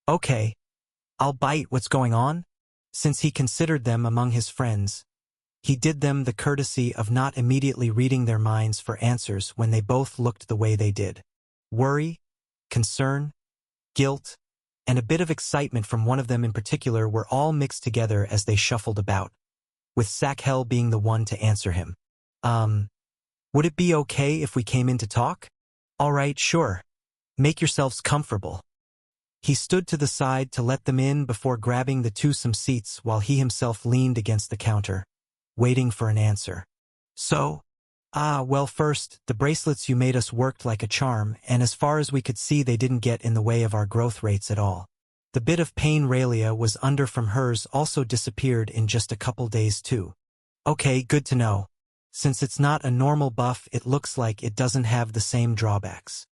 Okay, I'll bite what's going on? Since he considered them among his friends, he did them the courtesy of not immediately reading their minds for answers when they both looked the way they did. Worry, concern, guilt, and a bit of excitement from one of them in particular were all mixed together as they shuffled about, with Sakhel being the one to answer him. Would it be okay if we came in to talk? All right, sure. Make yourselves comfortable. He stood to the side to let them in before grabbing the two some seats while he himself leaned against the counter, waiting for an answer. Well, first, the bracelets you made us worked like a charm, and as far as we could see they didn't get in the way of our growth rates at all. The bit of pain Raelia was under from hers also disappeared in just a couple days too. Okay, good to know. Since it's not a normal buff, it looks like it doesn't have the same drawbacks.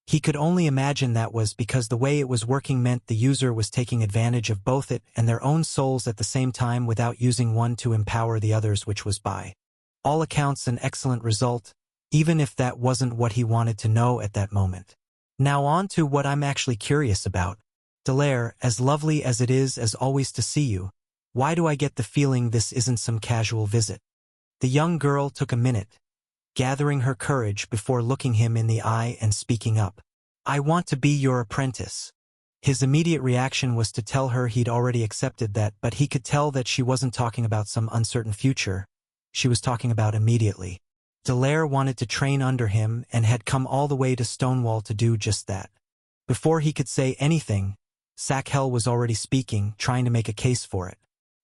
He could only imagine that was because the way it was working meant the user was taking advantage of both it and their own souls at the same time without using one to empower the others, which was by all accounts an excellent result, even if that wasn't what he wanted to know at that moment. Now on to what I'm actually curious about. Dallaire, as lovely as it is as always to see you, why do I get the feeling this isn't some casual visit? The young girl took a minute, gathering her courage before looking him in the eye and speaking up. I want to be your apprentice. His immediate reaction was to tell her he'd already accepted that, but he could tell that she wasn't talking about some uncertain future. She was talking about immediately. Dallaire wanted to train under him and had come all the way to Stonewall to do just that. Before he could say anything, Sakhel was already speaking, trying to make a case for it.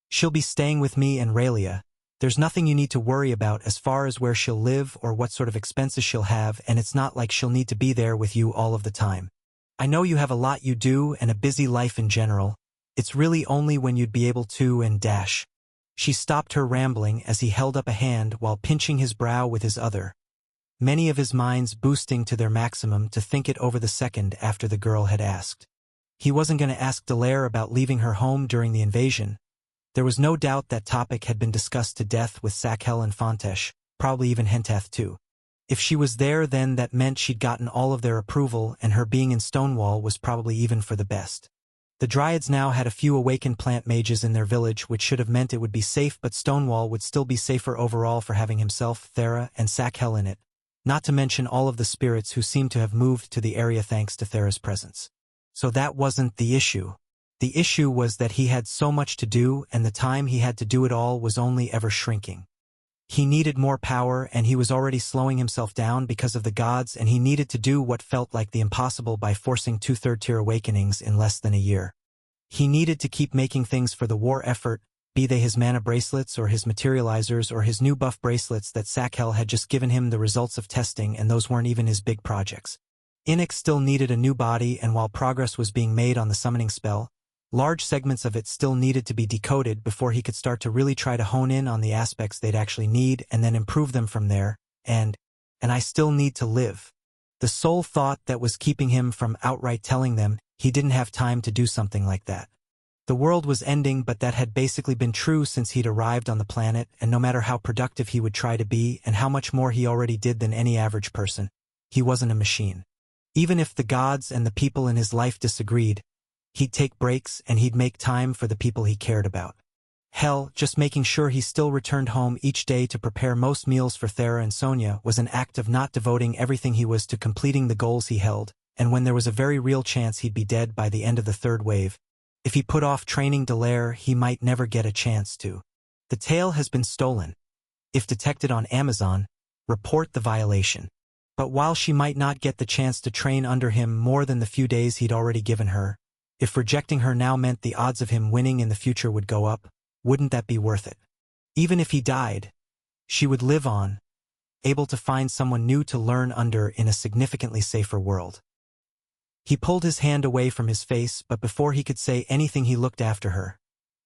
She'll be staying with me and Raelia. There's nothing you need to worry about as far as where she'll live or what sort of expenses she'll have, and it's not like she'll need to be there with you all of the time. I know you have a lot you do and a busy life in general. It's really only when you'd be able to and dash. She stopped her rambling as he held up a hand while pinching his brow with his other, many of his minds boosting to their maximum to think it over the second after the girl had asked. He wasn't going to ask Dallaire about leaving her home during the invasion. There was no doubt that topic had been discussed to death with Sakhel and Fontesh, probably even Hentath too. If she was there, then that meant she'd gotten all of their approval, and her being in Stonewall was probably even for the best. The Dryads now had a few awakened plant mages in their village, which should have meant it would be safe, but Stonewall would still be safer overall for having himself, Thera, and Sakhel in it, not to mention all of the spirits who seemed to have moved to the area thanks to Thera's presence. So that wasn't the issue. The issue was that he had so much to do, and the time he had to do it all was only ever shrinking. He needed more power, and he was already slowing himself down because of the gods, and he needed to do what felt like the impossible by forcing 2 third-tier awakenings in less than a year. He needed to keep making things for the war effort, be they his mana bracelets or his materializers or his new buff bracelets that Sakhel had just given him the results of testing, and those weren't even his big projects. Innik still needed a new body, and while progress was being made on the summoning spell, large segments of it still needed to be decoded before he could start to really try to hone in on the aspects they'd actually need and then improve them from there, and I still need to live. The sole thought that was keeping him from outright telling them he didn't have time to do something like that. The world was ending, but that had basically been true since he'd arrived on the planet, and no matter how productive he would try to be and how much more he already did than any average person, he wasn't a machine. Even if the gods and the people in his life disagreed, he'd take breaks and he'd make time for the people he cared about. Hell, just making sure he still returned home each day to prepare most meals for Thera and Sonia was an act of not devoting everything he was to completing the goals he held, and when there was a very real chance he'd be dead by the end of the 3rd wave, if he put off training Dallaire, he might never get a chance to. The tale has been stolen. If detected on Amazon, report the violation. But while she might not get the chance to train under him more than the few days he'd already given her, if rejecting her now meant the odds of him winning in the future would go up, wouldn't that be worth it? Even if he died, she would live on, able to find someone new to learn under in a significantly safer world. He pulled his hand away from his face, but before he could say anything he looked after her,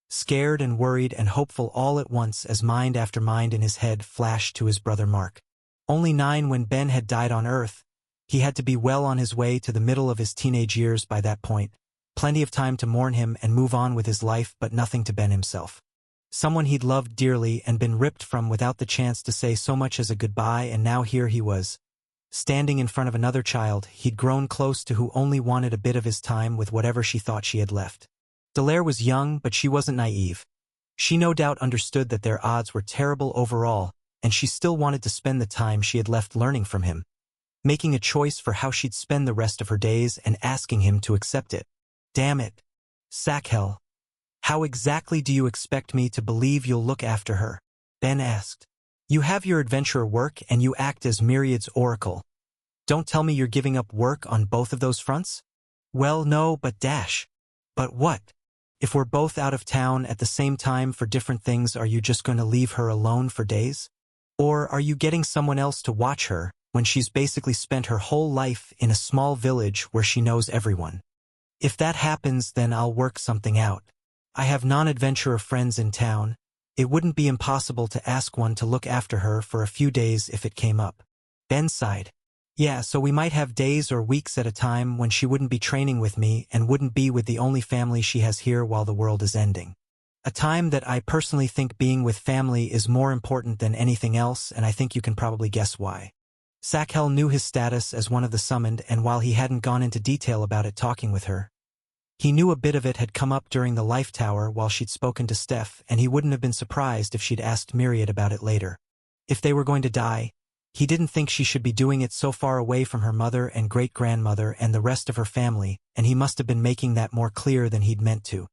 scared and worried and hopeful all at once as mind after mind in his head flashed to his brother Mark. Only 9 when Ben had died on Earth. He had to be well on his way to the middle of his teenage years by that point. Plenty of time to mourn him and move on with his life, but nothing to Ben himself. Someone he'd loved dearly and been ripped from without the chance to say so much as a goodbye, and now here he was, standing in front of another child he'd grown close to who only wanted a bit of his time with whatever she thought she had left. Dallaire was young, but she wasn't naive. She no doubt understood that their odds were terrible overall, and she still wanted to spend the time she had left learning from him, making a choice for how she'd spend the rest of her days and asking him to accept it. Damn it, Sakhel. How exactly do you expect me to believe you'll look after her? Ben asked. You have your adventurer work and you act as Myriad's oracle. Don't tell me you're giving up work on both of those fronts? Well, no, but dash. But what? If we're both out of town at the same time for different things, are you just going to leave her alone for days? Or are you getting someone else to watch her when she's basically spent her whole life in a small village where she knows everyone? If that happens, then I'll work something out. I have non-adventurer friends in town. It wouldn't be impossible to ask one to look after her for a few days if it came up. Ben sighed. Yeah, so we might have days or weeks at a time when she wouldn't be training with me and wouldn't be with the only family she has here while the world is ending. A time that I personally think being with family is more important than anything else, and I think you can probably guess why. Sakhel knew his status as one of the summoned, and while he hadn't gone into detail about it talking with her, he knew a bit of it had come up during the Life Tower while she'd spoken to Steph, and he wouldn't have been surprised if she'd asked Myriad about it later. If they were going to die, he didn't think she should be doing it so far away from her mother and great-grandmother and the rest of her family, and he must have been making that more clear than he'd meant to.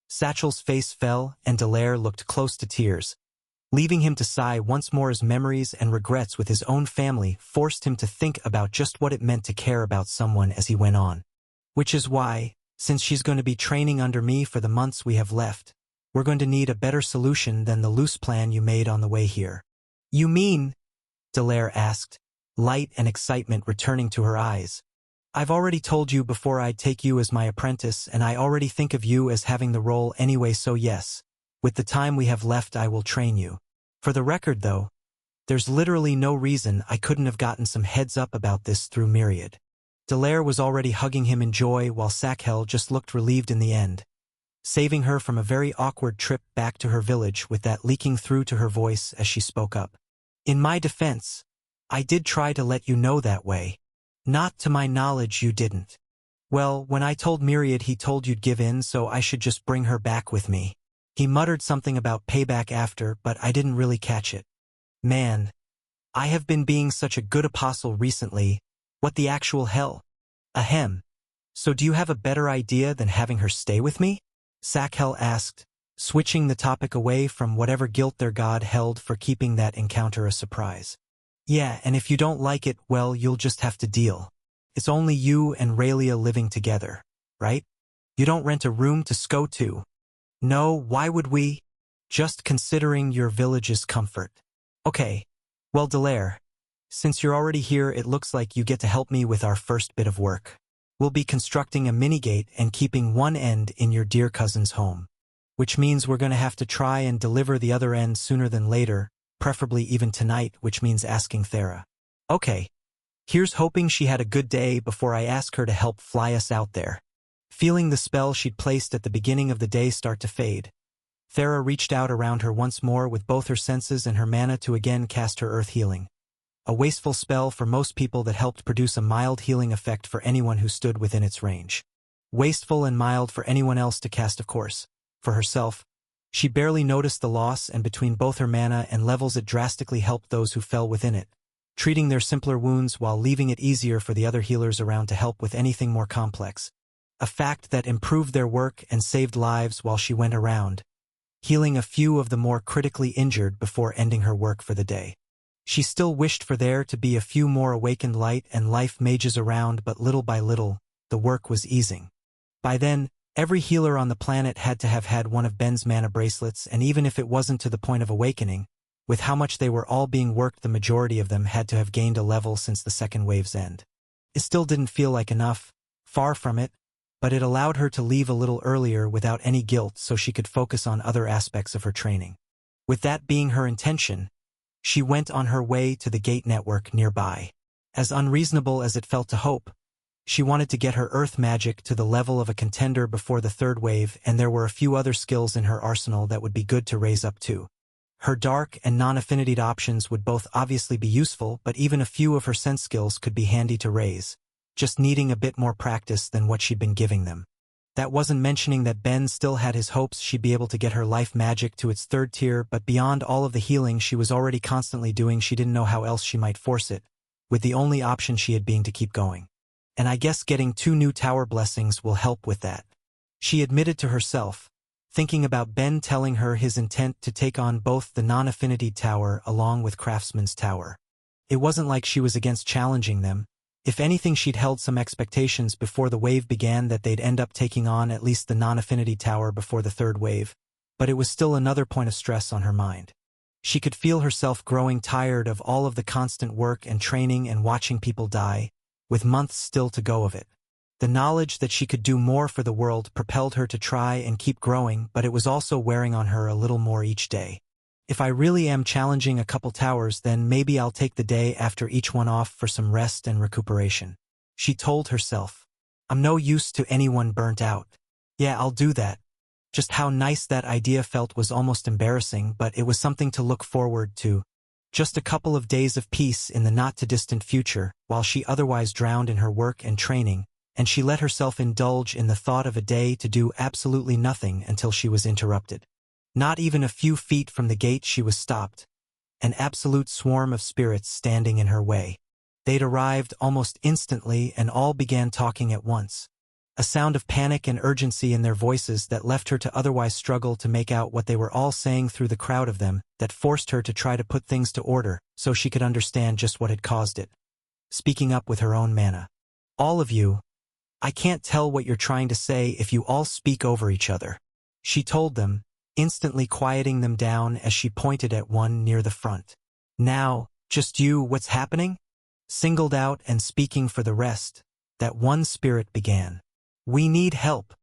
Satchel's face fell, and Dallaire looked close to tears, leaving him to sigh once more as memories and regrets with his own family forced him to think about just what it meant to care about someone as he went on. Which is why, since she's going to be training under me for the months we have left, we're going to need a better solution than the loose plan you made on the way here. You mean? Dallaire asked, light and excitement returning to her eyes. I've already told you before I'd take you as my apprentice, and I already think of you as having the role anyway, so yes, with the time we have left I will train you. For the record though, there's literally no reason I couldn't have gotten some heads up about this through Myriad. Dallaire was already hugging him in joy while Sakhel just looked relieved in the end, saving her from a very awkward trip back to her village with that leaking through to her voice as she spoke up. In my defense, I did try to let you know that way. Not to my knowledge you didn't. Well, when I told Myriad he told you'd give in, so I should just bring her back with me. He muttered something about payback after, but I didn't really catch it. Man, I have been being such a good apostle recently. What the actual hell? Ahem. So do you have a better idea than having her stay with me? Sakhel asked, switching the topic away from whatever guilt their god held for keeping that encounter a surprise. Yeah, and if you don't like it, well, you'll just have to deal. It's only you and Raylia living together, right? You don't rent a room to go to. No, why would we? Just considering your village's comfort. Okay, well, Dallaire, since you're already here, it looks like you get to help me with our first bit of work. We'll be constructing a mini-gate and keeping one end in your dear cousin's home. Which means we're going to have to try and deliver the other end sooner than later, preferably even tonight, which means asking Thera. Okay, here's hoping she had a good day before I ask her to help fly us out there. Feeling the spell she'd placed at the beginning of the day start to fade, Thera reached out around her once more with both her senses and her mana to again cast her earth healing. A wasteful spell for most people that helped produce a mild healing effect for anyone who stood within its range. Wasteful and mild for anyone else to cast, of course. For herself, she barely noticed the loss, and between both her mana and levels it drastically helped those who fell within it, treating their simpler wounds while leaving it easier for the other healers around to help with anything more complex. A fact that improved their work and saved lives while she went around, healing a few of the more critically injured before ending her work for the day. She still wished for there to be a few more awakened light and life mages around, but little by little, the work was easing. By then, every healer on the planet had to have had one of Ben's mana bracelets, and even if it wasn't to the point of awakening, with how much they were all being worked, the majority of them had to have gained a level since the second wave's end. It still didn't feel like enough, far from it, but it allowed her to leave a little earlier without any guilt so she could focus on other aspects of her training. With that being her intention, she went on her way to the gate network nearby. As unreasonable as it felt to hope, she wanted to get her earth magic to the level of a contender before the third wave, and there were a few other skills in her arsenal that would be good to raise up too. Her dark and non-affinitied options would both obviously be useful, but even a few of her sense skills could be handy to raise, just needing a bit more practice than what she'd been giving them. That wasn't mentioning that Ben still had his hopes she'd be able to get her life magic to its third tier, but beyond all of the healing she was already constantly doing, she didn't know how else she might force it, with the only option she had being to keep going. And I guess getting 2 new tower blessings will help with that. She admitted to herself, thinking about Ben telling her his intent to take on both the non-affinity tower along with Craftsman's tower. It wasn't like she was against challenging them. If anything, she'd held some expectations before the wave began that they'd end up taking on at least the non-affinity tower before the third wave, but it was still another point of stress on her mind. She could feel herself growing tired of all of the constant work and training and watching people die, with months still to go of it. The knowledge that she could do more for the world propelled her to try and keep growing, but it was also wearing on her a little more each day. If I really am challenging a couple towers, then maybe I'll take the day after each one off for some rest and recuperation, she told herself. I'm no use to anyone burnt out. Yeah, I'll do that. Just how nice that idea felt was almost embarrassing, but it was something to look forward to. Just a couple of days of peace in the not-too-distant future, while she otherwise drowned in her work and training, and she let herself indulge in the thought of a day to do absolutely nothing until she was interrupted. Not even a few feet from the gate she was stopped, an absolute swarm of spirits standing in her way. They'd arrived almost instantly and all began talking at once. A sound of panic and urgency in their voices that left her to otherwise struggle to make out what they were all saying through the crowd of them, that forced her to try to put things to order so she could understand just what had caused it. Speaking up with her own mana. All of you, I can't tell what you're trying to say if you all speak over each other, she told them, instantly quieting them down as she pointed at one near the front. Now, just you, what's happening? Singled out and speaking for the rest, that one spirit began. We need help.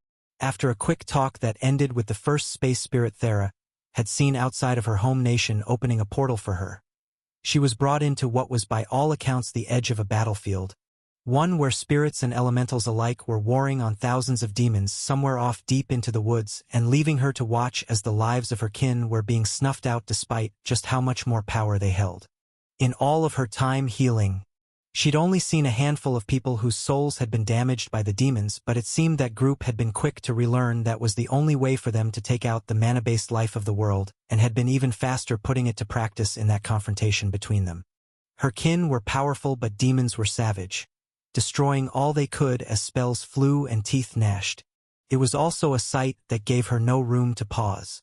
After a quick talk that ended with the first space spirit Thera had seen outside of her home nation opening a portal for her. She was brought into what was by all accounts the edge of a battlefield, one where spirits and elementals alike were warring on thousands of demons somewhere off deep into the woods, and leaving her to watch as the lives of her kin were being snuffed out despite just how much more power they held. In all of her time healing, she'd only seen a handful of people whose souls had been damaged by the demons, but it seemed that group had been quick to relearn that was the only way for them to take out the mana-based life of the world, and had been even faster putting it to practice in that confrontation between them. Her kin were powerful, but demons were savage, destroying all they could as spells flew and teeth gnashed. It was also a sight that gave her no room to pause.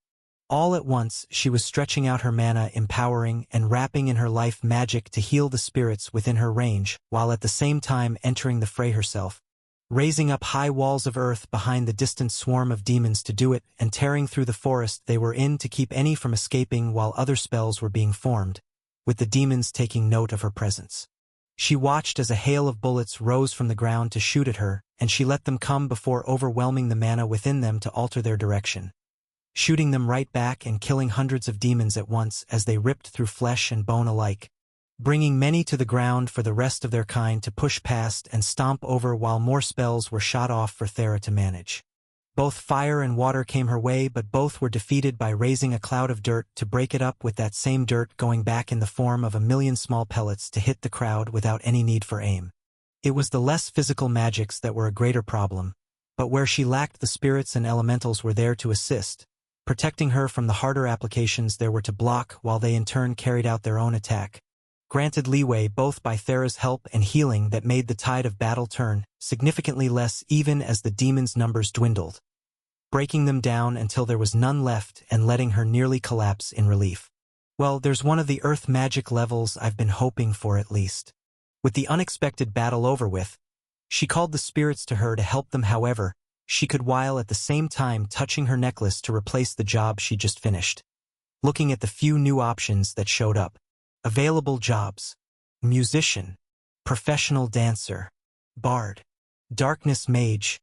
All at once, she was stretching out her mana, empowering and wrapping in her life magic to heal the spirits within her range, while at the same time entering the fray herself, raising up high walls of earth behind the distant swarm of demons to do it, and tearing through the forest they were in to keep any from escaping while other spells were being formed, with the demons taking note of her presence. She watched as a hail of bullets rose from the ground to shoot at her, and she let them come before overwhelming the mana within them to alter their direction, shooting them right back and killing hundreds of demons at once as they ripped through flesh and bone alike, bringing many to the ground for the rest of their kind to push past and stomp over, while more spells were shot off for Thera to manage. Both fire and water came her way, but both were defeated by raising a cloud of dirt to break it up, with that same dirt going back in the form of a million small pellets to hit the crowd without any need for aim. It was the less physical magics that were a greater problem, but where she lacked, the spirits and elementals were there to assist, protecting her from the harder applications there were to block, while they in turn carried out their own attack, granted leeway both by Thera's help and healing that made the tide of battle turn significantly less even as the demons' numbers dwindled, breaking them down until there was none left and letting her nearly collapse in relief. Well, there's one of the earth magic levels I've been hoping for at least. With the unexpected battle over with, she called the spirits to her to help them however she could, while at the same time touching her necklace to replace the job she just finished. Looking at the few new options that showed up. Available jobs: musician, professional dancer, bard, darkness mage,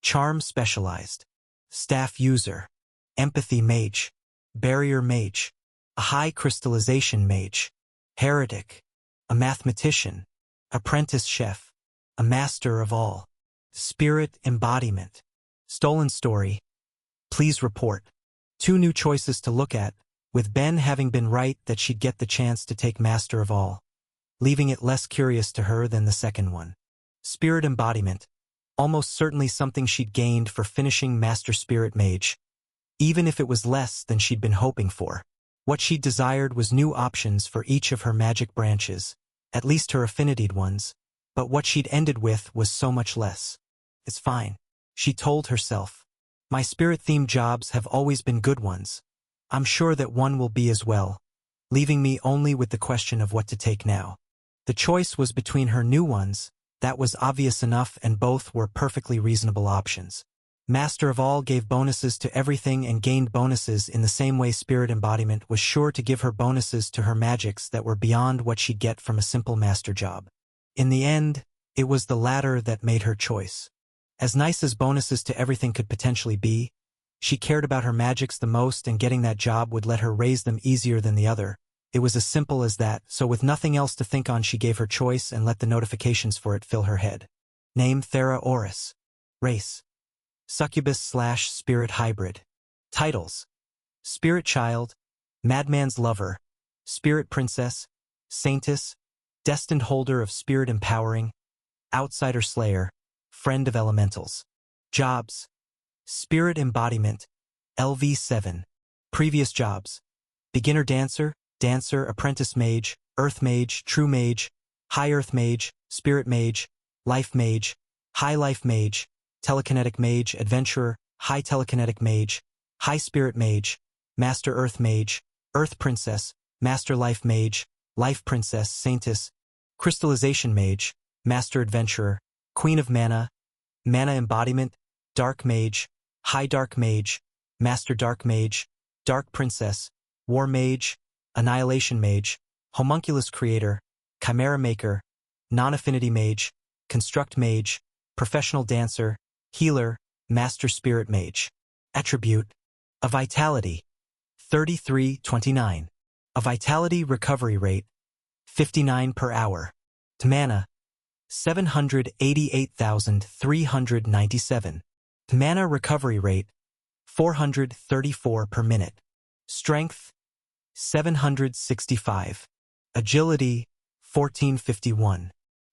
charm specialized, staff user, empathy mage, barrier mage, a high crystallization mage, heretic, a mathematician, apprentice chef, a master of all, spirit embodiment, stolen story, please report. 2 new choices to look at, with Ben having been right that she'd get the chance to take Master of All, leaving it less curious to her than the second one. Spirit embodiment, almost certainly something she'd gained for finishing Master Spirit Mage, even if it was less than she'd been hoping for. What she desired was new options for each of her magic branches, at least her affinitied ones, but what she'd ended with was so much less. It's fine, she told herself. My spirit-themed jobs have always been good ones. I'm sure that one will be as well, leaving me only with the question of what to take now. The choice was between her new ones, that was obvious enough, and both were perfectly reasonable options. Master of All gave bonuses to everything and gained bonuses in the same way Spirit Embodiment was sure to give her bonuses to her magics that were beyond what she'd get from a simple master job. In the end, it was the latter that made her choice. As nice as bonuses to everything could potentially be, she cared about her magics the most, and getting that job would let her raise them easier than the other. It was as simple as that, so with nothing else to think on, she gave her choice and let the notifications for it fill her head. Name: Thera Oris. Race: Succubus/Spirit Hybrid. Titles: Spirit Child, Madman's Lover, Spirit Princess, Saintess, Destined Holder of Spirit Empowering, Outsider Slayer, Friend of Elementals. Jobs: Spirit Embodiment, LV7. Previous jobs: Beginner Dancer, Dancer, Apprentice Mage, Earth Mage, True Mage, High Earth Mage, Spirit Mage, Life Mage, High Life Mage, Telekinetic Mage, Adventurer, High Telekinetic Mage, High Spirit Mage, Master Earth Mage, Earth Princess, Master Life Mage, Life Princess, Saintess, Crystallization Mage, Master Adventurer, Queen of Mana, Mana Embodiment, Dark Mage, High Dark Mage, Master Dark Mage, Dark Princess, War Mage, Annihilation Mage, Homunculus Creator, Chimera Maker, Non-Affinity Mage, Construct Mage, Professional Dancer, Healer, Master Spirit Mage. Attribute: a Vitality, 3329. A Vitality Recovery Rate, 59 per hour. Mana, 788,397. Mana Recovery Rate, 434 per minute. Strength, 765. Agility, 1451.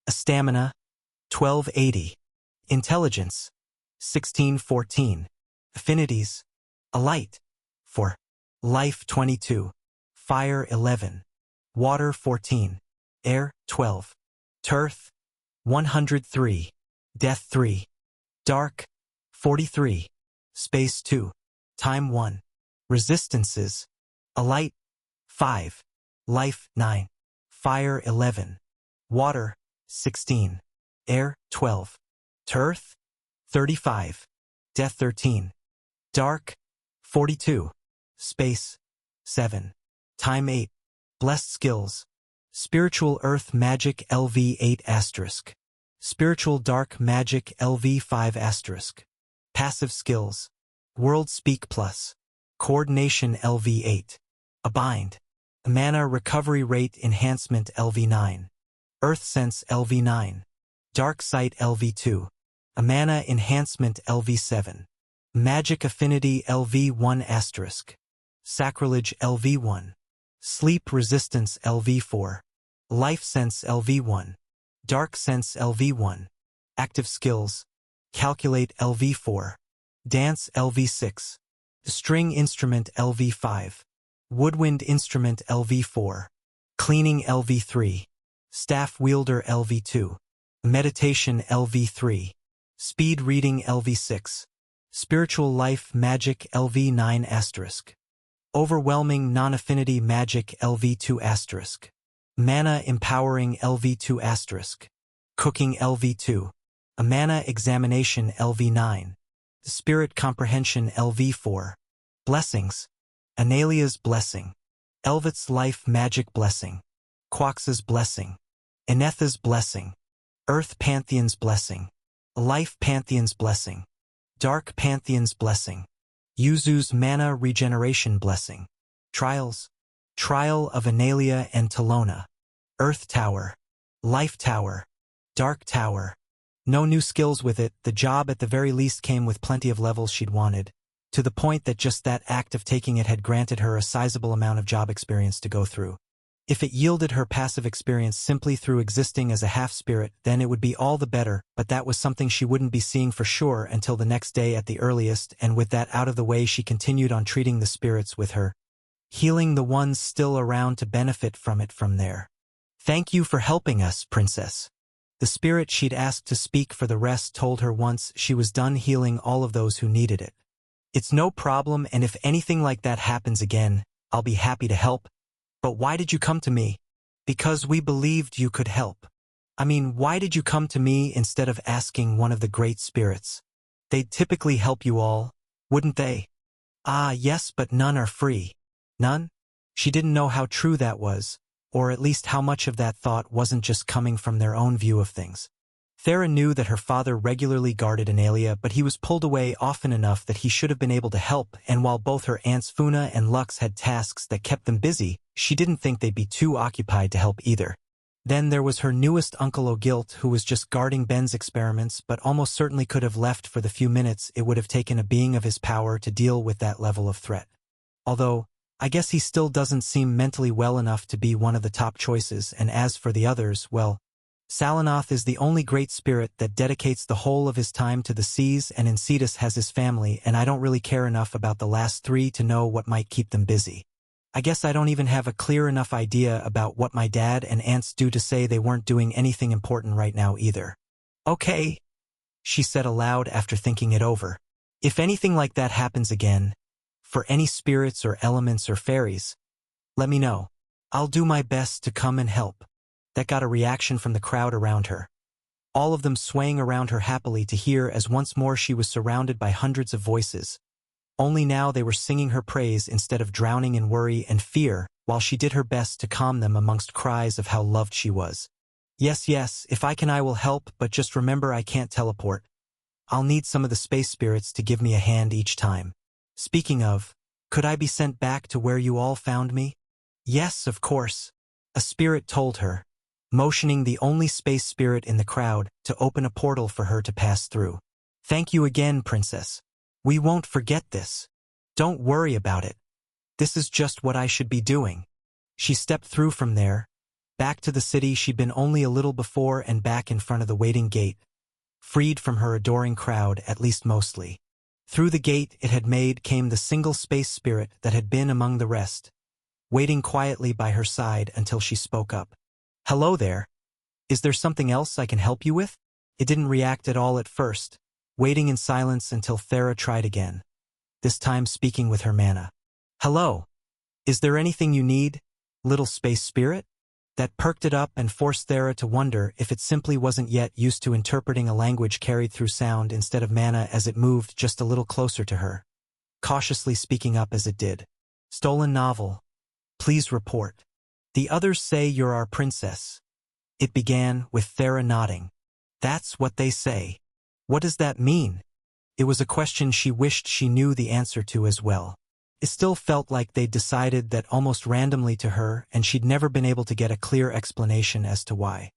Stamina, 1280. Intelligence, 1614. Affinities: a Light, 4. Life, 22. Fire, 11. Water, 14. Air, 12. Earth, 103. Death, 3. Dark, 43. Space, 2. Time, 1. Resistances: a Light, 5. Life, 9. Fire, 11. Water, 16. Air, 12. Earth, 35. Death, 13. Dark, 42. Space, 7. Time, 8. Blessed Skills: Spiritual Earth Magic LV8 *. Spiritual Dark Magic LV5 *. Passive Skills: World Speak Plus. Coordination LV8. A Bind. Mana Recovery Rate Enhancement LV9. Earth Sense LV9. Dark Sight LV2. A Mana Enhancement LV7. Magic Affinity LV1 *. Sacrilege LV1. Sleep Resistance LV4. Life Sense LV1. Dark Sense LV1. Active Skills: Calculate LV4. Dance LV6. String Instrument LV5. Woodwind Instrument LV4. Cleaning LV3. Staff Wielder LV2. Meditation LV3. Speed Reading LV6. Spiritual Life Magic LV9 *. Overwhelming Non-Affinity Magic LV2 *. Mana Empowering LV2 *. Cooking LV2. A Mana Examination LV9. Spirit Comprehension LV4. Blessings: Analia's Blessing. Elvet's Life Magic Blessing. Quax's Blessing. Enetha's Blessing. Earth Pantheon's Blessing. Life Pantheon's Blessing. Dark Pantheon's Blessing. Yuzu's Mana Regeneration Blessing. Trials: Trial of Analia and Talona. Earth Tower. Life Tower. Dark Tower. No new skills with it, the job at the very least came with plenty of levels she'd wanted. to the point that just that act of taking it had granted her a sizable amount of job experience to go through. If it yielded her passive experience simply through existing as a half-spirit, then it would be all the better, but that was something she wouldn't be seeing for sure until the next day at the earliest, and with that out of the way she continued on treating the spirits with her, healing the ones still around to benefit from it from there. "Thank you for helping us, Princess." The spirit she'd asked to speak for the rest told her once she was done healing all of those who needed it. "It's no problem, and if anything like that happens again, I'll be happy to help. But why did you come to me?" "Because we believed you could help." "I mean, why did you come to me instead of asking one of the great spirits? They'd typically help you all, wouldn't they?" "Ah, yes, but none are free." "None?" She didn't know how true that was, or at least how much of that thought wasn't just coming from their own view of things. Thera knew that her father regularly guarded Analia, but he was pulled away often enough that he should have been able to help, and while both her aunts Funa and Lux had tasks that kept them busy, she didn't think they'd be too occupied to help either. Then there was her newest Uncle Ogilt, who was just guarding Ben's experiments, but almost certainly could have left for the few minutes it would have taken a being of his power to deal with that level of threat. Although, I guess he still doesn't seem mentally well enough to be one of the top choices, and as for the others, well, Salanoth is the only great spirit that dedicates the whole of his time to the seas, and Encetus has his family, and I don't really care enough about the last three to know what might keep them busy. I guess I don't even have a clear enough idea about what my dad and aunts do to say they weren't doing anything important right now either." "Okay," she said aloud after thinking it over. "If anything like that happens again, for any spirits or elements or fairies, let me know. I'll do my best to come and help." That got a reaction from the crowd around her, all of them swaying around her happily to hear as once more she was surrounded by hundreds of voices. Only now they were singing her praise instead of drowning in worry and fear, while she did her best to calm them amongst cries of how loved she was. "Yes, yes, if I can I will help, but just remember I can't teleport. I'll need some of the space spirits to give me a hand each time. Speaking of, could I be sent back to where you all found me?" "Yes, of course," a spirit told her, motioning the only space spirit in the crowd to open a portal for her to pass through. "Thank you again, Princess. We won't forget this. Don't worry about it. This is just what I should be doing." She stepped through from there, back to the city she'd been only a little before and back in front of the waiting gate, freed from her adoring crowd, at least mostly. Through the gate it had made came the single space spirit that had been among the rest, waiting quietly by her side until she spoke up. "Hello there. Is there something else I can help you with?" It didn't react at all at first, waiting in silence until Thera tried again, this time speaking with her mana. "Hello. Is there anything you need, little space spirit?" That perked it up and forced Thera to wonder if it simply wasn't yet used to interpreting a language carried through sound instead of mana as it moved just a little closer to her, cautiously speaking up as it did. "Stolen novel. Please report. The others say you're our princess." It began with Thera nodding. "That's what they say. What does that mean?" It was a question she wished she knew the answer to as well. It still felt like they'd decided that almost randomly to her, and she'd never been able to get a clear explanation as to why.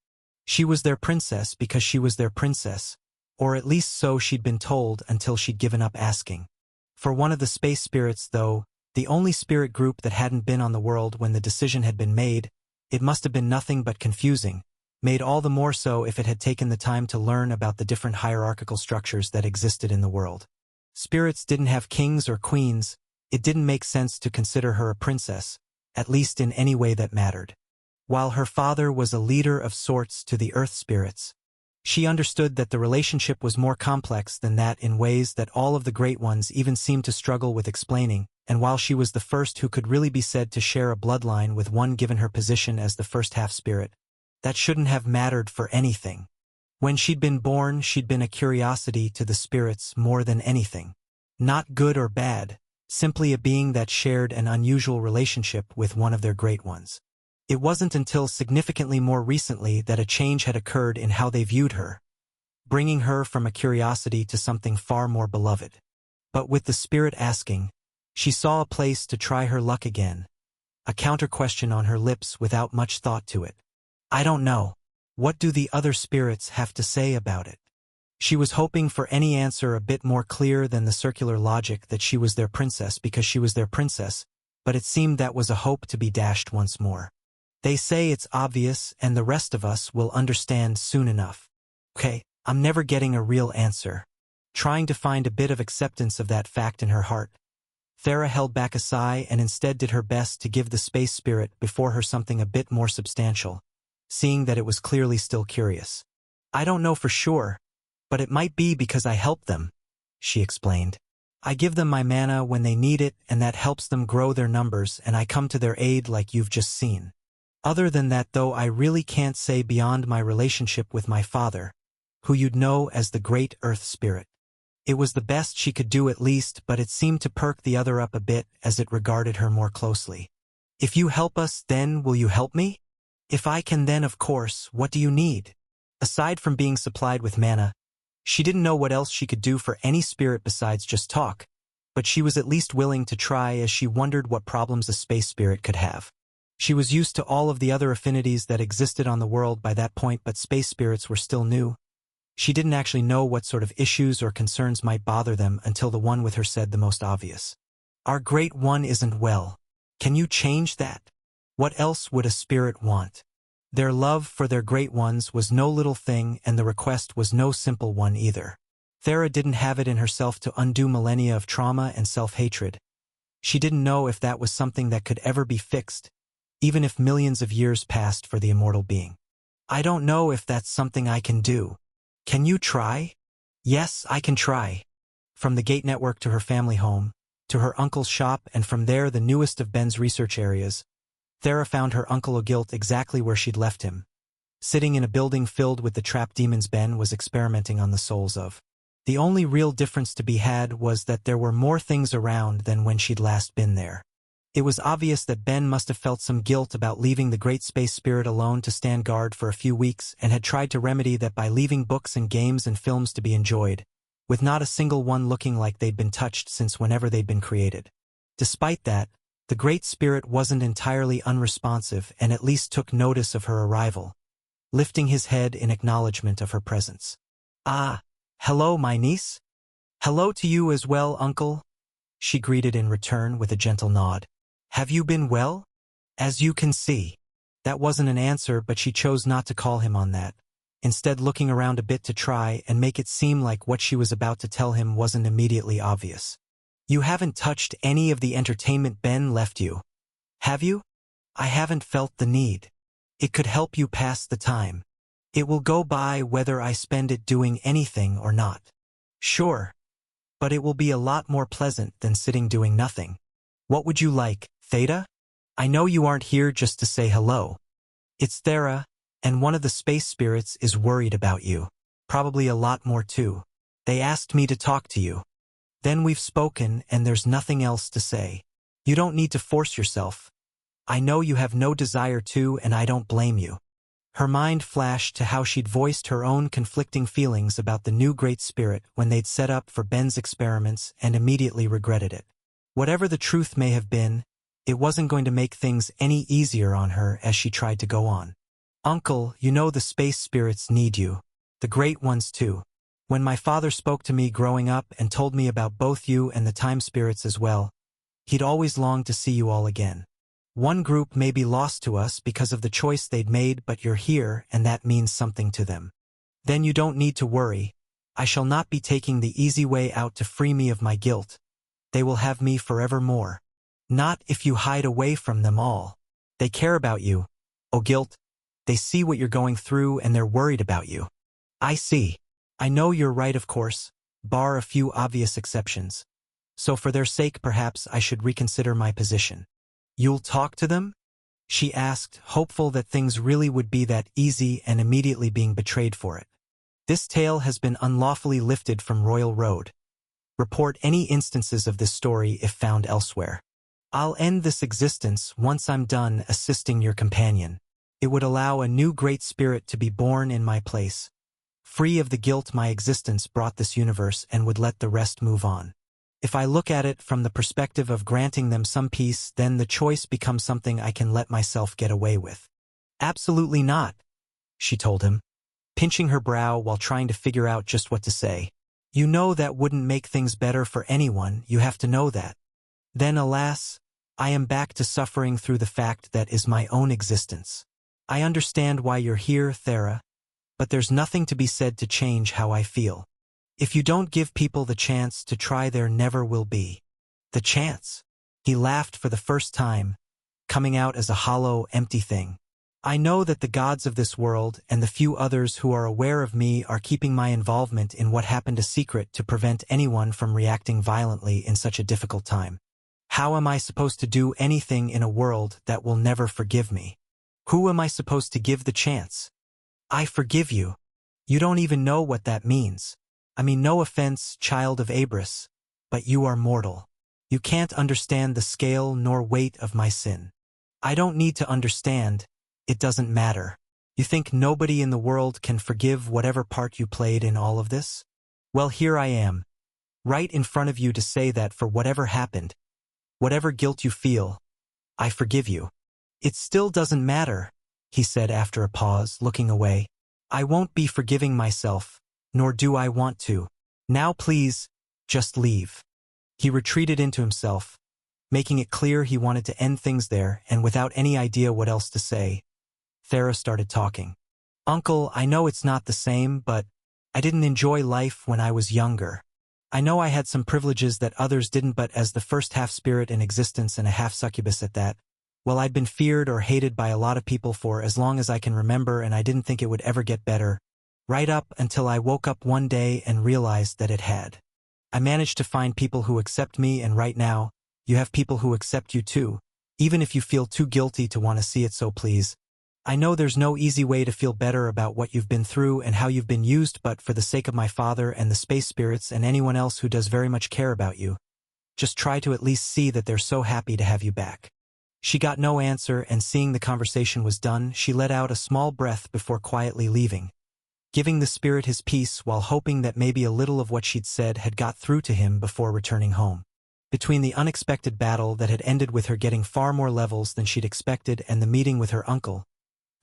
She was their princess because she was their princess, or at least so she'd been told until she'd given up asking. For one of the space spirits, though, the only spirit group that hadn't been on the world when the decision had been made, it must have been nothing but confusing, made all the more so if it had taken the time to learn about the different hierarchical structures that existed in the world. Spirits didn't have kings or queens. It didn't make sense to consider her a princess, at least in any way that mattered. While her father was a leader of sorts to the earth spirits, she understood that the relationship was more complex than that in ways that all of the great ones even seemed to struggle with explaining, and while she was the first who could really be said to share a bloodline with one given her position as the first half-spirit, that shouldn't have mattered for anything. When she'd been born, she'd been a curiosity to the spirits more than anything. Not good or bad, simply a being that shared an unusual relationship with one of their great ones. It wasn't until significantly more recently that a change had occurred in how they viewed her, bringing her from a curiosity to something far more beloved. But with the spirit asking, she saw a place to try her luck again, a counter-question on her lips without much thought to it. "I don't know. What do the other spirits have to say about it?" She was hoping for any answer a bit more clear than the circular logic that she was their princess because she was their princess, but it seemed that was a hope to be dashed once more. They say it's obvious and the rest of us will understand soon enough. Okay, I'm never getting a real answer. Trying to find a bit of acceptance of that fact in her heart, Thera held back a sigh and instead did her best to give the space spirit before her something a bit more substantial, seeing that it was clearly still curious. I don't know for sure, but it might be because I help them, she explained. I give them my mana when they need it and that helps them grow their numbers and I come to their aid like you've just seen. Other than that though I really can't say beyond my relationship with my father, who you'd know as the Great Earth Spirit. It was the best she could do at least, but it seemed to perk the other up a bit as it regarded her more closely. If you help us, then will you help me? If I can then of course, what do you need? Aside from being supplied with mana, she didn't know what else she could do for any spirit besides just talk, but she was at least willing to try as she wondered what problems a space spirit could have. She was used to all of the other affinities that existed on the world by that point, but space spirits were still new. She didn't actually know what sort of issues or concerns might bother them until the one with her said the most obvious. Our Great One isn't well. Can you change that? What else would a spirit want? Their love for their Great Ones was no little thing and the request was no simple one either. Thera didn't have it in herself to undo millennia of trauma and self-hatred. She didn't know if that was something that could ever be fixed, even if millions of years passed for the immortal being. I don't know if that's something I can do. Can you try? Yes, I can try. From the gate network to her family home, to her uncle's shop and from there the newest of Ben's research areas, Thera found her Uncle Ogilt exactly where she'd left him. Sitting in a building filled with the trapped demons Ben was experimenting on the souls of. The only real difference to be had was that there were more things around than when she'd last been there. It was obvious that Ben must have felt some guilt about leaving the great space spirit alone to stand guard for a few weeks and had tried to remedy that by leaving books and games and films to be enjoyed, with not a single one looking like they'd been touched since whenever they'd been created. Despite that, the Great Spirit wasn't entirely unresponsive and at least took notice of her arrival, lifting his head in acknowledgement of her presence. Ah, hello, my niece. Hello to you as well, Uncle, she greeted in return with a gentle nod. Have you been well? As you can see. That wasn't an answer, but she chose not to call him on that, instead looking around a bit to try and make it seem like what she was about to tell him wasn't immediately obvious. You haven't touched any of the entertainment Ben left you, have you? I haven't felt the need. It could help you pass the time. It will go by whether I spend it doing anything or not. Sure. But it will be a lot more pleasant than sitting doing nothing. What would you like, Theta? I know you aren't here just to say hello. It's Thera, and one of the space spirits is worried about you. Probably a lot more too. They asked me to talk to you. Then we've spoken and there's nothing else to say. You don't need to force yourself. I know you have no desire to and I don't blame you. Her mind flashed to how she'd voiced her own conflicting feelings about the new Great Spirit when they'd set up for Ben's experiments and immediately regretted it. Whatever the truth may have been, it wasn't going to make things any easier on her as she tried to go on. Uncle, you know the space spirits need you. The great ones too. When my father spoke to me growing up and told me about both you and the time spirits as well, he'd always longed to see you all again. One group may be lost to us because of the choice they'd made, but you're here and that means something to them. Then you don't need to worry. I shall not be taking the easy way out to free me of my guilt. They will have me forevermore. Not if you hide away from them all. They care about you. Oh, guilt. They see what you're going through and they're worried about you. I see. I know you're right, of course, bar a few obvious exceptions. So for their sake perhaps I should reconsider my position. You'll talk to them? She asked, hopeful that things really would be that easy and immediately being betrayed for it. This tale has been unlawfully lifted from Royal Road. Report any instances of this story if found elsewhere. I'll end this existence once I'm done assisting your companion. It would allow a new great spirit to be born in my place, free of the guilt my existence brought this universe, and would let the rest move on. If I look at it from the perspective of granting them some peace, then the choice becomes something I can let myself get away with. Absolutely not, she told him. pinching her brow while trying to figure out just what to say. You know that wouldn't make things better for anyone, you have to know that. Then alas, I am back to suffering through the fact that is my own existence. I understand why you're here, Thera, but there's nothing to be said to change how I feel. If you don't give people the chance to try, there never will be. The chance. He laughed for the first time, coming out as a hollow, empty thing. I know that the gods of this world and the few others who are aware of me are keeping my involvement in what happened a secret to prevent anyone from reacting violently in such a difficult time. How am I supposed to do anything in a world that will never forgive me? Who am I supposed to give the chance? I forgive you. You don't even know what that means. I mean, no offense, child of Abris, but you are mortal. You can't understand the scale nor weight of my sin. I don't need to understand. It doesn't matter. You think nobody in the world can forgive whatever part you played in all of this? Well, here I am, right in front of you to say that for whatever happened, whatever guilt you feel, I forgive you. It still doesn't matter, he said after a pause, looking away. I won't be forgiving myself, nor do I want to. Now please, just leave. He retreated into himself, making it clear he wanted to end things there, and without any idea what else to say, Thera started talking. Uncle, I know it's not the same, but I didn't enjoy life when I was younger. I know I had some privileges that others didn't, but as the first half-spirit in existence and a half-succubus at that, well, I'd been feared or hated by a lot of people for as long as I can remember, and I didn't think it would ever get better, right up until I woke up one day and realized that it had. I managed to find people who accept me, and right now, you have people who accept you too, even if you feel too guilty to want to see it, so please. I know there's no easy way to feel better about what you've been through and how you've been used, but for the sake of my father and the space spirits and anyone else who does very much care about you, just try to at least see that they're so happy to have you back. She got no answer, and seeing the conversation was done, she let out a small breath before quietly leaving, giving the spirit his peace while hoping that maybe a little of what she'd said had got through to him before returning home. Between the unexpected battle that had ended with her getting far more levels than she'd expected and the meeting with her uncle,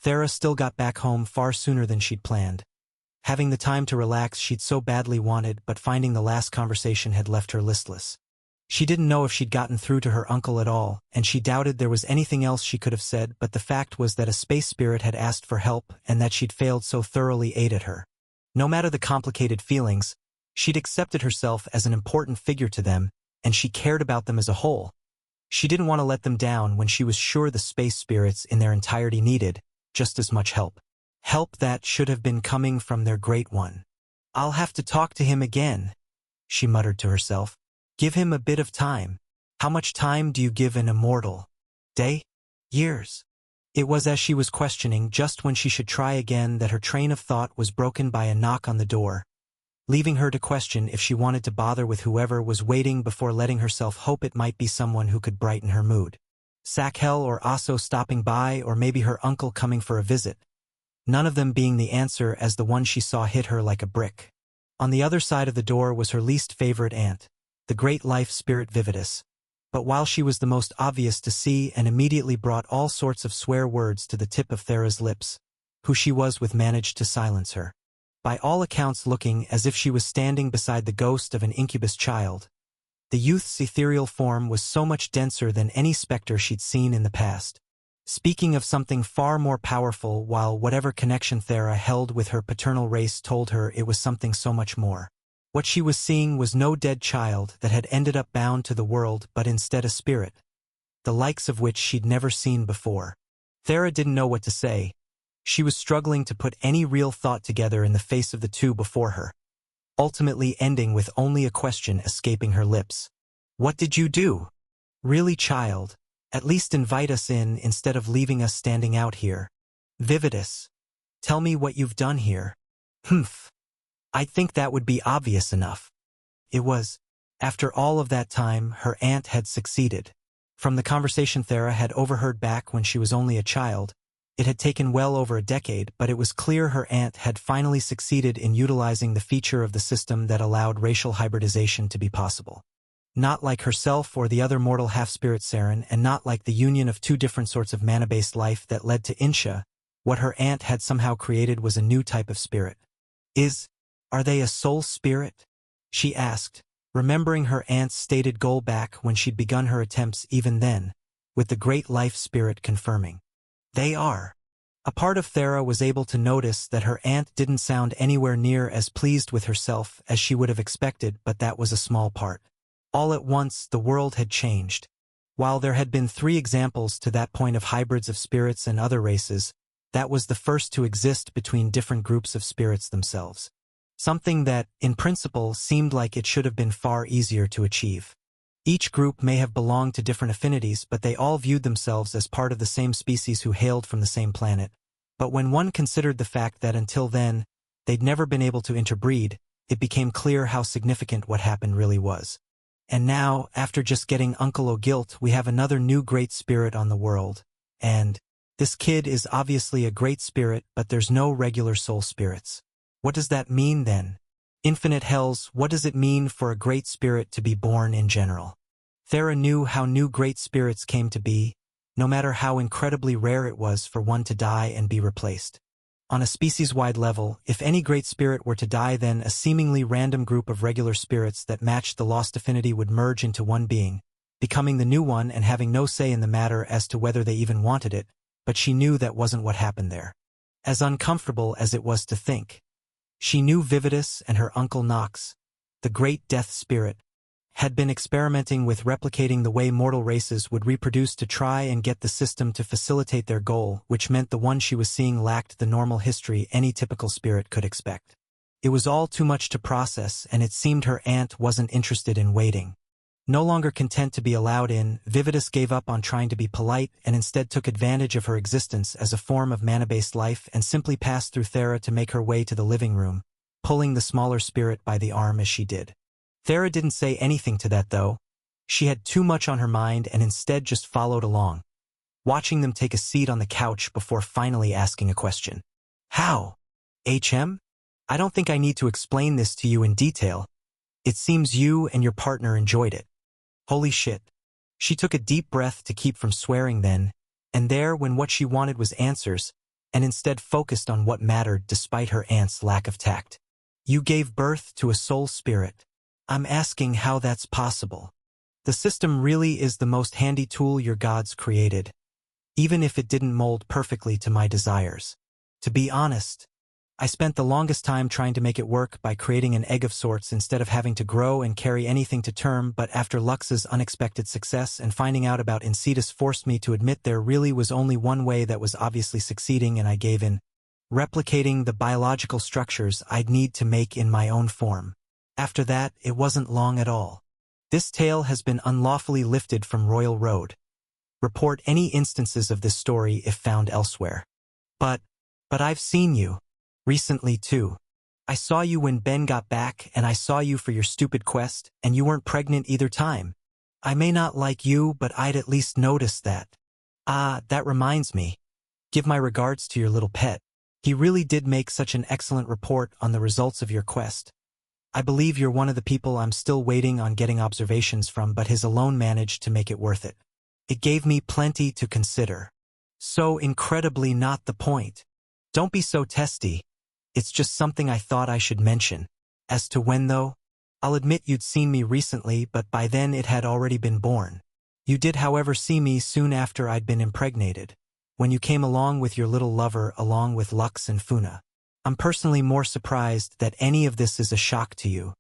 Thera still got back home far sooner than she'd planned. Having the time to relax she'd so badly wanted, but finding the last conversation had left her listless. She didn't know if she'd gotten through to her uncle at all, and she doubted there was anything else she could have said, but the fact was that a space spirit had asked for help and that she'd failed so thoroughly aided her. No matter the complicated feelings, she'd accepted herself as an important figure to them, and she cared about them as a whole. She didn't want to let them down when she was sure the space spirits in their entirety needed just as much help. Help that should have been coming from their Great One. I'll have to talk to him again, she muttered to herself. Give him a bit of time. How much time do you give an immortal? Day? Years? It was as she was questioning just when she should try again that her train of thought was broken by a knock on the door, leaving her to question if she wanted to bother with whoever was waiting before letting herself hope it might be someone who could brighten her mood. Sakhel or Aso stopping by, or maybe her uncle coming for a visit. None of them being the answer, as the one she saw hit her like a brick. On the other side of the door was her least favorite aunt, the great life spirit Vividus. But while she was the most obvious to see and immediately brought all sorts of swear words to the tip of Thera's lips, who she was with managed to silence her. By all accounts looking as if she was standing beside the ghost of an incubus child. The youth's ethereal form was so much denser than any specter she'd seen in the past. Speaking of something far more powerful, while whatever connection Thera held with her paternal race told her it was something so much more. What she was seeing was no dead child that had ended up bound to the world, but instead a spirit, the likes of which she'd never seen before. Thera didn't know what to say. She was struggling to put any real thought together in the face of the two before her, ultimately ending with only a question escaping her lips. What did you do? Really, child? At least invite us in instead of leaving us standing out here. Vividus, tell me what you've done here. Humph. I think that would be obvious enough. It was. After all of that time, her aunt had succeeded. From the conversation Thera had overheard back when she was only a child, it had taken well over a decade, but it was clear her aunt had finally succeeded in utilizing the feature of the system that allowed racial hybridization to be possible. Not like herself or the other mortal half-spirit Saren, and not like the union of two different sorts of mana-based life that led to Insha, What her aunt had somehow created was a new type of spirit. Are they a soul spirit? She asked, remembering her aunt's stated goal back when she'd begun her attempts even then, with the great life spirit confirming. They are. A part of Thera was able to notice that her aunt didn't sound anywhere near as pleased with herself as she would have expected, but that was a small part. All at once, the world had changed. While there had been 3 examples to that point of hybrids of spirits and other races, that was the first to exist between different groups of spirits themselves. Something that, in principle, seemed like it should have been far easier to achieve. Each group may have belonged to different affinities, but they all viewed themselves as part of the same species who hailed from the same planet. But when one considered the fact that until then, they'd never been able to interbreed, it became clear how significant what happened really was. And now, after just getting Uncle O'Gilt, we have another new great spirit on the world. And this kid is obviously a great spirit, but there's no regular soul spirits. What does that mean then? Infinite hells, what does it mean for a great spirit to be born in general? Thera knew how new great spirits came to be, no matter how incredibly rare it was for one to die and be replaced. On a species-wide level, if any great spirit were to die, then a seemingly random group of regular spirits that matched the lost affinity would merge into one being, becoming the new one and having no say in the matter as to whether they even wanted it, but she knew that wasn't what happened there. As uncomfortable as it was to think, she knew Vividus and her Uncle Nox, the great death spirit, had been experimenting with replicating the way mortal races would reproduce to try and get the system to facilitate their goal, which meant the one she was seeing lacked the normal history any typical spirit could expect. It was all too much to process, and it seemed her aunt wasn't interested in waiting. No longer content to be allowed in, Vividus gave up on trying to be polite and instead took advantage of her existence as a form of mana-based life and simply passed through Thera to make her way to the living room, pulling the smaller spirit by the arm as she did. Thera didn't say anything to that, though. She had too much on her mind and instead just followed along, watching them take a seat on the couch before finally asking a question. How? HM? I don't think I need to explain this to you in detail. It seems you and your partner enjoyed it. Holy shit. She took a deep breath to keep from swearing then, and there when what she wanted was answers, and instead focused on what mattered despite her aunt's lack of tact. You gave birth to a soul spirit. I'm asking how that's possible. The system really is the most handy tool your gods created, even if it didn't mold perfectly to my desires. To be honest, I spent the longest time trying to make it work by creating an egg of sorts instead of having to grow and carry anything to term, but after Lux's unexpected success and finding out about Incetus forced me to admit there really was only one way that was obviously succeeding, and I gave in, replicating the biological structures I'd need to make in my own form. After that, it wasn't long at all. This tale has been unlawfully lifted from Royal Road. Report any instances of this story if found elsewhere. But I've seen you. Recently, too. I saw you when Ben got back, and I saw you for your stupid quest, and you weren't pregnant either time. I may not like you, but I'd at least noticed that. Ah, that reminds me. Give my regards to your little pet. He really did make such an excellent report on the results of your quest. I believe you're one of the people I'm still waiting on getting observations from, but his alone managed to make it worth it. It gave me plenty to consider. So incredibly not the point. Don't be so testy. It's just something I thought I should mention. As to when, though, I'll admit you'd seen me recently, but by then it had already been born. You did, however, see me soon after I'd been impregnated, when you came along with your little lover along with Lux and Funa. I'm personally more surprised that any of this is a shock to you.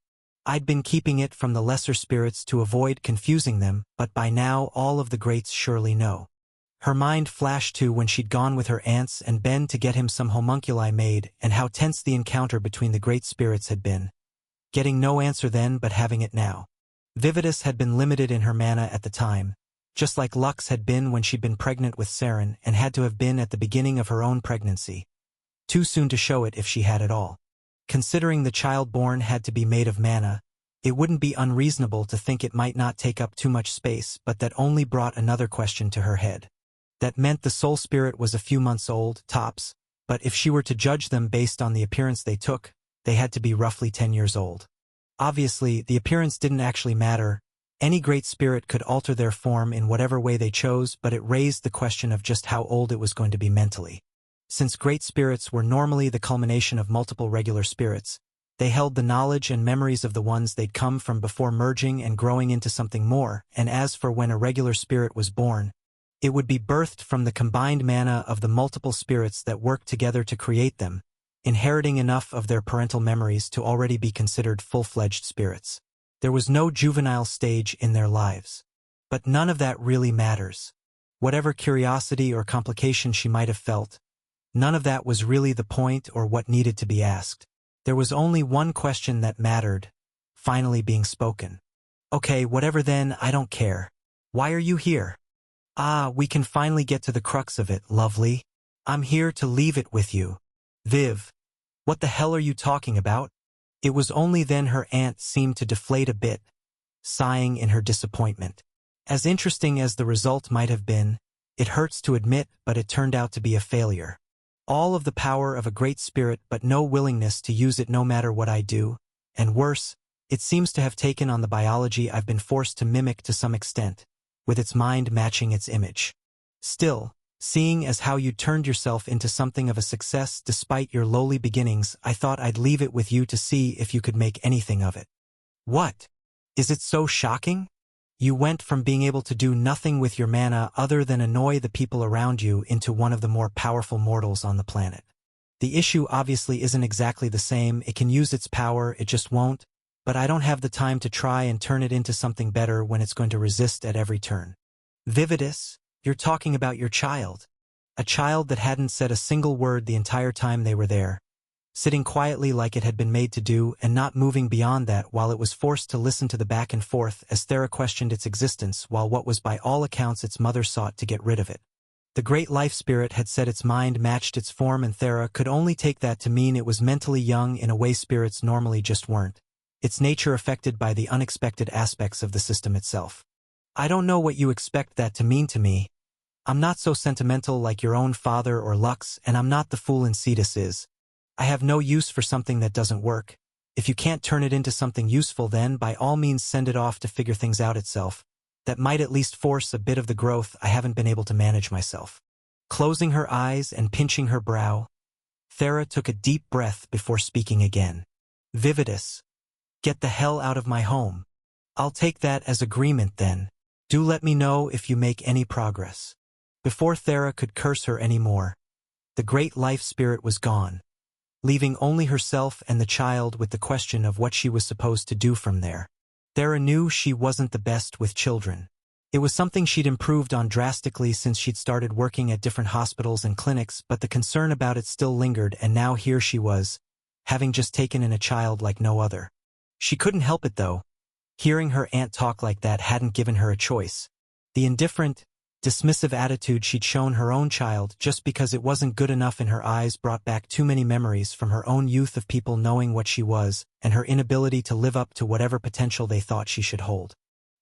I'd been keeping it from the lesser spirits to avoid confusing them, but by now all of the greats surely know. Her mind flashed to when she'd gone with her aunts and Ben to get him some homunculi made, and how tense the encounter between the great spirits had been. Getting no answer then, but having it now. Vividus had been limited in her mana at the time, just like Lux had been when she'd been pregnant with Saren and had to have been at the beginning of her own pregnancy. Too soon to show it if she had at all. Considering the child born had to be made of mana, it wouldn't be unreasonable to think it might not take up too much space, but that only brought another question to her head. That meant the soul spirit was a few months old, tops, but if she were to judge them based on the appearance they took, they had to be roughly 10 years old. Obviously, the appearance didn't actually matter. Any great spirit could alter their form in whatever way they chose, but it raised the question of just how old it was going to be mentally. Since great spirits were normally the culmination of multiple regular spirits, they held the knowledge and memories of the ones they'd come from before merging and growing into something more, and as for when a regular spirit was born, it would be birthed from the combined mana of the multiple spirits that worked together to create them, inheriting enough of their parental memories to already be considered full-fledged spirits. There was no juvenile stage in their lives. But none of that really matters. Whatever curiosity or complication she might have felt, none of that was really the point or what needed to be asked. There was only one question that mattered, finally being spoken. Okay, whatever then, I don't care. Why are you here? Ah, we can finally get to the crux of it, lovely. I'm here to leave it with you. Viv, what the hell are you talking about? It was only then her aunt seemed to deflate a bit, sighing in her disappointment. As interesting as the result might have been, it hurts to admit, but it turned out to be a failure. All of the power of a great spirit but no willingness to use it no matter what I do, and worse, it seems to have taken on the biology I've been forced to mimic to some extent, with its mind matching its image. Still, seeing as how you turned yourself into something of a success despite your lowly beginnings, I thought I'd leave it with you to see if you could make anything of it. What? Is it so shocking? You went from being able to do nothing with your mana other than annoy the people around you into one of the more powerful mortals on the planet. The issue obviously isn't exactly the same. It can use its power, it just won't, but I don't have the time to try and turn it into something better when it's going to resist at every turn. Vividus, you're talking about your child. A child that hadn't said a single word the entire time they were there, sitting quietly like it had been made to do and not moving beyond that while it was forced to listen to the back and forth as Thera questioned its existence while what was by all accounts its mother sought to get rid of it. The great life spirit had said its mind matched its form and Thera could only take that to mean it was mentally young in a way spirits normally just weren't, its nature affected by the unexpected aspects of the system itself. I don't know what you expect that to mean to me. I'm not so sentimental like your own father or Lux, and I'm not the fool Insidious is. I have no use for something that doesn't work. If you can't turn it into something useful, then by all means send it off to figure things out itself. That might at least force a bit of the growth I haven't been able to manage myself. Closing her eyes and pinching her brow, Thera took a deep breath before speaking again. Vividus, get the hell out of my home. I'll take that as agreement then. Do let me know if you make any progress. Before Thera could curse her anymore, the great life spirit was gone, leaving only herself and the child with the question of what she was supposed to do from there. Thera knew she wasn't the best with children. It was something she'd improved on drastically since she'd started working at different hospitals and clinics, but the concern about it still lingered, and now here she was, having just taken in a child like no other. She couldn't help it though. Hearing her aunt talk like that hadn't given her a choice. The indifferent, dismissive attitude she'd shown her own child just because it wasn't good enough in her eyes brought back too many memories from her own youth of people knowing what she was and her inability to live up to whatever potential they thought she should hold.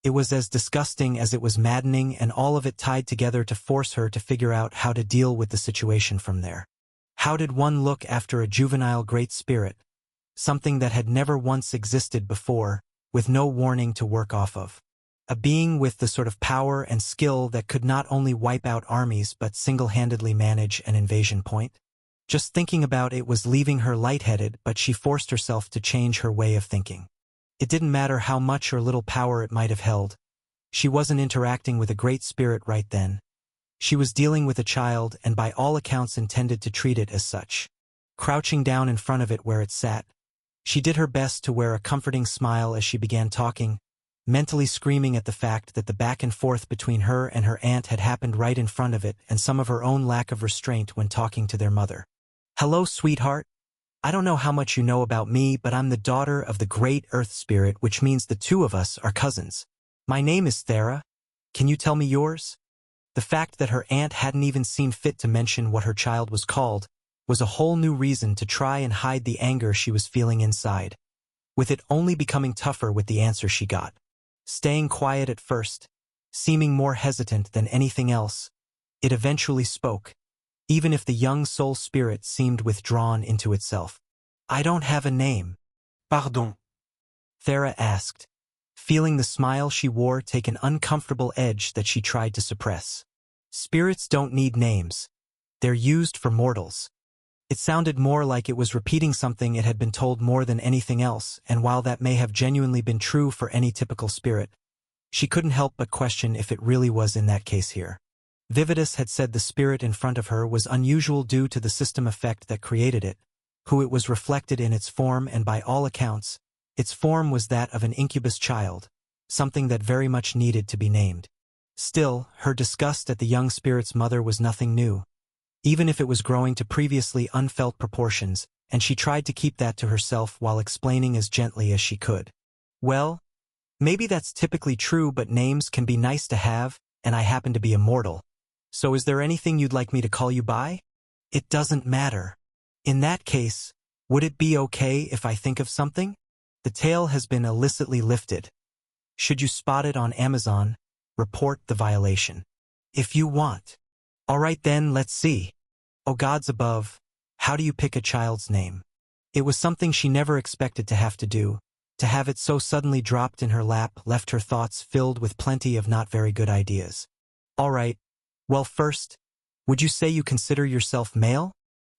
It was as disgusting as it was maddening, and all of it tied together to force her to figure out how to deal with the situation from there. How did one look after a juvenile great spirit, something that had never once existed before, with no warning to work off of? A being with the sort of power and skill that could not only wipe out armies but single-handedly manage an invasion point? Just thinking about it was leaving her lightheaded, but she forced herself to change her way of thinking. It didn't matter how much or little power it might have held. She wasn't interacting with a great spirit right then. She was dealing with a child and by all accounts intended to treat it as such. Crouching down in front of it where it sat, she did her best to wear a comforting smile as she began talking, mentally screaming at the fact that the back and forth between her and her aunt had happened right in front of it and some of her own lack of restraint when talking to their mother. Hello, sweetheart. I don't know how much you know about me, but I'm the daughter of the great Earth Spirit, which means the two of us are cousins. My name is Thera. Can you tell me yours? The fact that her aunt hadn't even seen fit to mention what her child was called was a whole new reason to try and hide the anger she was feeling inside, with it only becoming tougher with the answer she got. Staying quiet at first, seeming more hesitant than anything else, it eventually spoke, even if the young soul spirit seemed withdrawn into itself. I don't have a name. Pardon. Thera asked, feeling the smile she wore take an uncomfortable edge that she tried to suppress. Spirits don't need names. They're used for mortals. It sounded more like it was repeating something it had been told more than anything else, and while that may have genuinely been true for any typical spirit, she couldn't help but question if it really was in that case here. Vividus had said the spirit in front of her was unusual due to the system effect that created it, who it was reflected in its form, and by all accounts, its form was that of an incubus child, something that very much needed to be named. Still, her disgust at the young spirit's mother was nothing new, even if it was growing to previously unfelt proportions, and she tried to keep that to herself while explaining as gently as she could. Well, maybe that's typically true, but names can be nice to have, and I happen to be immortal. So is there anything you'd like me to call you by? It doesn't matter. In that case, would it be okay if I think of something? The tail has been illicitly lifted. Should you spot it on Amazon, report the violation. If you want. All right then, let's see. Oh gods above, how do you pick a child's name? It was something she never expected to have to do. To have it so suddenly dropped in her lap left her thoughts filled with plenty of not very good ideas. All right, well first, would you say you consider yourself male?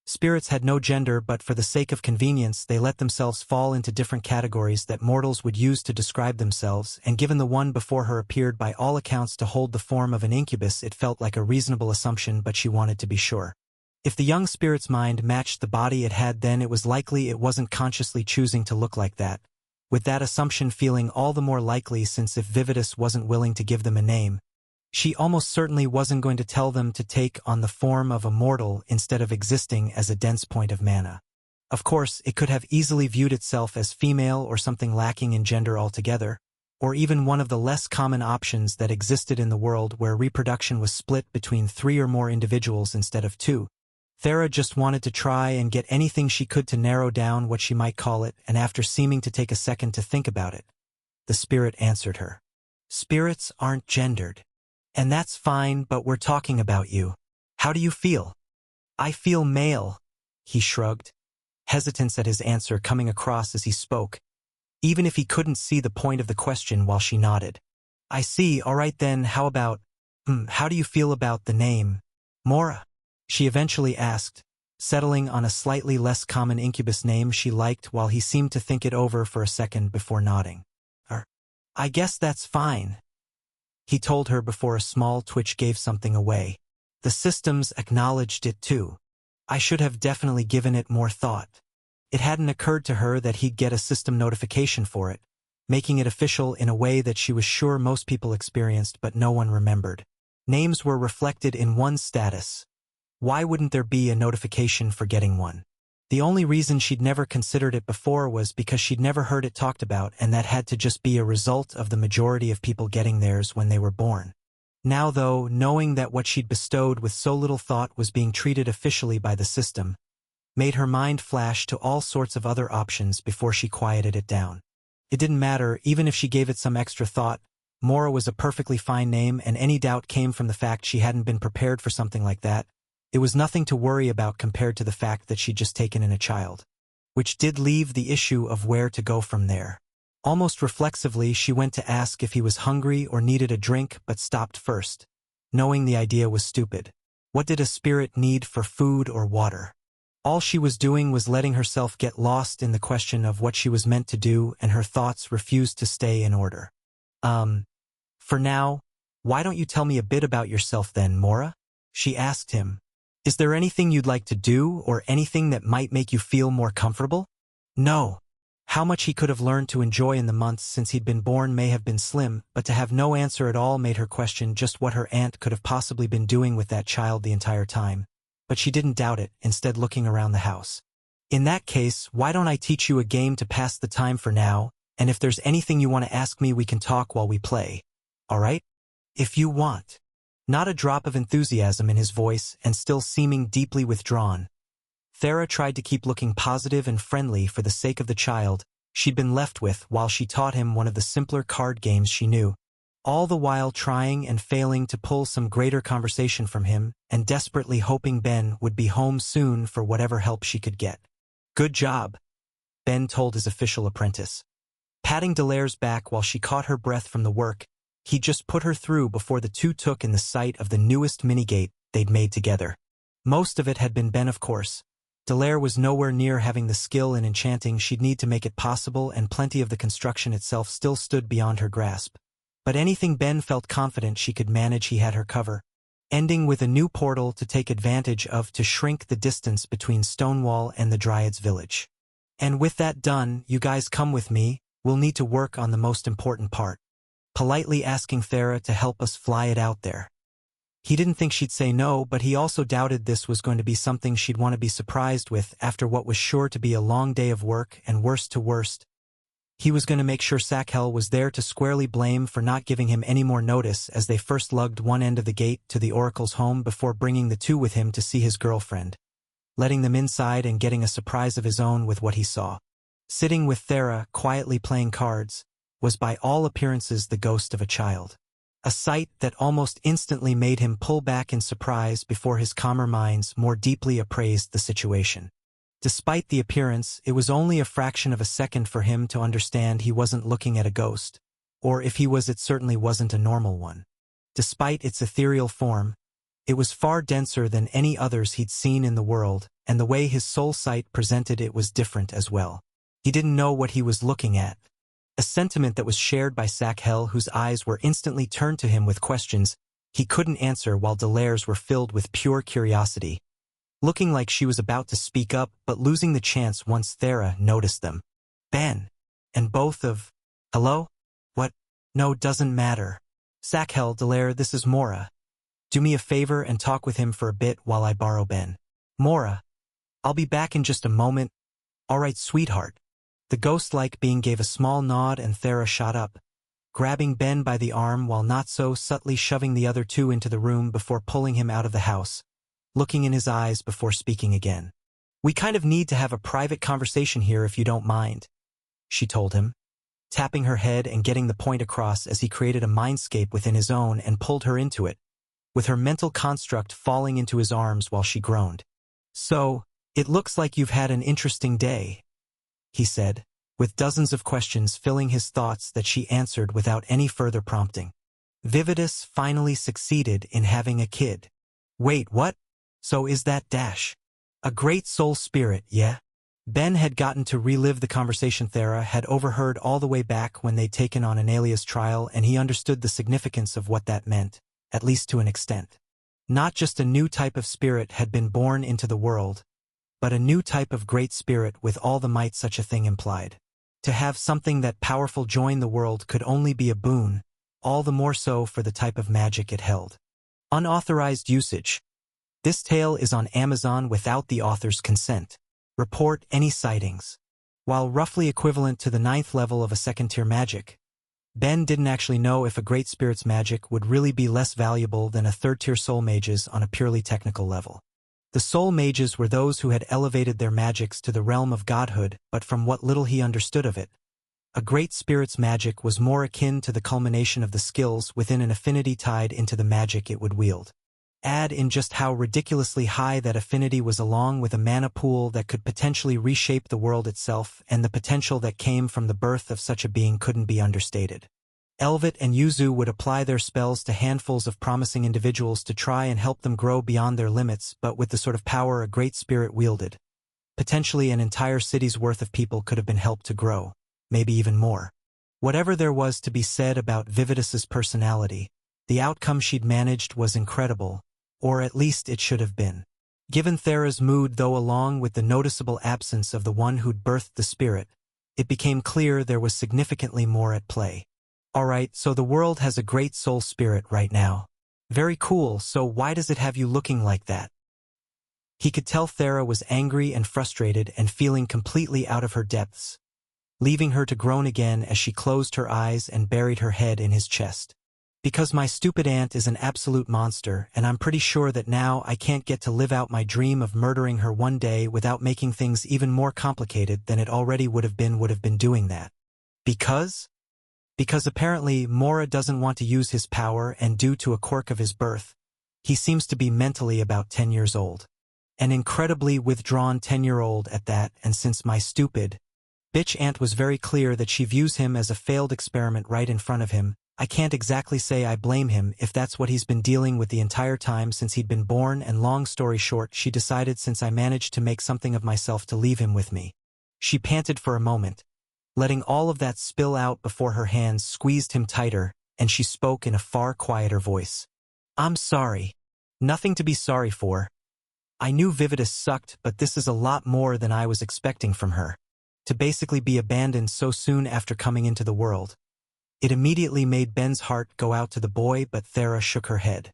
Spirits had no gender, but for the sake of convenience they let themselves fall into different categories that mortals would use to describe themselves, and given the one before her appeared by all accounts to hold the form of an incubus, it felt like a reasonable assumption, but she wanted to be sure. If the young spirit's mind matched the body it had, then it was likely it wasn't consciously choosing to look like that, with that assumption feeling all the more likely since if Vividus wasn't willing to give them a name, she almost certainly wasn't going to tell them to take on the form of a mortal instead of existing as a dense point of mana. Of course, it could have easily viewed itself as female or something lacking in gender altogether, or even one of the less common options that existed in the world where reproduction was split between 3 or more individuals instead of 2. Thera just wanted to try and get anything she could to narrow down what she might call it, and after seeming to take a second to think about it, the spirit answered her. Spirits aren't gendered. And that's fine, but we're talking about you. How do you feel? I feel male, he shrugged, hesitance at his answer coming across as he spoke, even if he couldn't see the point of the question while she nodded. I see, all right then, how do you feel about the name? Mora? She eventually asked, settling on a slightly less common incubus name she liked while he seemed to think it over for a second before nodding. I guess that's fine, he told her before a small twitch gave something away. The systems acknowledged it too. I should have definitely given it more thought. It hadn't occurred to her that he'd get a system notification for it, making it official in a way that she was sure most people experienced but no one remembered. Names were reflected in one's status. Why wouldn't there be a notification for getting one? The only reason she'd never considered it before was because she'd never heard it talked about, and that had to just be a result of the majority of people getting theirs when they were born. Now though, knowing that what she'd bestowed with so little thought was being treated officially by the system, made her mind flash to all sorts of other options before she quieted it down. It didn't matter, even if she gave it some extra thought. Mora was a perfectly fine name, and any doubt came from the fact she hadn't been prepared for something like that. It was nothing to worry about compared to the fact that she'd just taken in a child. Which did leave the issue of where to go from there. Almost reflexively, she went to ask if he was hungry or needed a drink, but stopped first, knowing the idea was stupid. What did a spirit need for food or water? All she was doing was letting herself get lost in the question of what she was meant to do, and her thoughts refused to stay in order. For now, why don't you tell me a bit about yourself then, Mora? She asked him. Is there anything you'd like to do, or anything that might make you feel more comfortable? No. How much he could have learned to enjoy in the months since he'd been born may have been slim, but to have no answer at all made her question just what her aunt could have possibly been doing with that child the entire time. But she didn't doubt it, instead looking around the house. In that case, why don't I teach you a game to pass the time for now, and if there's anything you want to ask me we can talk while we play. All right? If you want. Not a drop of enthusiasm in his voice, and still seeming deeply withdrawn. Thera tried to keep looking positive and friendly for the sake of the child she'd been left with while she taught him one of the simpler card games she knew, all the while trying and failing to pull some greater conversation from him and desperately hoping Ben would be home soon for whatever help she could get. Good job, Ben told his official apprentice. Patting Delaire's back while she caught her breath from the work he just put her through before the two took in the sight of the newest minigate they'd made together. Most of it had been Ben, of course. Dallaire was nowhere near having the skill in enchanting she'd need to make it possible, and plenty of the construction itself still stood beyond her grasp. But anything Ben felt confident she could manage, he had her cover. Ending with a new portal to take advantage of to shrink the distance between Stonewall and the Dryads' village. And with that done, you guys come with me, we'll need to work on the most important part. Politely asking Thera to help us fly it out there. He didn't think she'd say no, but he also doubted this was going to be something she'd want to be surprised with after what was sure to be a long day of work, and worst to worst, he was going to make sure Sakhel was there to squarely blame for not giving him any more notice as they first lugged one end of the gate to the Oracle's home before bringing the two with him to see his girlfriend. Letting them inside and getting a surprise of his own with what he saw. Sitting with Thera, quietly playing cards, was by all appearances the ghost of a child. A sight that almost instantly made him pull back in surprise before his calmer minds more deeply appraised the situation. Despite the appearance, it was only a fraction of a second for him to understand he wasn't looking at a ghost, or if he was, it certainly wasn't a normal one. Despite its ethereal form, it was far denser than any others he'd seen in the world, and the way his soul sight presented it was different as well. He didn't know what he was looking at. A sentiment that was shared by Sakhel, whose eyes were instantly turned to him with questions he couldn't answer, while Dallaire's were filled with pure curiosity. Looking like she was about to speak up, but losing the chance once Thera noticed them. Ben. And both of, hello? What? No, doesn't matter. Sakhel, Dallaire, this is Mora. Do me a favor and talk with him for a bit while I borrow Ben. Mora. I'll be back in just a moment. All right, sweetheart. The ghost-like being gave a small nod, and Thera shot up, grabbing Ben by the arm while not so subtly shoving the other two into the room before pulling him out of the house, looking in his eyes before speaking again. We kind of need to have a private conversation here if you don't mind, she told him, tapping her head and getting the point across as he created a mindscape within his own and pulled her into it, with her mental construct falling into his arms while she groaned. So, it looks like you've had an interesting day, he said, with dozens of questions filling his thoughts that she answered without any further prompting. Vividus finally succeeded in having a kid. Wait, what? So is that Dash a great soul spirit, yeah? Ben had gotten to relive the conversation Thera had overheard all the way back when they'd taken on Analia's trial, and he understood the significance of what that meant, at least to an extent. Not just a new type of spirit had been born into the world, but a new type of great spirit with all the might such a thing implied. To have something that powerful join the world could only be a boon, all the more so for the type of magic it held. Unauthorized usage. This tale is on Amazon without the author's consent. Report any sightings. While roughly equivalent to the 9th level of a second-tier magic, Ben didn't actually know if a great spirit's magic would really be less valuable than a third-tier soul mage's on a purely technical level. The soul mages were those who had elevated their magics to the realm of godhood, but from what little he understood of it, a great spirit's magic was more akin to the culmination of the skills within an affinity tied into the magic it would wield. Add in just how ridiculously high that affinity was, along with a mana pool that could potentially reshape the world itself, and the potential that came from the birth of such a being couldn't be understated. Elvit and Yuzu would apply their spells to handfuls of promising individuals to try and help them grow beyond their limits, but with the sort of power a great spirit wielded, potentially an entire city's worth of people could have been helped to grow, maybe even more. Whatever there was to be said about Vividus's personality, the outcome she'd managed was incredible, or at least it should have been. Given Thera's mood, though, along with the noticeable absence of the one who'd birthed the spirit, it became clear there was significantly more at play. Alright, so the world has a great soul spirit right now. Very cool, so why does it have you looking like that? He could tell Thera was angry and frustrated and feeling completely out of her depths, leaving her to groan again as she closed her eyes and buried her head in his chest. Because my stupid aunt is an absolute monster, and I'm pretty sure that now I can't get to live out my dream of murdering her one day without making things even more complicated than it already would have been doing that. Because apparently Mora doesn't want to use his power, and due to a quirk of his birth, he seems to be mentally about 10 years old. An incredibly withdrawn 10-year-old at that, and since my stupid bitch aunt was very clear that she views him as a failed experiment right in front of him, I can't exactly say I blame him if that's what he's been dealing with the entire time since he'd been born, and long story short, she decided since I managed to make something of myself to leave him with me. She panted for a moment, letting all of that spill out before her hands squeezed him tighter, and she spoke in a far quieter voice. I'm sorry. Nothing to be sorry for. I knew Vividus sucked, but this is a lot more than I was expecting from her. To basically be abandoned so soon after coming into the world. It immediately made Ben's heart go out to the boy, but Thera shook her head.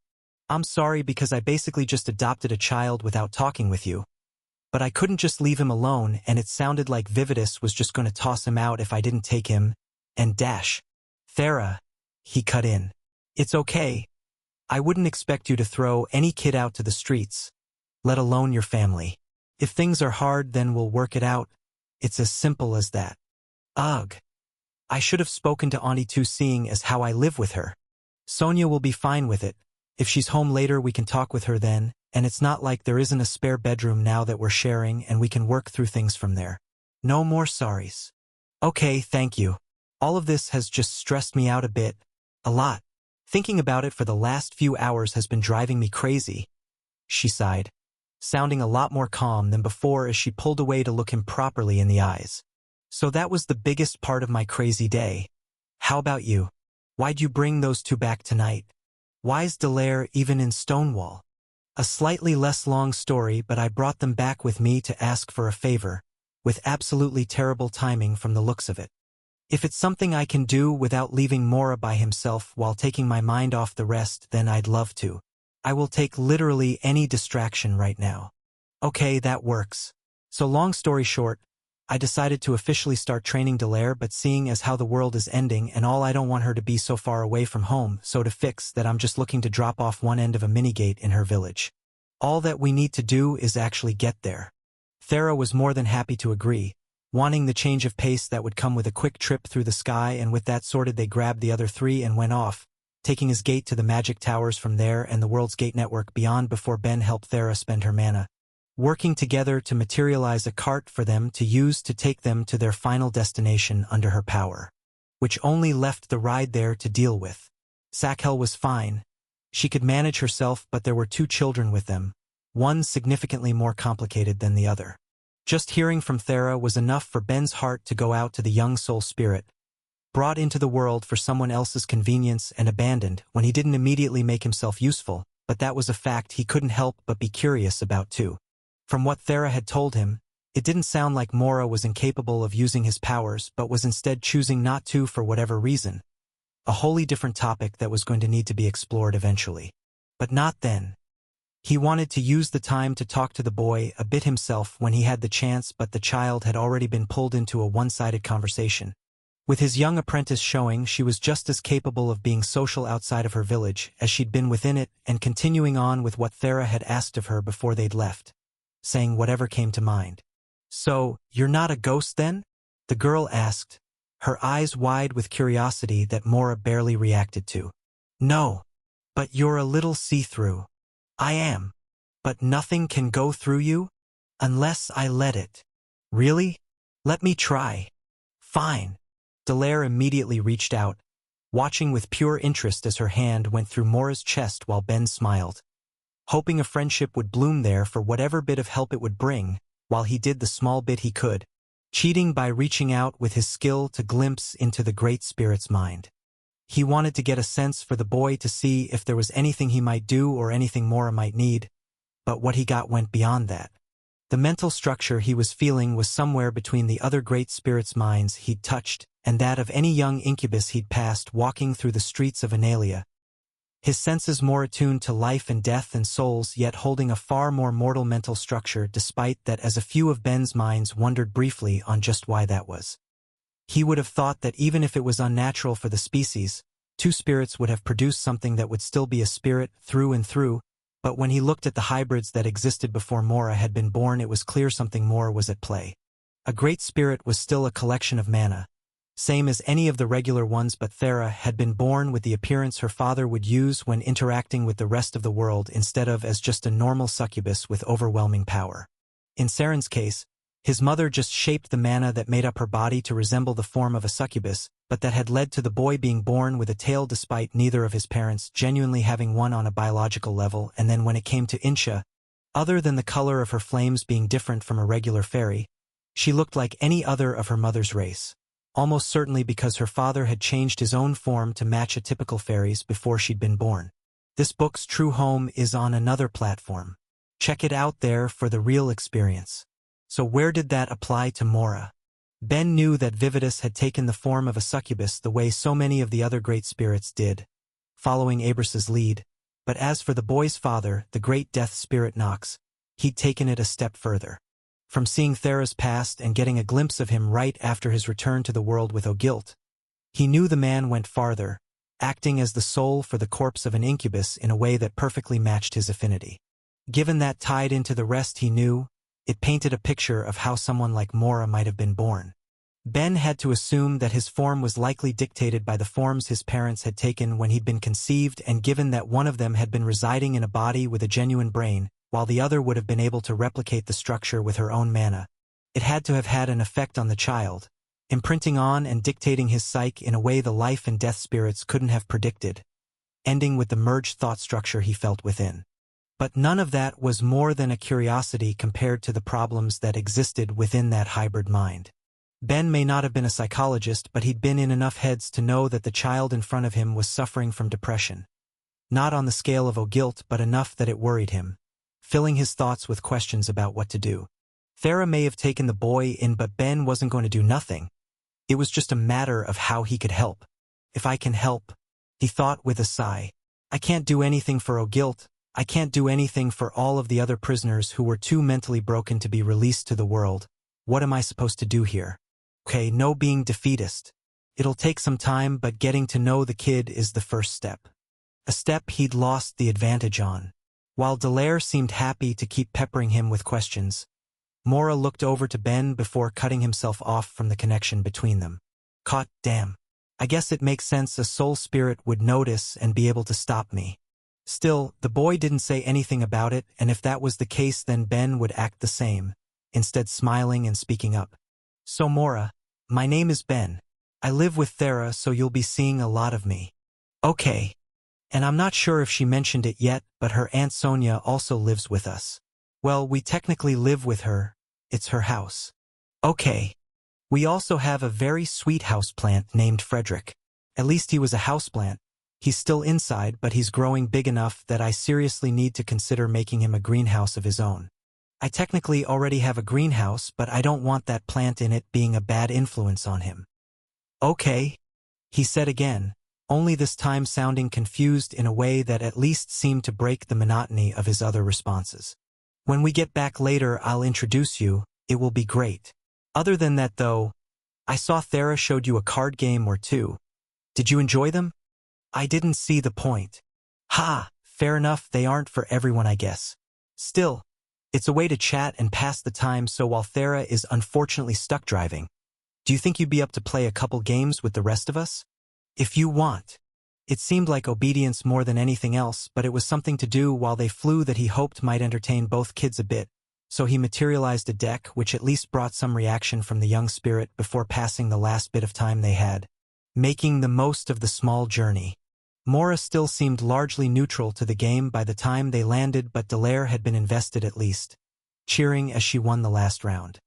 I'm sorry because I basically just adopted a child without talking with you. But I couldn't just leave him alone, and it sounded like Vividus was just going to toss him out if I didn't take him, and dash. Thera, he cut in. It's okay. I wouldn't expect you to throw any kid out to the streets, let alone your family. If things are hard, then we'll work it out. It's as simple as that. Ugh. I should have spoken to Auntie too, seeing as how I live with her. Sonia will be fine with it. If she's home later, we can talk with her then, and it's not like there isn't a spare bedroom now that we're sharing, and we can work through things from there. No more sorries. Okay, thank you. All of this has just stressed me out a bit. A lot. Thinking about it for the last few hours has been driving me crazy. She sighed, sounding a lot more calm than before as she pulled away to look him properly in the eyes. So that was the biggest part of my crazy day. How about you? Why'd you bring those two back tonight? Why's Delaire even in Stonewall? A slightly less long story, but I brought them back with me to ask for a favor, with absolutely terrible timing from the looks of it. If it's something I can do without leaving Mora by himself while taking my mind off the rest, then I'd love to. I will take literally any distraction right now. Okay, that works. So long story short, I decided to officially start training Delaire, but seeing as how the world is ending and all, I don't want her to be so far away from home, so to fix that I'm just looking to drop off one end of a minigate in her village. All that we need to do is actually get there. Thera was more than happy to agree, wanting the change of pace that would come with a quick trip through the sky, and with that sorted they grabbed the other three and went off, taking his gate to the magic towers from there and the world's gate network beyond before Ben helped Thera spend her mana, working together to materialize a cart for them to use to take them to their final destination under her power, which only left the ride there to deal with. Sakhel was fine. She could manage herself, but there were two children with them, one significantly more complicated than the other. Just hearing from Thera was enough for Ben's heart to go out to the young soul spirit, brought into the world for someone else's convenience and abandoned when he didn't immediately make himself useful, but that was a fact he couldn't help but be curious about too. From what Thera had told him, it didn't sound like Mora was incapable of using his powers but was instead choosing not to for whatever reason. A wholly different topic that was going to need to be explored eventually. But not then. He wanted to use the time to talk to the boy a bit himself when he had the chance, but the child had already been pulled into a one-sided conversation. With his young apprentice showing she was just as capable of being social outside of her village as she'd been within it, and continuing on with what Thera had asked of her before they'd left, saying whatever came to mind. So, you're not a ghost then? The girl asked, her eyes wide with curiosity that Mora barely reacted to. No. But you're a little see-through. I am. But nothing can go through you? Unless I let it. Really? Let me try. Fine. Delaire immediately reached out, watching with pure interest as her hand went through Mora's chest while Ben smiled, hoping a friendship would bloom there for whatever bit of help it would bring, while he did the small bit he could, cheating by reaching out with his skill to glimpse into the Great Spirit's mind. He wanted to get a sense for the boy to see if there was anything he might do or anything Mora might need, but what he got went beyond that. The mental structure he was feeling was somewhere between the other Great Spirit's minds he'd touched and that of any young incubus he'd passed walking through the streets of Analia. His senses more attuned to life and death and souls, yet holding a far more mortal mental structure, despite that, as a few of Ben's minds wondered briefly on just why that was. He would have thought that even if it was unnatural for the species, two spirits would have produced something that would still be a spirit through and through, but when he looked at the hybrids that existed before Mora had been born, it was clear something more was at play. A Great Spirit was still a collection of mana, same as any of the regular ones, but Thera had been born with the appearance her father would use when interacting with the rest of the world instead of as just a normal succubus with overwhelming power. In Saren's case, his mother just shaped the mana that made up her body to resemble the form of a succubus, but that had led to the boy being born with a tail despite neither of his parents genuinely having one on a biological level. And then when it came to Insha, other than the color of her flames being different from a regular fairy, she looked like any other of her mother's race, almost certainly because her father had changed his own form to match a typical fairy's before she'd been born. This book's true home is on another platform. Check it out there for the real experience. So where did that apply to Mora? Ben knew that Vividus had taken the form of a succubus the way so many of the other great spirits did, following Abras's lead, but as for the boy's father, the great death spirit Nox, he'd taken it a step further. From seeing Thera's past and getting a glimpse of him right after his return to the world with Ogilt, he knew the man went farther, acting as the soul for the corpse of an incubus in a way that perfectly matched his affinity. Given that tied into the rest he knew, it painted a picture of how someone like Mora might have been born. Ben had to assume that his form was likely dictated by the forms his parents had taken when he'd been conceived, and given that one of them had been residing in a body with a genuine brain, while the other would have been able to replicate the structure with her own mana, it had to have had an effect on the child, imprinting on and dictating his psyche in a way the life and death spirits couldn't have predicted, ending with the merged thought structure he felt within. But none of that was more than a curiosity compared to the problems that existed within that hybrid mind. Ben may not have been a psychologist, but he'd been in enough heads to know that the child in front of him was suffering from depression. Not on the scale of Ogilt, but enough that it worried him, filling his thoughts with questions about what to do. Thera may have taken the boy in, but Ben wasn't going to do nothing. It was just a matter of how he could help. If I can help, he thought with a sigh. I can't do anything for Ogilt. I can't do anything for all of the other prisoners who were too mentally broken to be released to the world. What am I supposed to do here? Okay, no being defeatist. It'll take some time, but getting to know the kid is the first step. A step he'd lost the advantage on. While Dallaire seemed happy to keep peppering him with questions, Mora looked over to Ben before cutting himself off from the connection between them. God damn. I guess it makes sense a soul spirit would notice and be able to stop me. Still, the boy didn't say anything about it, and if that was the case then Ben would act the same, instead smiling and speaking up. So Mora, my name is Ben. I live with Thera, so you'll be seeing a lot of me. Okay. And I'm not sure if she mentioned it yet, but her Aunt Sonia also lives with us. Well, we technically live with her. It's her house. Okay. We also have a very sweet houseplant named Frederick. At least he was a houseplant. He's still inside, but he's growing big enough that I seriously need to consider making him a greenhouse of his own. I technically already have a greenhouse, but I don't want that plant in it being a bad influence on him. Okay, he said again, only this time sounding confused in a way that at least seemed to break the monotony of his other responses. When we get back later, I'll introduce you. It will be great. Other than that, though, I saw Thera showed you a card game or two. Did you enjoy them? I didn't see the point. Ha, fair enough, they aren't for everyone, I guess. Still, it's a way to chat and pass the time, so while Thera is unfortunately stuck driving, do you think you'd be up to play a couple games with the rest of us? If you want. It seemed like obedience more than anything else, but it was something to do while they flew that he hoped might entertain both kids a bit, so he materialized a deck which at least brought some reaction from the young spirit before passing the last bit of time they had, making the most of the small journey. Mora still seemed largely neutral to the game by the time they landed, but Dallaire had been invested at least, cheering as she won the last round.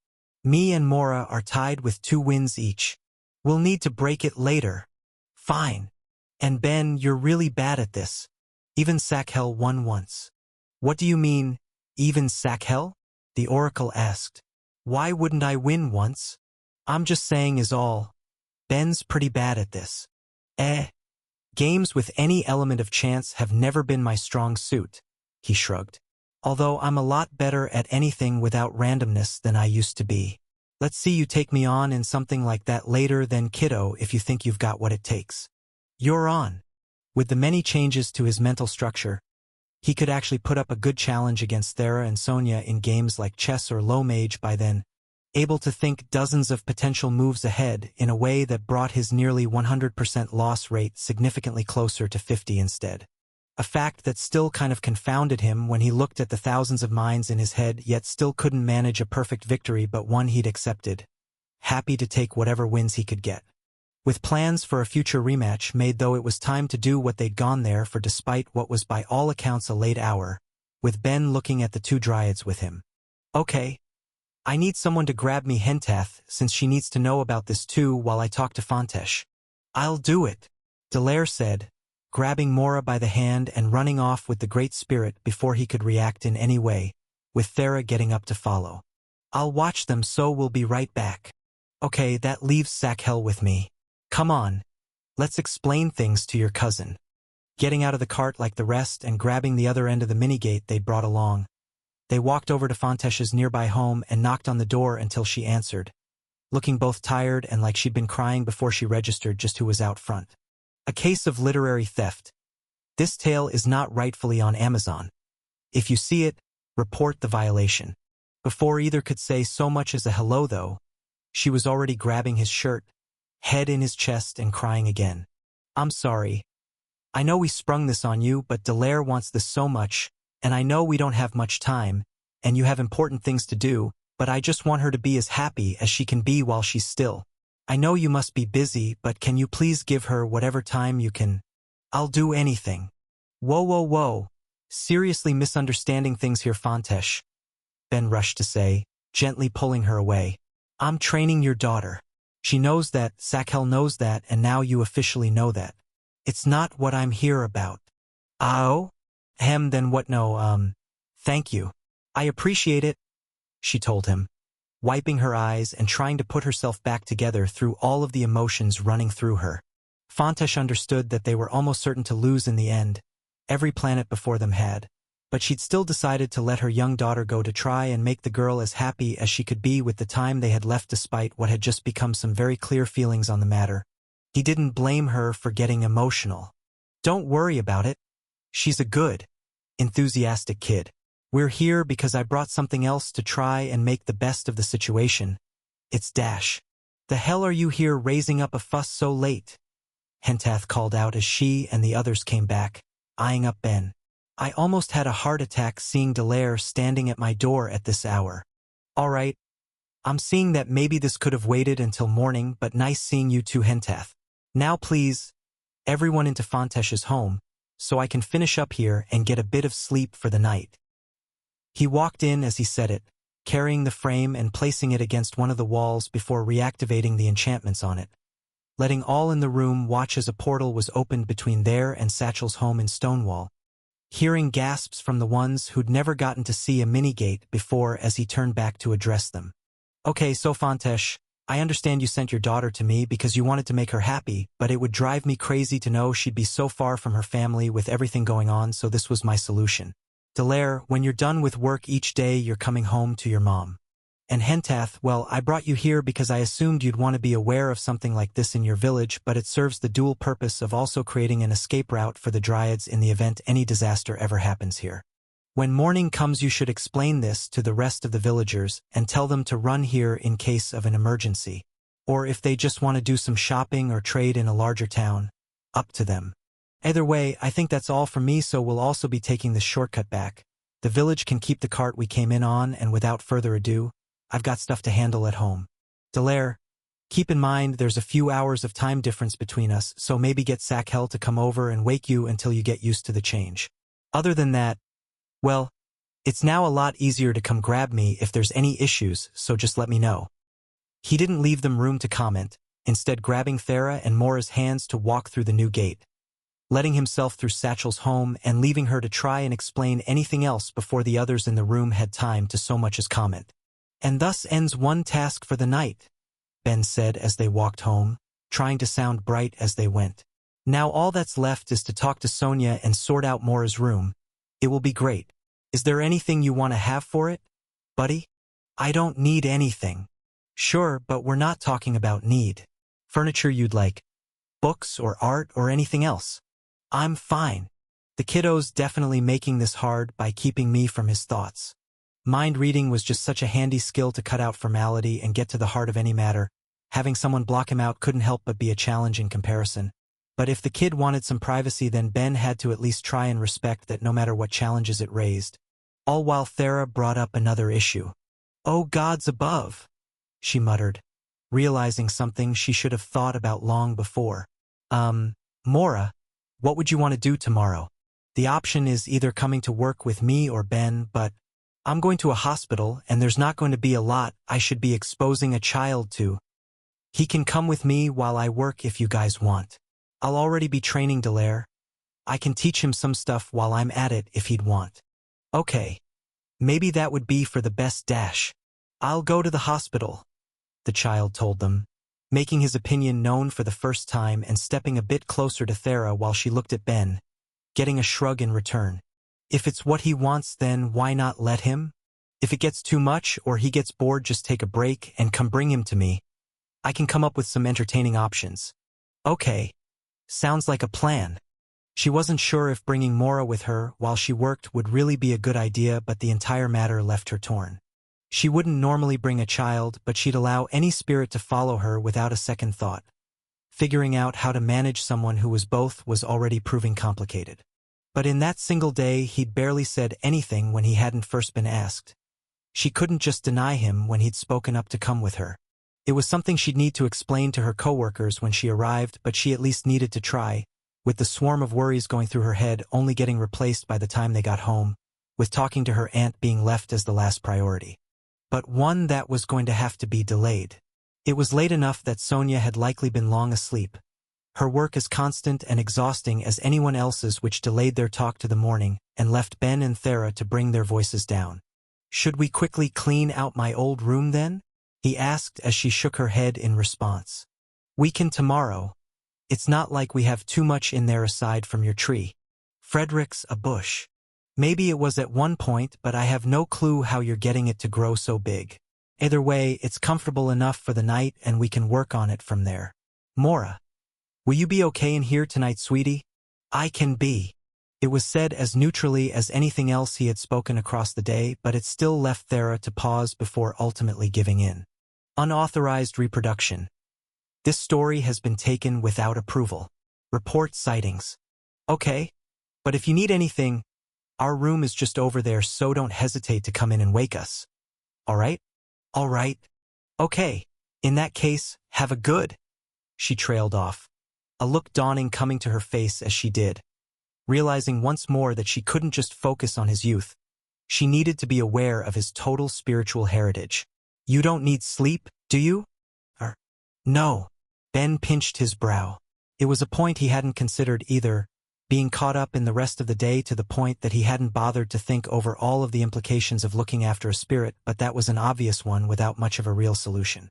Me and Mora are tied with 2 wins each. We'll need to break it later. Fine. And Ben, you're really bad at this. Even Sakhel won once. What do you mean, even Sakhel? The Oracle asked. Why wouldn't I win once? I'm just saying is all. Ben's pretty bad at this. Games with any element of chance have never been my strong suit, he shrugged. Although I'm a lot better at anything without randomness than I used to be. Let's see you take me on in something like that later then, kiddo, if you think you've got what it takes. You're on. With the many changes to his mental structure, he could actually put up a good challenge against Thera and Sonia in games like chess or low mage by then, able to think dozens of potential moves ahead in a way that brought his nearly 100% loss rate significantly closer to 50 instead. A fact that still kind of confounded him when he looked at the thousands of minds in his head, yet still couldn't manage a perfect victory but one he'd accepted, happy to take whatever wins he could get. with plans for a future rematch made, though it was time to do what they'd gone there for despite what was by all accounts a late hour, with Ben looking at the two dryads with him. Okay. I need someone to grab me Hentath, since she needs to know about this too while I talk to Fontesh. I'll do it, Delaire said, grabbing Mora by the hand and running off with the Great Spirit before he could react in any way, with Thera getting up to follow. I'll watch them, so we'll be right back. Okay, that leaves Sakhel with me. Come on. Let's explain things to your cousin. Getting out of the cart like the rest and grabbing the other end of the minigate they'd brought along, they walked over to Fontesh's nearby home and knocked on the door until she answered, looking both tired and like she'd been crying before she registered just who was out front. A case of literary theft. This tale is not rightfully on Amazon. If you see it, report the violation. Before either could say so much as a hello, though, she was already grabbing his shirt, head in his chest, and crying again. I'm sorry. I know we sprung this on you, but Delaire wants this so much, and I know we don't have much time, and you have important things to do, but I just want her to be as happy as she can be while she's still. I know you must be busy, but can you please give her whatever time you can? I'll do anything. Whoa. Seriously misunderstanding things here, Fontesh, Ben rushed to say, gently pulling her away. I'm training your daughter. She knows that, Sakhel knows that, and now you officially know that. It's not what I'm here about. Oh? Then what? No, thank you. I appreciate it, she told him, wiping her eyes and trying to put herself back together through all of the emotions running through her. Fontesh understood that they were almost certain to lose in the end. Every planet before them had. But she'd still decided to let her young daughter go to try and make the girl as happy as she could be with the time they had left, despite what had just become some very clear feelings on the matter. He didn't blame her for getting emotional. Don't worry about it. She's a good, enthusiastic kid. We're here because I brought something else to try and make the best of the situation. It's Dash. The hell are you here raising up a fuss so late? Hentath called out as she and the others came back, eyeing up Ben. I almost had a heart attack seeing Delaire standing at my door at this hour. All right. I'm seeing that maybe this could have waited until morning, but nice seeing you too, Hentath. Now please, everyone into Fontesh's home, so I can finish up here and get a bit of sleep for the night. He walked in as he said it, carrying the frame and placing it against one of the walls before reactivating the enchantments on it, letting all in the room watch as a portal was opened between there and Satchel's home in Stonewall, hearing gasps from the ones who'd never gotten to see a minigate before as he turned back to address them. Okay, so Fontesh, I understand you sent your daughter to me because you wanted to make her happy, but it would drive me crazy to know she'd be so far from her family with everything going on, so this was my solution. Delaire, when you're done with work each day, you're coming home to your mom. And Hentath, well, I brought you here because I assumed you'd want to be aware of something like this in your village, but it serves the dual purpose of also creating an escape route for the Dryads in the event any disaster ever happens here. When morning comes, you should explain this to the rest of the villagers and tell them to run here in case of an emergency. Or if they just want to do some shopping or trade in a larger town, up to them. Either way, I think that's all from me, so we'll also be taking this shortcut back. The village can keep the cart we came in on, and without further ado, I've got stuff to handle at home. Delaire, keep in mind there's a few hours of time difference between us, so maybe get Sakhel to come over and wake you until you get used to the change. Other than that, well, it's now a lot easier to come grab me if there's any issues, so just let me know. He didn't leave them room to comment, instead grabbing Thera and Mora's hands to walk through the new gate, letting himself through Satchel's home and leaving her to try and explain anything else before the others in the room had time to so much as comment. And thus ends one task for the night, Ben said as they walked home, trying to sound bright as they went. Now all that's left is to talk to Sonia and sort out Mora's room. It will be great. Is there anything you want to have for it, buddy? I don't need anything. Sure, but we're not talking about need. Furniture you'd like. Books or art or anything else. I'm fine. The kiddo's definitely making this hard by keeping me from his thoughts. Mind reading was just such a handy skill to cut out formality and get to the heart of any matter. Having someone block him out couldn't help but be a challenge in comparison. But if the kid wanted some privacy, then Ben had to at least try and respect that no matter what challenges it raised. All while Thera brought up another issue. Oh gods above, she muttered, realizing something she should have thought about long before. Mora, what would you want to do tomorrow? The option is either coming to work with me or Ben, but I'm going to a hospital and there's not going to be a lot I should be exposing a child to. He can come with me while I work if you guys want. I'll already be training Delaire. I can teach him some stuff while I'm at it if he'd want. Okay. Maybe that would be for the best dash. I'll go to the hospital, the child told them, making his opinion known for the first time and stepping a bit closer to Thera while she looked at Ben, getting a shrug in return. If it's what he wants, then why not let him? If it gets too much or he gets bored, just take a break and come bring him to me. I can come up with some entertaining options. Okay. Sounds like a plan. She wasn't sure if bringing Mora with her while she worked would really be a good idea, but the entire matter left her torn. She wouldn't normally bring a child, but she'd allow any spirit to follow her without a second thought. Figuring out how to manage someone who was both was already proving complicated. But in that single day, he'd barely said anything when he hadn't first been asked. She couldn't just deny him when he'd spoken up to come with her. It was something she'd need to explain to her coworkers when she arrived, but she at least needed to try, with the swarm of worries going through her head only getting replaced by the time they got home, with talking to her aunt being left as the last priority. But one that was going to have to be delayed. It was late enough that Sonia had likely been long asleep. Her work as constant and exhausting as anyone else's, which delayed their talk to the morning and left Ben and Thera to bring their voices down. Should we quickly clean out my old room then? He asked as she shook her head in response. We can tomorrow. It's not like we have too much in there aside from your tree. Frederick's a bush. Maybe it was at one point, but I have no clue how you're getting it to grow so big. Either way, it's comfortable enough for the night and we can work on it from there. Mora, will you be okay in here tonight, sweetie? I can be. It was said as neutrally as anything else he had spoken across the day, but it still left Thera to pause before ultimately giving in. Unauthorized reproduction. This story has been taken without approval. Report sightings. Okay, but if you need anything, our room is just over there, so don't hesitate to come in and wake us. All right? All right. Okay. In that case, have a good. She trailed off, a look dawning coming to her face as she did. Realizing once more that she couldn't just focus on his youth. She needed to be aware of his total spiritual heritage. You don't need sleep, do you? No. Ben pinched his brow. It was a point he hadn't considered either, being caught up in the rest of the day to the point that he hadn't bothered to think over all of the implications of looking after a spirit, but that was an obvious one without much of a real solution.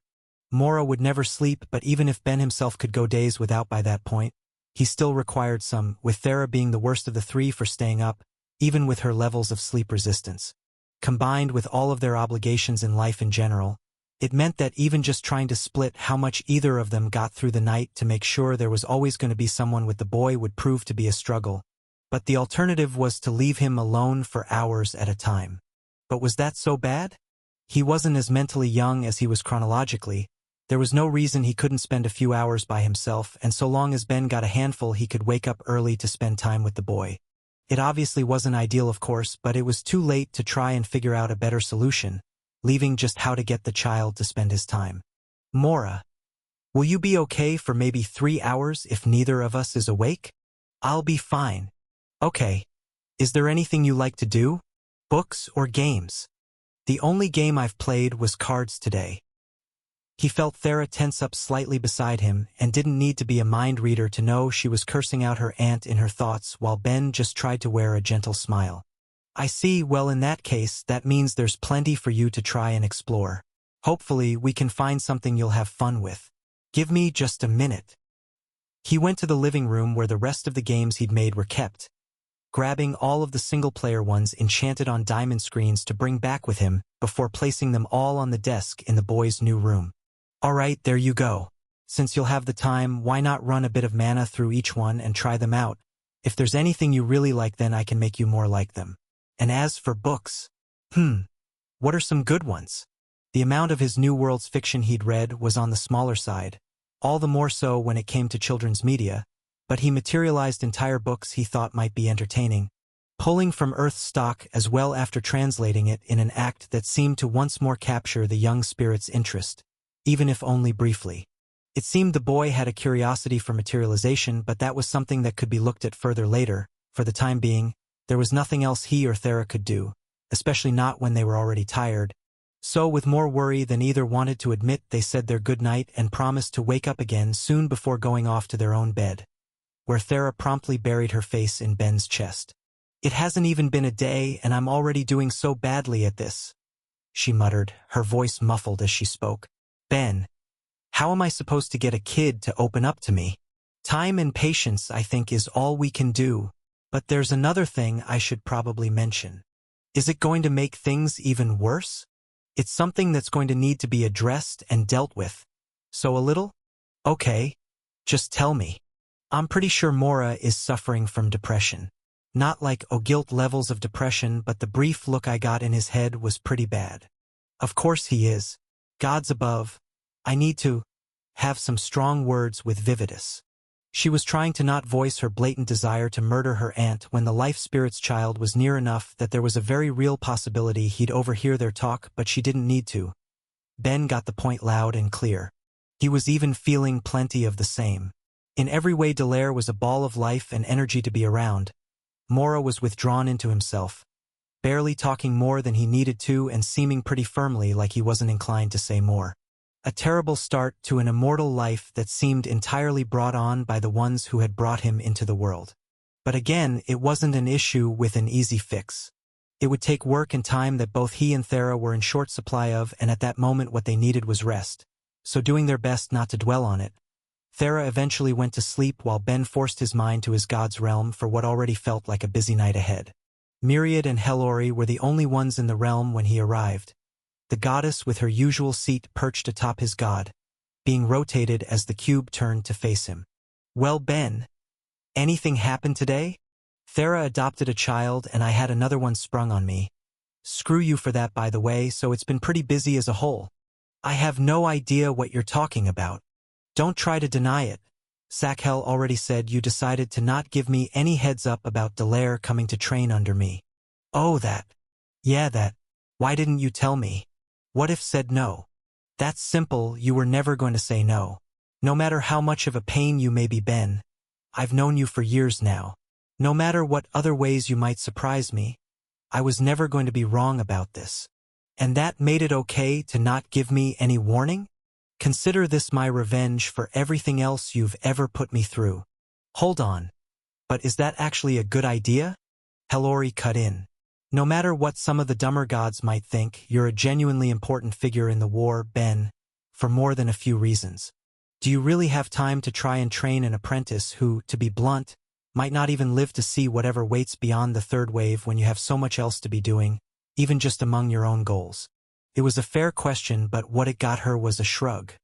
Mora would never sleep, but even if Ben himself could go days without by that point, he still required some, with Thera being the worst of the three for staying up, even with her levels of sleep resistance. Combined with all of their obligations in life in general, it meant that even just trying to split how much either of them got through the night to make sure there was always going to be someone with the boy would prove to be a struggle. But the alternative was to leave him alone for hours at a time. But was that so bad? He wasn't as mentally young as he was chronologically. There was no reason he couldn't spend a few hours by himself, and so long as Ben got a handful, he could wake up early to spend time with the boy. It obviously wasn't ideal, of course, but it was too late to try and figure out a better solution, leaving just how to get the child to spend his time. Mora, will you be okay for maybe 3 hours if neither of us is awake? I'll be fine. Okay. Is there anything you like to do? Books or games? The only game I've played was cards today. He felt Thera tense up slightly beside him and didn't need to be a mind reader to know she was cursing out her aunt in her thoughts while Ben just tried to wear a gentle smile. I see. Well, in that case, that means there's plenty for you to try and explore. Hopefully, we can find something you'll have fun with. Give me just a minute. He went to the living room where the rest of the games he'd made were kept, grabbing all of the single-player ones enchanted on diamond screens to bring back with him before placing them all on the desk in the boy's new room. All right, there you go. Since you'll have the time, why not run a bit of mana through each one and try them out? If there's anything you really like, then I can make you more like them. And as for books, what are some good ones? The amount of his New Worlds fiction he'd read was on the smaller side, all the more so when it came to children's media, but he materialized entire books he thought might be entertaining, pulling from Earth's stock as well after translating it in an act that seemed to once more capture the young spirit's interest. even if only briefly. It seemed the boy had a curiosity for materialization, but that was something that could be looked at further later. For the time being, there was nothing else he or Thera could do, especially not when they were already tired. So, with more worry than either wanted to admit, they said their goodnight and promised to wake up again soon before going off to their own bed, where Thera promptly buried her face in Ben's chest. "It hasn't even been a day, and I'm already doing so badly at this," she muttered, her voice muffled as she spoke. "Ben, how am I supposed to get a kid to open up to me? Time and patience, I think, is all we can do. But there's another thing I should probably mention. Is it going to make things even worse? It's something that's going to need to be addressed and dealt with. So a little? Okay, just tell me." I'm pretty sure Mora is suffering from depression. Not like guilt levels of depression, but the brief look I got in his head was pretty bad. Of course he is. Gods above. I need to have some strong words with Vividus. She was trying to not voice her blatant desire to murder her aunt when the life spirit's child was near enough that there was a very real possibility he'd overhear their talk, but she didn't need to. Ben got the point loud and clear. He was even feeling plenty of the same. In every way Dallaire was a ball of life and energy to be around. Mora was withdrawn into himself, barely talking more than he needed to and seeming pretty firmly like he wasn't inclined to say more. A terrible start to an immortal life that seemed entirely brought on by the ones who had brought him into the world. But again, it wasn't an issue with an easy fix. It would take work and time that both he and Thera were in short supply of, and at that moment what they needed was rest. So doing their best not to dwell on it, Thera eventually went to sleep while Ben forced his mind to his god's realm for what already felt like a busy night ahead. Myriad and Hellori were the only ones in the realm when he arrived. The goddess with her usual seat perched atop his god, being rotated as the cube turned to face him. "Well, Ben, anything happened today? Thera adopted a child and I had another one sprung on me. Screw you for that, by the way, so it's been pretty busy as a whole." "I have no idea what you're talking about. Don't try to deny it. Sakhel already said you decided to not give me any heads up about Dallaire coming to train under me." "Oh, that. Yeah, that. Why didn't you tell me? What if said no?" "That's simple, you were never going to say no. No matter how much of a pain you may be, Ben. I've known you for years now. No matter what other ways you might surprise me, I was never going to be wrong about this. And that made it okay to not give me any warning? Consider this my revenge for everything else you've ever put me through." "Hold on. But is that actually a good idea?" Hellori cut in. "No matter what some of the dumber gods might think, you're a genuinely important figure in the war, Ben, for more than a few reasons. Do you really have time to try and train an apprentice who, to be blunt, might not even live to see whatever waits beyond the third wave when you have so much else to be doing, even just among your own goals?" It was a fair question, but what it got her was a shrug.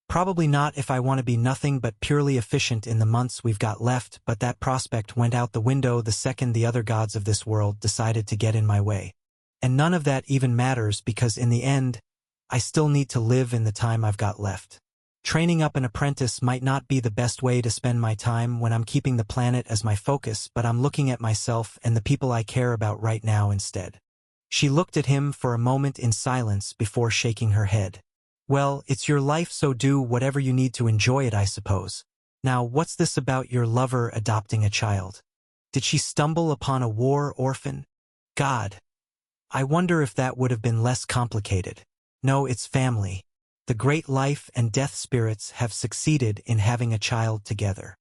"Probably not if I want to be nothing but purely efficient in the months we've got left, but that prospect went out the window the second the other gods of this world decided to get in my way. And none of that even matters because in the end, I still need to live in the time I've got left. Training up an apprentice might not be the best way to spend my time when I'm keeping the planet as my focus, but I'm looking at myself and the people I care about right now instead." She looked at him for a moment in silence before shaking her head. "Well, it's your life, so do whatever you need to enjoy it, I suppose. Now, what's this about your lover adopting a child? Did she stumble upon a war orphan? God, I wonder if that would have been less complicated. No, it's family. The great life and death spirits have succeeded in having a child together."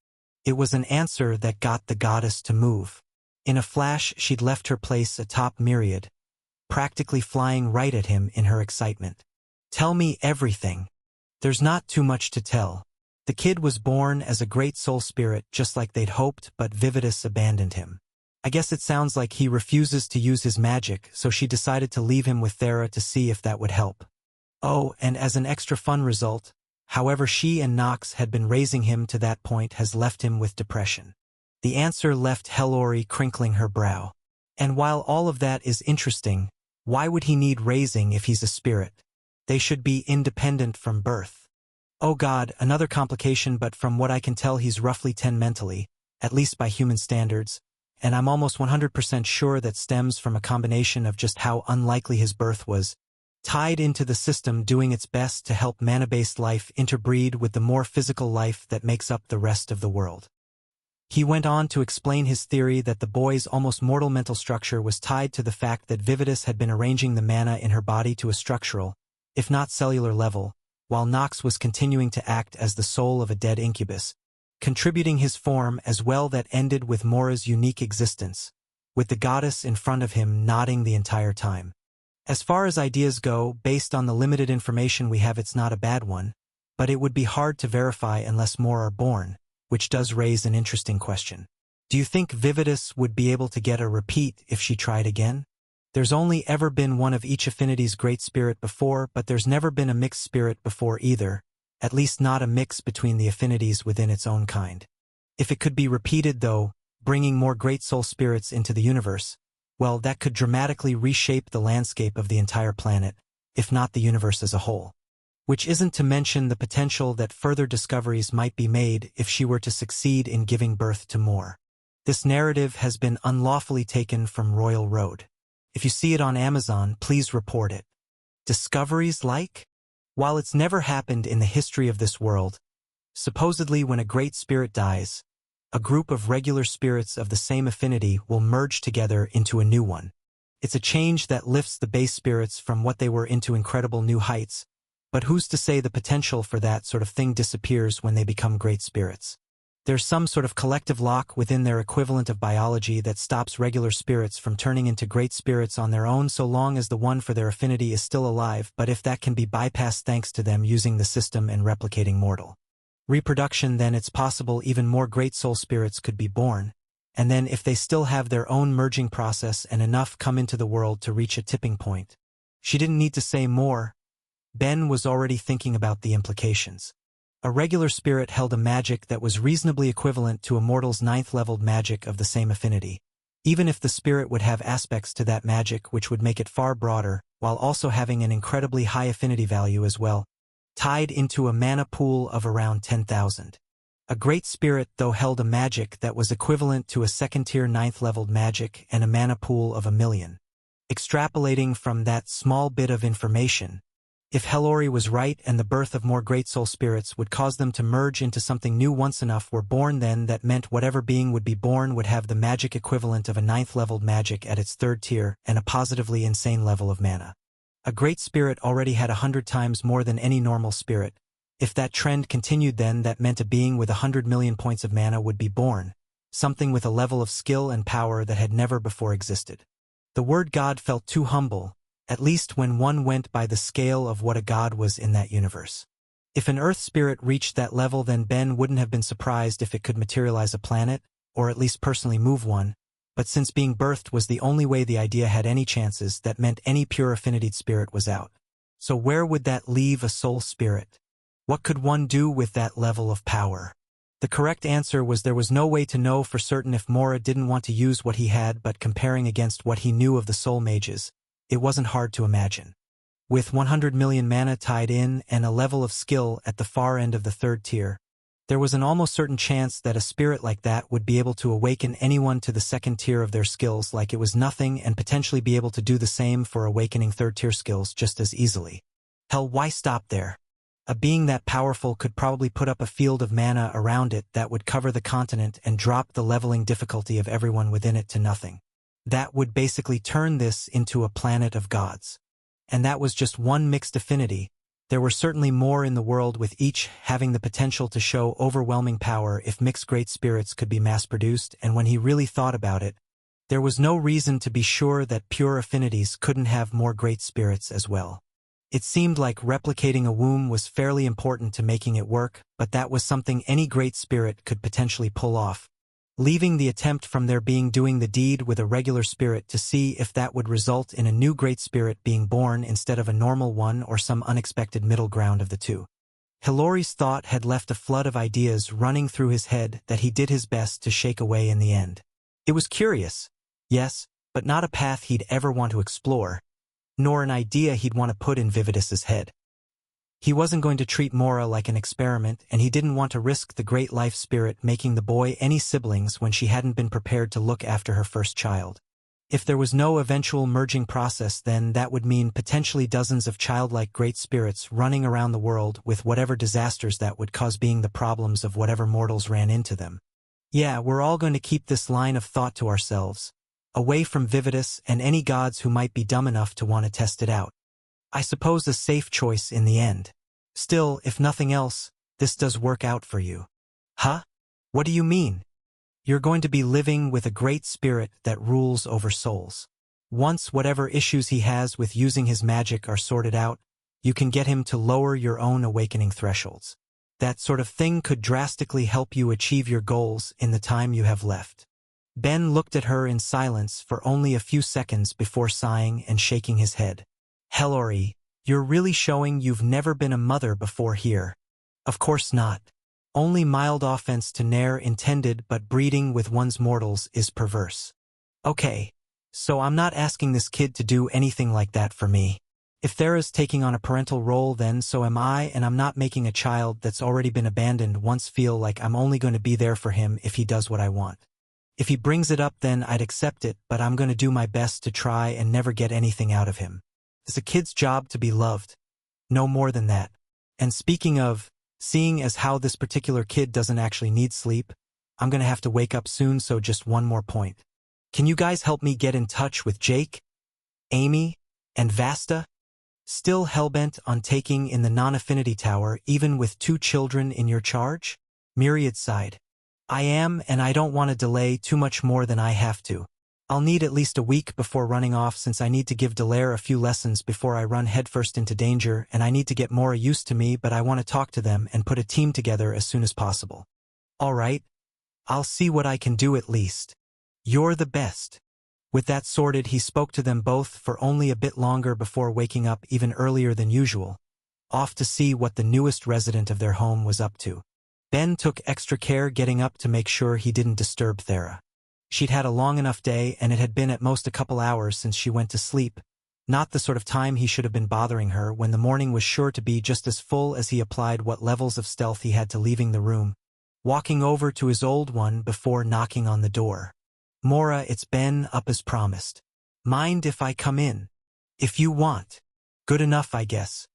It was an answer that got the goddess to move. In a flash, she'd left her place atop Myriad, practically flying right at him in her excitement. "Tell me everything." "There's not too much to tell. The kid was born as a great soul spirit just like they'd hoped, but Vividus abandoned him. I guess it sounds like he refuses to use his magic, so she decided to leave him with Thera to see if that would help. Oh, and as an extra fun result, however she and Nox had been raising him to that point has left him with depression." The answer left Hellori crinkling her brow. "And while all of that is interesting, why would he need raising if he's a spirit? They should be independent from birth." "Oh God, another complication, but from what I can tell he's roughly 10 mentally, at least by human standards, and I'm almost 100% sure that stems from a combination of just how unlikely his birth was, tied into the system doing its best to help mana-based life interbreed with the more physical life that makes up the rest of the world. He went on to explain his theory that the boy's almost mortal mental structure was tied to the fact that Vividus had been arranging the mana in her body to a structural, if not cellular level, while Nox was continuing to act as the soul of a dead incubus, contributing his form as well that ended with Mora's unique existence, with the goddess in front of him nodding the entire time. As far as ideas go, based on the limited information we have, it's not a bad one, but it would be hard to verify unless more are born, which does raise an interesting question. Do you think Vividus would be able to get a repeat if she tried again? There's only ever been one of each affinity's great spirit before, but there's never been a mixed spirit before either, at least not a mix between the affinities within its own kind. If it could be repeated, though, bringing more great soul spirits into the universe, well, that could dramatically reshape the landscape of the entire planet, if not the universe as a whole. Which isn't to mention the potential that further discoveries might be made if she were to succeed in giving birth to more. This narrative has been unlawfully taken from Royal Road. If you see it on Amazon, please report it. Discoveries like? While it's never happened in the history of this world, supposedly when a great spirit dies, a group of regular spirits of the same affinity will merge together into a new one. It's a change that lifts the base spirits from what they were into incredible new heights, but who's to say the potential for that sort of thing disappears when they become great spirits? There's some sort of collective lock within their equivalent of biology that stops regular spirits from turning into great spirits on their own so long as the one for their affinity is still alive, but if that can be bypassed thanks to them using the system and replicating mortal reproduction, then it's possible even more great soul spirits could be born, and then if they still have their own merging process and enough come into the world to reach a tipping point. She didn't need to say more. Ben was already thinking about the implications. A regular spirit held a magic that was reasonably equivalent to a mortal's 9th-leveled magic of the same affinity, even if the spirit would have aspects to that magic which would make it far broader, while also having an incredibly high affinity value as well, tied into a mana pool of around 10,000. A great spirit, though, held a magic that was equivalent to a second-tier 9th-leveled magic and a mana pool of 1,000,000. Extrapolating from that small bit of information, if Hellori was right and the birth of more great soul spirits would cause them to merge into something new once enough were born, then that meant whatever being would be born would have the magic equivalent of a 9th-leveled magic at its 3rd tier and a positively insane level of mana. A great spirit already had 100 times more than any normal spirit. If that trend continued, then that meant a being with 100 million points of mana would be born, something with a level of skill and power that had never before existed. The word God felt too humble, at least when one went by the scale of what a god was in that universe. If an earth spirit reached that level, then Ben wouldn't have been surprised if it could materialize a planet, or at least personally move one, but since being birthed was the only way the idea had any chances, that meant any pure affinitied spirit was out. So where would that leave a soul spirit? What could one do with that level of power? The correct answer was there was no way to know for certain if Mora didn't want to use what he had, but comparing against what he knew of the soul mages, it wasn't hard to imagine. With 100 million mana tied in and a level of skill at the far end of the 3rd tier, there was an almost certain chance that a spirit like that would be able to awaken anyone to the 2nd tier of their skills like it was nothing and potentially be able to do the same for awakening 3rd tier skills just as easily. Hell, why stop there? A being that powerful could probably put up a field of mana around it that would cover the continent and drop the leveling difficulty of everyone within it to nothing. That would basically turn this into a planet of gods. And that was just one mixed affinity. There were certainly more in the world, with each having the potential to show overwhelming power if mixed great spirits could be mass-produced, and when he really thought about it, there was no reason to be sure that pure affinities couldn't have more great spirits as well. It seemed like replicating a womb was fairly important to making it work, but that was something any great spirit could potentially pull off, leaving the attempt from there being doing the deed with a regular spirit to see if that would result in a new great spirit being born instead of a normal one or some unexpected middle ground of the two. Hellori's thought had left a flood of ideas running through his head that he did his best to shake away in the end. It was curious, yes, but not a path he'd ever want to explore, nor an idea he'd want to put in Vividus's head. He wasn't going to treat Mora like an experiment, and he didn't want to risk the great life spirit making the boy any siblings when she hadn't been prepared to look after her first child. If there was no eventual merging process, then that would mean potentially dozens of childlike great spirits running around the world with whatever disasters that would cause being the problems of whatever mortals ran into them. Yeah, we're all going to keep this line of thought to ourselves, away from Vividus and any gods who might be dumb enough to want to test it out. I suppose a safe choice in the end. Still, if nothing else, this does work out for you. Huh? What do you mean? You're going to be living with a great spirit that rules over souls. Once whatever issues he has with using his magic are sorted out, you can get him to lower your own awakening thresholds. That sort of thing could drastically help you achieve your goals in the time you have left. Ben looked at her in silence for only a few seconds before sighing and shaking his head. Hellori, you're really showing you've never been a mother before here. Of course not. Only mild offense to ne'er intended, but breeding with one's mortals is perverse. Okay, so I'm not asking this kid to do anything like that for me. If Thera's taking on a parental role, then so am I, and I'm not making a child that's already been abandoned once feel like I'm only going to be there for him if he does what I want. If he brings it up, then I'd accept it, but I'm going to do my best to try and never get anything out of him. It's a kid's job to be loved. No more than that. And speaking of, seeing as how this particular kid doesn't actually need sleep, I'm going to have to wake up soon, so just one more point. Can you guys help me get in touch with Jake, Amy, and Vasta? Still hellbent on taking in the non-affinity tower even with 2 children in your charge? Myriad sighed. I am, and I don't want to delay too much more than I have to. I'll need at least a week before running off, since I need to give Delaire a few lessons before I run headfirst into danger, and I need to get Mora used to me, but I want to talk to them and put a team together as soon as possible. All right. I'll see what I can do at least. You're the best. With that sorted, he spoke to them both for only a bit longer before waking up even earlier than usual, off to see what the newest resident of their home was up to. Ben took extra care getting up to make sure he didn't disturb Thera. She'd had a long enough day, and it had been at most a couple hours since she went to sleep, not the sort of time he should have been bothering her when the morning was sure to be just as full as he applied what levels of stealth he had to leaving the room, walking over to his old one before knocking on the door. Mora, it's Ben, up as promised. Mind if I come in? If you want. Good enough, I guess.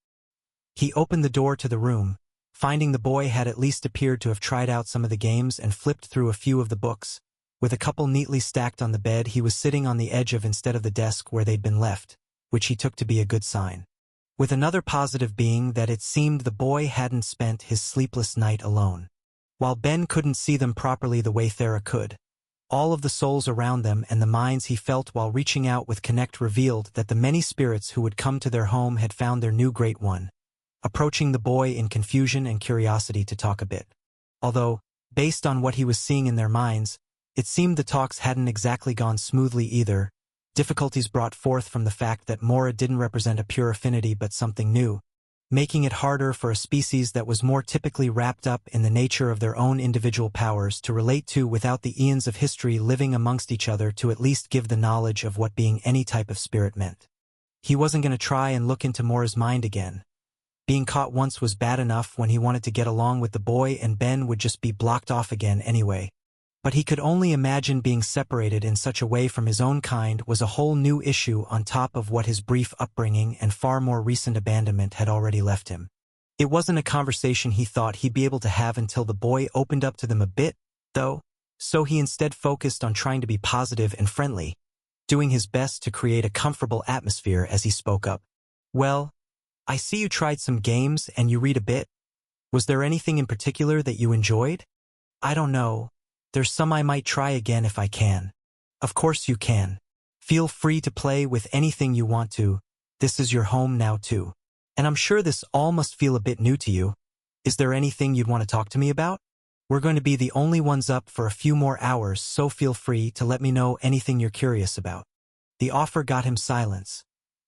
He opened the door to the room, finding the boy had at least appeared to have tried out some of the games and flipped through a few of the books. With a couple neatly stacked on the bed, he was sitting on the edge of instead of the desk where they'd been left, which he took to be a good sign. With another positive being that it seemed the boy hadn't spent his sleepless night alone. While Ben couldn't see them properly the way Thera could, all of the souls around them and the minds he felt while reaching out with Connect revealed that the many spirits who would come to their home had found their new great one, approaching the boy in confusion and curiosity to talk a bit. Although, based on what he was seeing in their minds, it seemed the talks hadn't exactly gone smoothly either, difficulties brought forth from the fact that Mora didn't represent a pure affinity but something new, making it harder for a species that was more typically wrapped up in the nature of their own individual powers to relate to without the eons of history living amongst each other to at least give the knowledge of what being any type of spirit meant. He wasn't going to try and look into Mora's mind again. Being caught once was bad enough when he wanted to get along with the boy, and Ben would just be blocked off again anyway. But he could only imagine being separated in such a way from his own kind was a whole new issue on top of what his brief upbringing and far more recent abandonment had already left him. It wasn't a conversation he thought he'd be able to have until the boy opened up to them a bit, though, so he instead focused on trying to be positive and friendly, doing his best to create a comfortable atmosphere as he spoke up. Well, I see you tried some games and you read a bit. Was there anything in particular that you enjoyed? I don't know. There's some I might try again if I can. Of course you can. Feel free to play with anything you want to. This is your home now too. And I'm sure this all must feel a bit new to you. Is there anything you'd want to talk to me about? We're going to be the only ones up for a few more hours, so feel free to let me know anything you're curious about. The offer got him silence,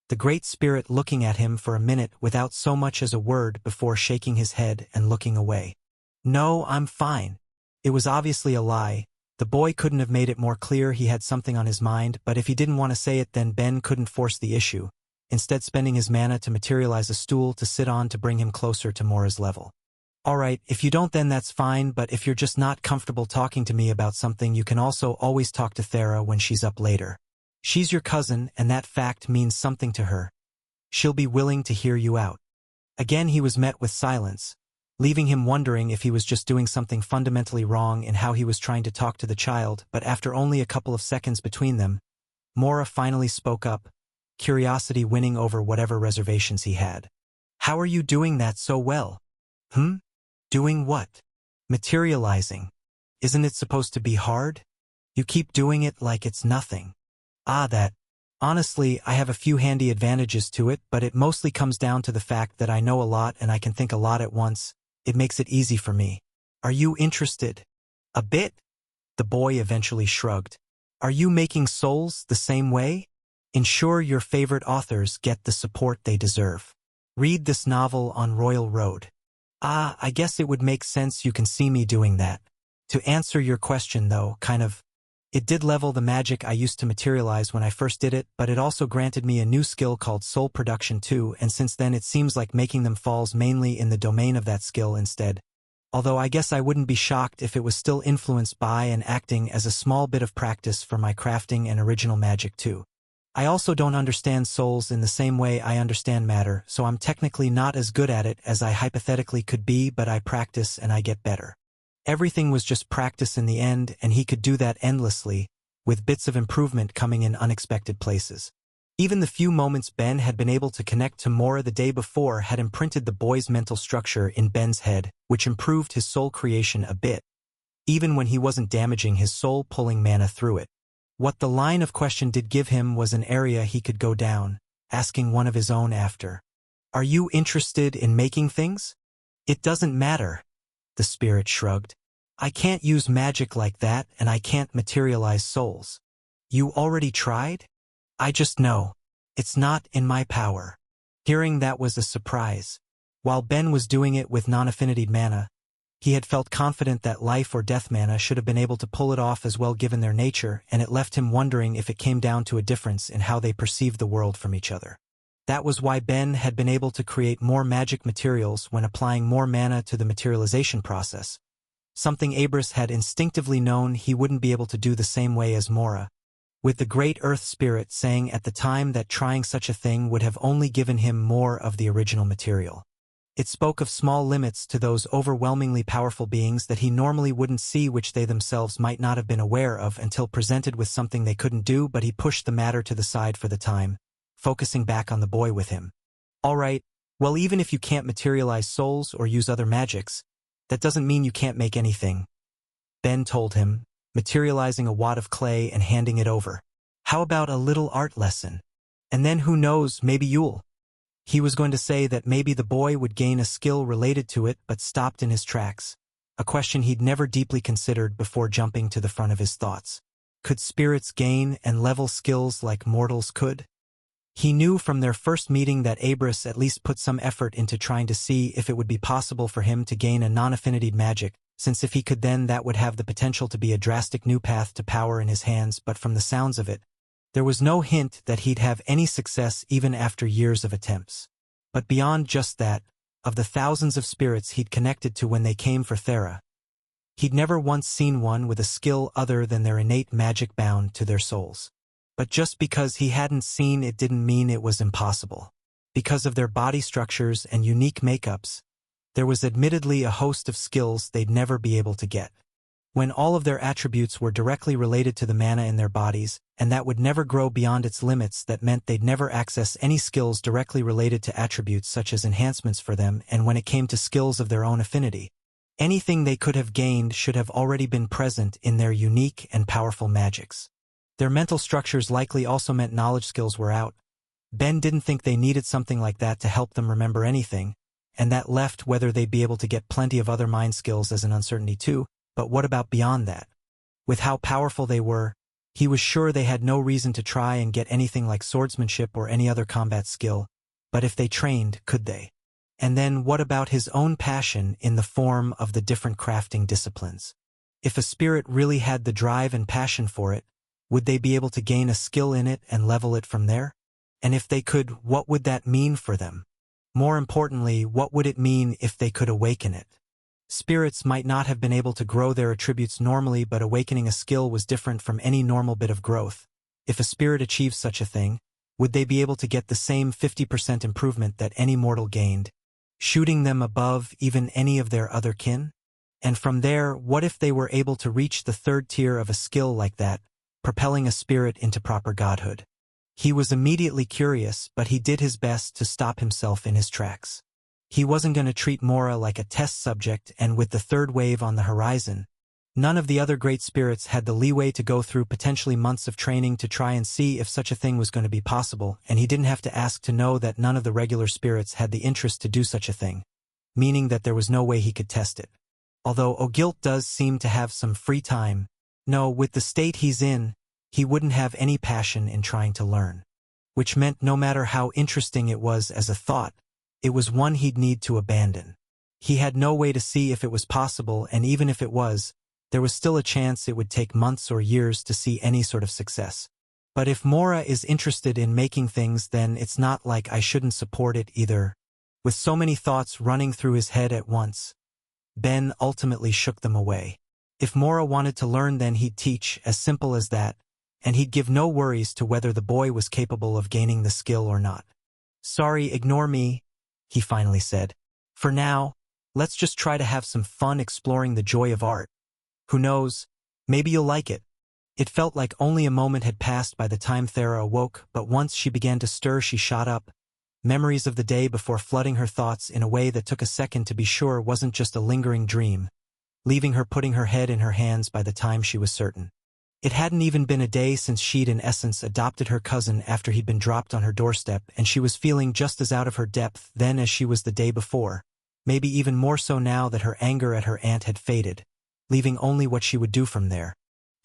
the Great Spirit looking at him for a minute without so much as a word before shaking his head and looking away. No, I'm fine. It was obviously a lie. The boy couldn't have made it more clear he had something on his mind, but if he didn't want to say it, then Ben couldn't force the issue, instead spending his mana to materialize a stool to sit on to bring him closer to Mora's level. Alright, if you don't then that's fine, but if you're just not comfortable talking to me about something, you can also always talk to Thera when she's up later. She's your cousin, and that fact means something to her. She'll be willing to hear you out. Again he was met with silence, leaving him wondering if he was just doing something fundamentally wrong in how he was trying to talk to the child. But after only a couple of seconds between them, Mora finally spoke up, curiosity winning over whatever reservations he had. How are you doing that so well? Doing what? Materializing. Isn't it supposed to be hard? You keep doing it like it's nothing. That. Honestly, I have a few handy advantages to it, but it mostly comes down to the fact that I know a lot and I can think a lot at once. It makes it easy for me. Are you interested? A bit? The boy eventually shrugged. Are you making souls the same way? Ensure your favorite authors get the support they deserve. Read this novel on Royal Road. I guess it would make sense you can see me doing that. To answer your question though, it did level the magic I used to materialize when I first did it, but it also granted me a new skill called soul production too, and since then it seems like making them falls mainly in the domain of that skill instead. Although I guess I wouldn't be shocked if it was still influenced by and acting as a small bit of practice for my crafting and original magic too. I also don't understand souls in the same way I understand matter, so I'm technically not as good at it as I hypothetically could be, but I practice and I get better. Everything was just practice in the end, and he could do that endlessly, with bits of improvement coming in unexpected places. Even the few moments Ben had been able to connect to Mora the day before had imprinted the boy's mental structure in Ben's head, which improved his soul creation a bit, even when he wasn't damaging his soul pulling mana through it. What the line of question did give him was an area he could go down, asking one of his own after. Are you interested in making things? It doesn't matter. The spirit shrugged. I can't use magic like that, and I can't materialize souls. You already tried? I just know. It's not in my power. Hearing that was a surprise. While Ben was doing it with non-affinity mana, he had felt confident that life or death mana should have been able to pull it off as well given their nature, and it left him wondering if it came down to a difference in how they perceived the world from each other. That was why Ben had been able to create more magic materials when applying more mana to the materialization process, something Abrys had instinctively known he wouldn't be able to do the same way as Mora, with the Great Earth Spirit saying at the time that trying such a thing would have only given him more of the original material. It spoke of small limits to those overwhelmingly powerful beings that he normally wouldn't see, which they themselves might not have been aware of until presented with something they couldn't do, but he pushed the matter to the side for the time, focusing back on the boy with him. Alright, well, even if you can't materialize souls or use other magics, that doesn't mean you can't make anything. Ben told him, materializing a wad of clay and handing it over. How about a little art lesson? And then who knows, maybe you'll. He was going to say that maybe the boy would gain a skill related to it, but stopped in his tracks, a question he'd never deeply considered before jumping to the front of his thoughts. Could spirits gain and level skills like mortals could? He knew from their first meeting that Abrys at least put some effort into trying to see if it would be possible for him to gain a non-affinity magic, since if he could then that would have the potential to be a drastic new path to power in his hands, but from the sounds of it, there was no hint that he'd have any success even after years of attempts. But beyond just that, of the thousands of spirits he'd connected to when they came for Thera, he'd never once seen one with a skill other than their innate magic bound to their souls. But just because he hadn't seen it didn't mean it was impossible. Because of their body structures and unique makeups, there was admittedly a host of skills they'd never be able to get. When all of their attributes were directly related to the mana in their bodies, and that would never grow beyond its limits, that meant they'd never access any skills directly related to attributes such as enhancements for them, and when it came to skills of their own affinity, anything they could have gained should have already been present in their unique and powerful magics. Their mental structures likely also meant knowledge skills were out. Ben didn't think they needed something like that to help them remember anything, and that left whether they'd be able to get plenty of other mind skills as an uncertainty too. But what about beyond that? With how powerful they were, he was sure they had no reason to try and get anything like swordsmanship or any other combat skill, but if they trained, could they? And then what about his own passion in the form of the different crafting disciplines? If a spirit really had the drive and passion for it, would they be able to gain a skill in it and level it from there? And if they could, what would that mean for them? More importantly, what would it mean if they could awaken it? Spirits might not have been able to grow their attributes normally, but awakening a skill was different from any normal bit of growth. If a spirit achieves such a thing, would they be able to get the same 50% improvement that any mortal gained, shooting them above even any of their other kin? And from there, what if they were able to reach the third tier of a skill like that, propelling a spirit into proper godhood? He was immediately curious, but he did his best to stop himself in his tracks. He wasn't going to treat Mora like a test subject, and with the third wave on the horizon, none of the other great spirits had the leeway to go through potentially months of training to try and see if such a thing was going to be possible, and he didn't have to ask to know that none of the regular spirits had the interest to do such a thing, meaning that there was no way he could test it. Although Ogilt does seem to have some free time, no, with the state he's in, he wouldn't have any passion in trying to learn. Which meant no matter how interesting it was as a thought, it was one he'd need to abandon. He had no way to see if it was possible, and even if it was, there was still a chance it would take months or years to see any sort of success. But if Mora is interested in making things, then it's not like I shouldn't support it either. With so many thoughts running through his head at once, Ben ultimately shook them away. If Mora wanted to learn, then he'd teach, as simple as that, and he'd give no worries to whether the boy was capable of gaining the skill or not. "Sorry, ignore me," he finally said. "For now, let's just try to have some fun exploring the joy of art. Who knows, maybe you'll like it." It felt like only a moment had passed by the time Thera awoke, but once she began to stir, she shot up, memories of the day before flooding her thoughts in a way that took a second to be sure wasn't just a lingering dream, leaving her putting her head in her hands by the time she was certain. It hadn't even been a day since she'd in essence adopted her cousin after he'd been dropped on her doorstep, and she was feeling just as out of her depth then as she was the day before, maybe even more so now that her anger at her aunt had faded, leaving only what she would do from there.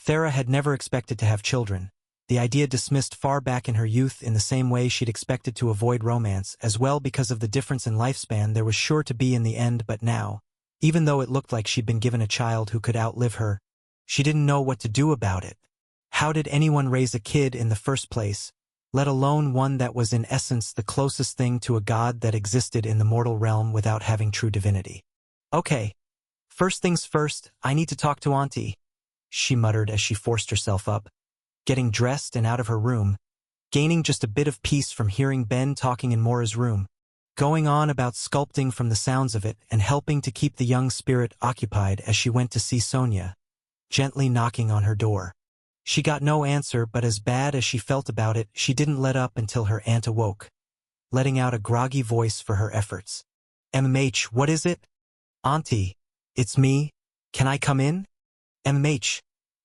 Thera had never expected to have children, the idea dismissed far back in her youth in the same way she'd expected to avoid romance, as well because of the difference in lifespan there was sure to be in the end. But now, even though it looked like she'd been given a child who could outlive her, she didn't know what to do about it. How did anyone raise a kid in the first place, let alone one that was in essence the closest thing to a god that existed in the mortal realm without having true divinity? "Okay, first things first, I need to talk to Auntie," she muttered as she forced herself up, getting dressed and out of her room, gaining just a bit of peace from hearing Ben talking in Mora's room, going on about sculpting from the sounds of it and helping to keep the young spirit occupied as she went to see Sonia, gently knocking on her door. She got no answer, but as bad as she felt about it, she didn't let up until her aunt awoke, letting out a groggy voice for her efforts. "MMH, what is it?" "Auntie, it's me. Can I come in?" "MMH.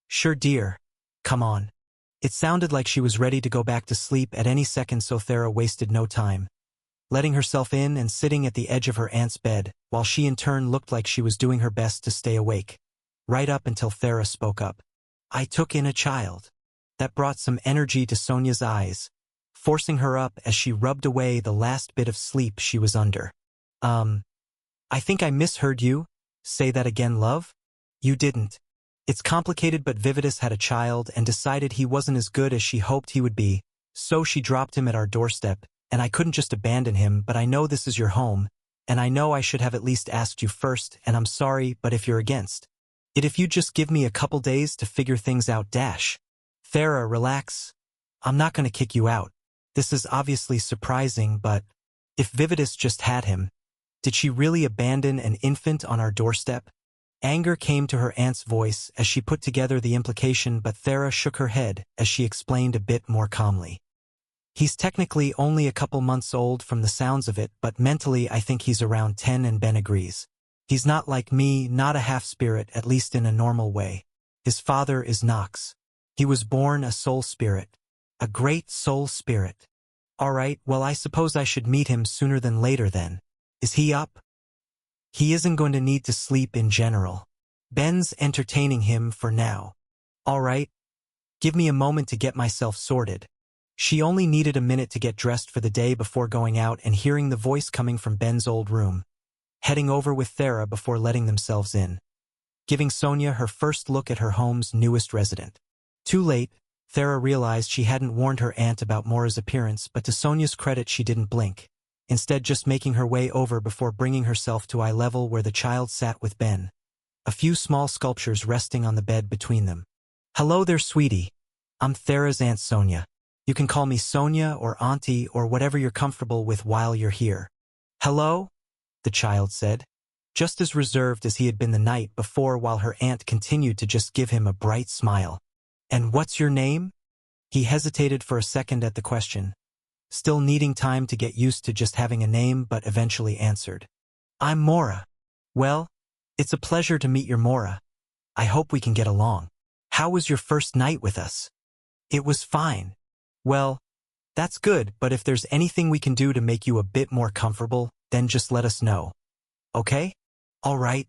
Sure, dear. Come on." It sounded like she was ready to go back to sleep at any second, so Thera wasted no time, letting herself in and sitting at the edge of her aunt's bed, while she in turn looked like she was doing her best to stay awake. Right up until Thera spoke up. "I took in a child." That brought some energy to Sonia's eyes, forcing her up as she rubbed away the last bit of sleep she was under. I think I misheard you. Say that again, love?" "You didn't. It's complicated, but Vividus had a child and decided he wasn't as good as she hoped he would be, so she dropped him at our doorstep, and I couldn't just abandon him. But I know this is your home, and I know I should have at least asked you first, and I'm sorry, but if you're against it, if you just give me a couple days to figure things out, dash." "Thera, relax. I'm not going to kick you out. This is obviously surprising, but if Vividus just had him, did she really abandon an infant on our doorstep?" Anger came to her aunt's voice as she put together the implication, but Thera shook her head as she explained a bit more calmly. "He's technically only a couple months old from the sounds of it, but mentally I think he's around 10, and Ben agrees. He's not like me, not a half-spirit, at least in a normal way. His father is Nox. He was born a soul spirit. A great soul spirit. All right, well, I suppose I should meet him sooner than later then. Is he up?" "He isn't going to need to sleep in general. Ben's entertaining him for now." "All right. Give me a moment to get myself sorted." She only needed a minute to get dressed for the day before going out and hearing the voice coming from Ben's old room, heading over with Thera before letting themselves in, giving Sonia her first look at her home's newest resident. Too late, Thera realized she hadn't warned her aunt about Mora's appearance, but to Sonia's credit she didn't blink, instead just making her way over before bringing herself to eye level where the child sat with Ben, a few small sculptures resting on the bed between them. "Hello there, sweetie." I'm Thera's Aunt Sonia. You can call me Sonia or Auntie or whatever you're comfortable with while you're here. Hello? The child said, just as reserved as he had been the night before, while her aunt continued to just give him a bright smile. And what's your name? He hesitated for a second at the question, still needing time to get used to just having a name, but eventually answered. I'm Mora. Well, it's a pleasure to meet your Mora. I hope we can get along. How was your first night with us? It was fine. Well, that's good, but if there's anything we can do to make you a bit more comfortable, then just let us know. Okay? All right.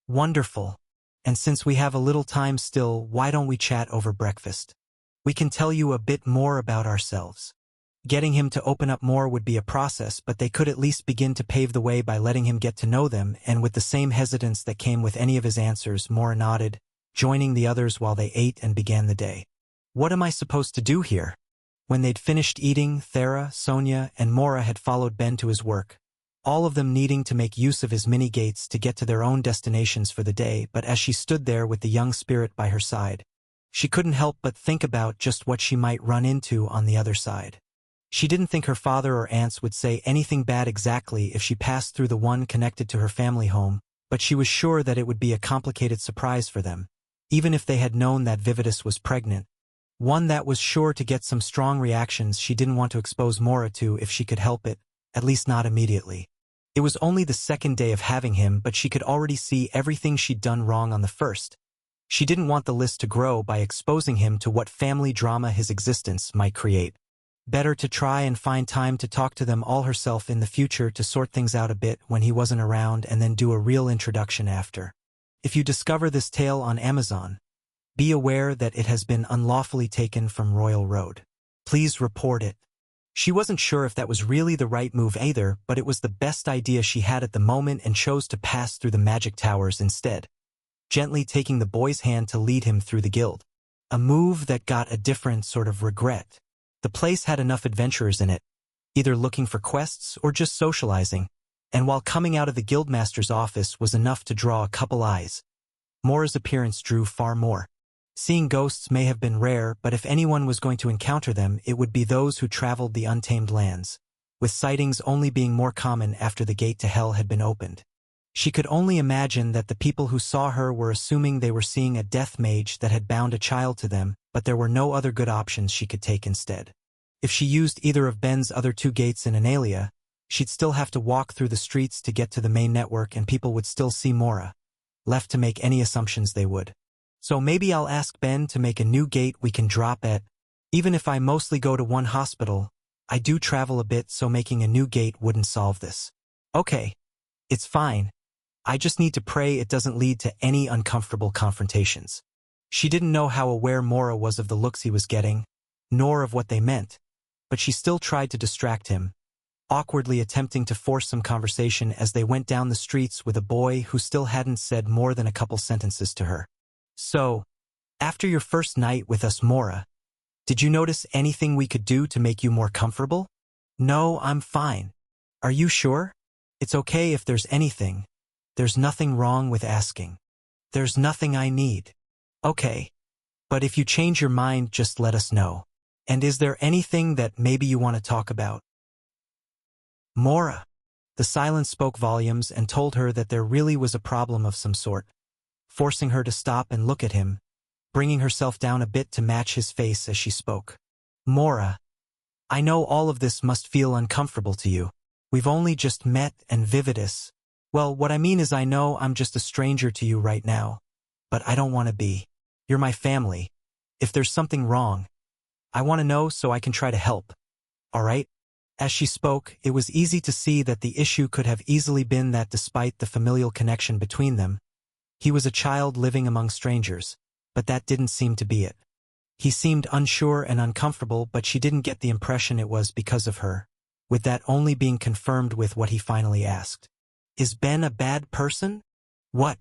Wonderful. And since we have a little time still, why don't we chat over breakfast? We can tell you a bit more about ourselves. Getting him to open up more would be a process, but they could at least begin to pave the way by letting him get to know them, and with the same hesitance that came with any of his answers, Mora nodded, joining the others while they ate and began the day. What am I supposed to do here? When they'd finished eating, Thera, Sonia, and Mora had followed Ben to his work, all of them needing to make use of his mini-gates to get to their own destinations for the day. But as she stood there with the young spirit by her side, she couldn't help but think about just what she might run into on the other side. She didn't think her father or aunts would say anything bad exactly if she passed through the one connected to her family home, but she was sure that it would be a complicated surprise for them, even if they had known that Vividus was pregnant. One that was sure to get some strong reactions she didn't want to expose Mora to if she could help it, at least not immediately. It was only the second day of having him, but she could already see everything she'd done wrong on the first. She didn't want the list to grow by exposing him to what family drama his existence might create. Better to try and find time to talk to them all herself in the future to sort things out a bit when he wasn't around, and then do a real introduction after. If you discover this tale on Amazon, be aware that it has been unlawfully taken from Royal Road. Please report it. She wasn't sure if that was really the right move either, but it was the best idea she had at the moment and chose to pass through the magic towers instead, gently taking the boy's hand to lead him through the guild. A move that got a different sort of regret. The place had enough adventurers in it, either looking for quests or just socializing, and while coming out of the guildmaster's office was enough to draw a couple eyes, Mora's appearance drew far more. Seeing ghosts may have been rare, but if anyone was going to encounter them, it would be those who traveled the untamed lands, with sightings only being more common after the gate to hell had been opened. She could only imagine that the people who saw her were assuming they were seeing a death mage that had bound a child to them, but there were no other good options she could take instead. If she used either of Ben's other two gates in Analia, she'd still have to walk through the streets to get to the main network, and people would still see Mora, left to make any assumptions they would. So maybe I'll ask Ben to make a new gate we can drop at. Even if I mostly go to one hospital, I do travel a bit, so making a new gate wouldn't solve this. Okay, it's fine. I just need to pray it doesn't lead to any uncomfortable confrontations. She didn't know how aware Mora was of the looks he was getting, nor of what they meant, but she still tried to distract him, awkwardly attempting to force some conversation as they went down the streets with a boy who still hadn't said more than a couple sentences to her. So, after your first night with us, Mora, did you notice anything we could do to make you more comfortable? No, I'm fine. Are you sure? It's okay if there's anything. There's nothing wrong with asking. There's nothing I need. Okay. But if you change your mind, just let us know. And is there anything that maybe you want to talk about? Mora. The silence spoke volumes and told her that there really was a problem of some sort, forcing her to stop and look at him, bringing herself down a bit to match his face as she spoke. Mora, I know all of this must feel uncomfortable to you. We've only just met, and Vividus. Well, what I mean is, I know I'm just a stranger to you right now, but I don't want to be. You're my family. If there's something wrong, I want to know so I can try to help. All right? As she spoke, it was easy to see that the issue could have easily been that despite the familial connection between them, he was a child living among strangers, but that didn't seem to be it. He seemed unsure and uncomfortable, but she didn't get the impression it was because of her, with that only being confirmed with what he finally asked. Is Ben a bad person? What?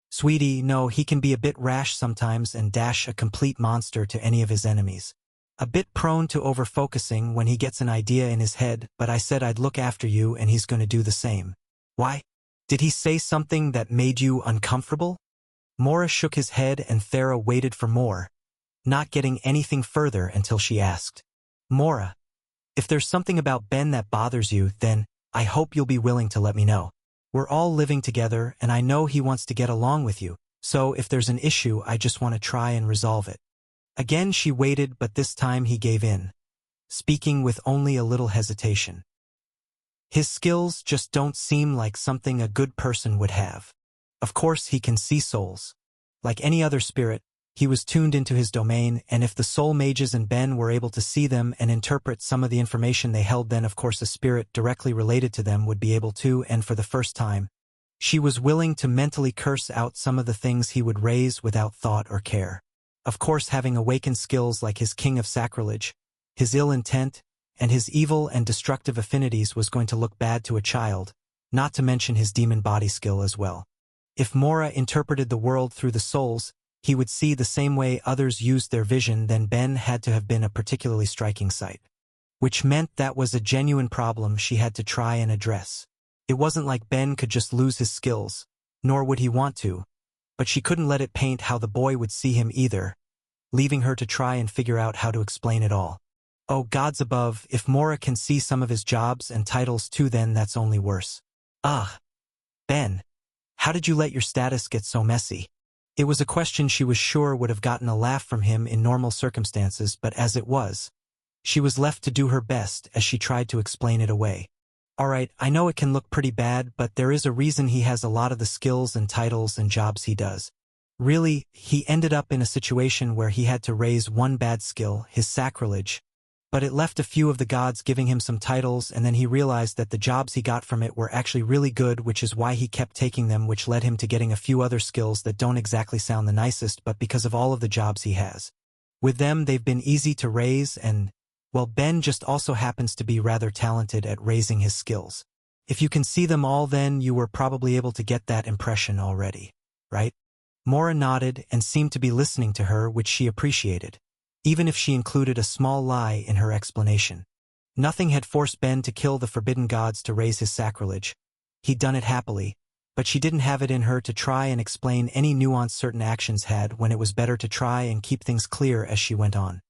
Sweetie, no, he can be a bit rash sometimes and dash a complete monster to any of his enemies. A bit prone to over-focusing when he gets an idea in his head, but I said I'd look after you and he's going to do the same. Why? Did he say something that made you uncomfortable? Mora shook his head and Thera waited for more, not getting anything further until she asked, Mora, if there's something about Ben that bothers you, then I hope you'll be willing to let me know. We're all living together, and I know he wants to get along with you, so if there's an issue, I just want to try and resolve it. Again she waited, but this time he gave in, speaking with only a little hesitation. His skills just don't seem like something a good person would have. Of course he can see souls. Like any other spirit, he was tuned into his domain, and if the soul mages and Ben were able to see them and interpret some of the information they held, then of course a spirit directly related to them would be able to, and for the first time, she was willing to mentally curse out some of the things he would raise without thought or care. Of course, having awakened skills like his king of sacrilege, his ill intent, and his evil and destructive affinities was going to look bad to a child, not to mention his demon body skill as well. If Mora interpreted the world through the souls, he would see the same way others used their vision, then Ben had to have been a particularly striking sight. Which meant that was a genuine problem she had to try and address. It wasn't like Ben could just lose his skills, nor would he want to, but she couldn't let it paint how the boy would see him either, leaving her to try and figure out how to explain it all. Oh, gods above, if Mora can see some of his jobs and titles too, then that's only worse. Ugh. Ben, how did you let your status get so messy? It was a question she was sure would have gotten a laugh from him in normal circumstances, but as it was, she was left to do her best as she tried to explain it away. Alright, I know it can look pretty bad, but there is a reason he has a lot of the skills and titles and jobs he does. Really, he ended up in a situation where he had to raise one bad skill, his sacrilege, but it left a few of the gods giving him some titles, and then he realized that the jobs he got from it were actually really good, which is why he kept taking them, which led him to getting a few other skills that don't exactly sound the nicest, but because of all of the jobs he has. With them, they've been easy to raise, and, well, Ben just also happens to be rather talented at raising his skills. If you can see them all, then you were probably able to get that impression already, right? Mora nodded and seemed to be listening to her, which she appreciated, even if she included a small lie in her explanation. Nothing had forced Ben to kill the forbidden gods to raise his sacrilege. He'd done it happily, but she didn't have it in her to try and explain any nuance certain actions had, when it was better to try and keep things clear as she went on.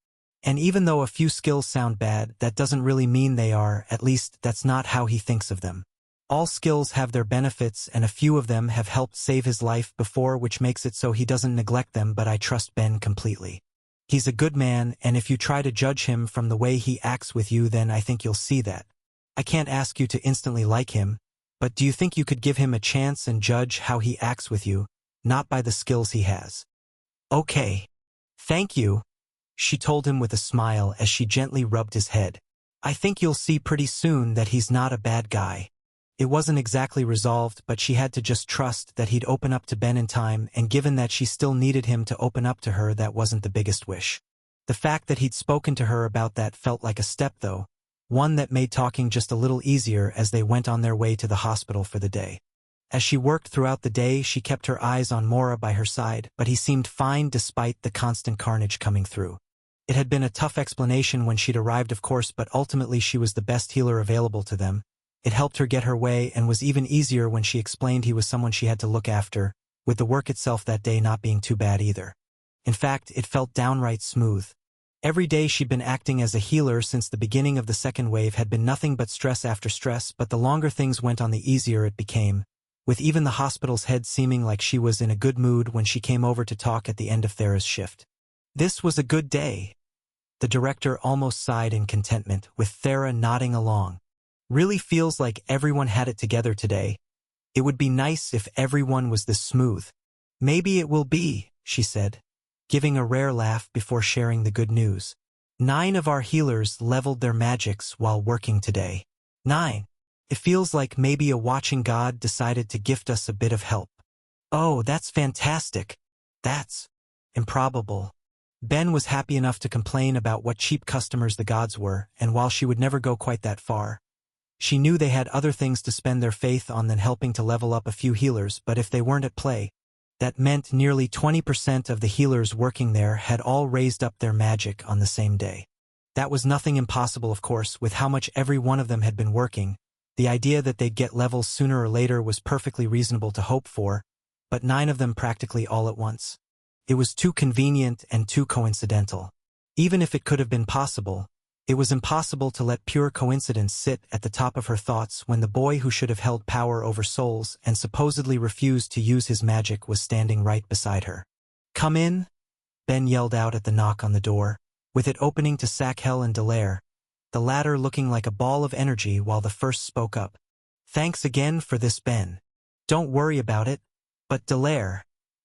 And even though a few skills sound bad, that doesn't really mean they are, at least that's not how he thinks of them. All skills have their benefits, and a few of them have helped save his life before, which makes it so he doesn't neglect them, but I trust Ben completely. He's a good man, and if you try to judge him from the way he acts with you, then I think you'll see that. I can't ask you to instantly like him, but do you think you could give him a chance and judge how he acts with you, not by the skills he has? Okay. Thank you, she told him with a smile as she gently rubbed his head. I think you'll see pretty soon that he's not a bad guy. It wasn't exactly resolved, but she had to just trust that he'd open up to Ben in time, and given that she still needed him to open up to her, that wasn't the biggest wish. The fact that he'd spoken to her about that felt like a step, though, one that made talking just a little easier as they went on their way to the hospital for the day. As she worked throughout the day, she kept her eyes on Mora by her side, but he seemed fine despite the constant carnage coming through. It had been a tough explanation when she'd arrived, of course, but ultimately she was the best healer available to them. It helped her get her way, and was even easier when she explained he was someone she had to look after, with the work itself that day not being too bad either. In fact, it felt downright smooth. Every day she'd been acting as a healer since the beginning of the second wave had been nothing but stress after stress, but the longer things went on, the easier it became, with even the hospital's head seeming like she was in a good mood when she came over to talk at the end of Thera's shift. This was a good day. The director almost sighed in contentment, with Thera nodding along. Really feels like everyone had it together today. It would be nice if everyone was this smooth. Maybe it will be, she said, giving a rare laugh before sharing the good news. 9 of our healers leveled their magics while working today. 9. It feels like maybe a watching god decided to gift us a bit of help. Oh, that's fantastic. That's improbable. Ben was happy enough to complain about what cheap customers the gods were, and while she would never go quite that far, she knew they had other things to spend their faith on than helping to level up a few healers, but if they weren't at play, that meant nearly 20% of the healers working there had all raised up their magic on the same day. That was nothing impossible, of course, with how much every one of them had been working. The idea that they'd get levels sooner or later was perfectly reasonable to hope for, but 9 of them practically all at once. It was too convenient and too coincidental. Even if it could have been possible, it was impossible to let pure coincidence sit at the top of her thoughts when the boy who should have held power over souls and supposedly refused to use his magic was standing right beside her. "Come in," Ben yelled out at the knock on the door, with it opening to Sakhel and Dallaire, the latter looking like a ball of energy while the first spoke up. "Thanks again for this, Ben. Don't worry about it. But Dallaire,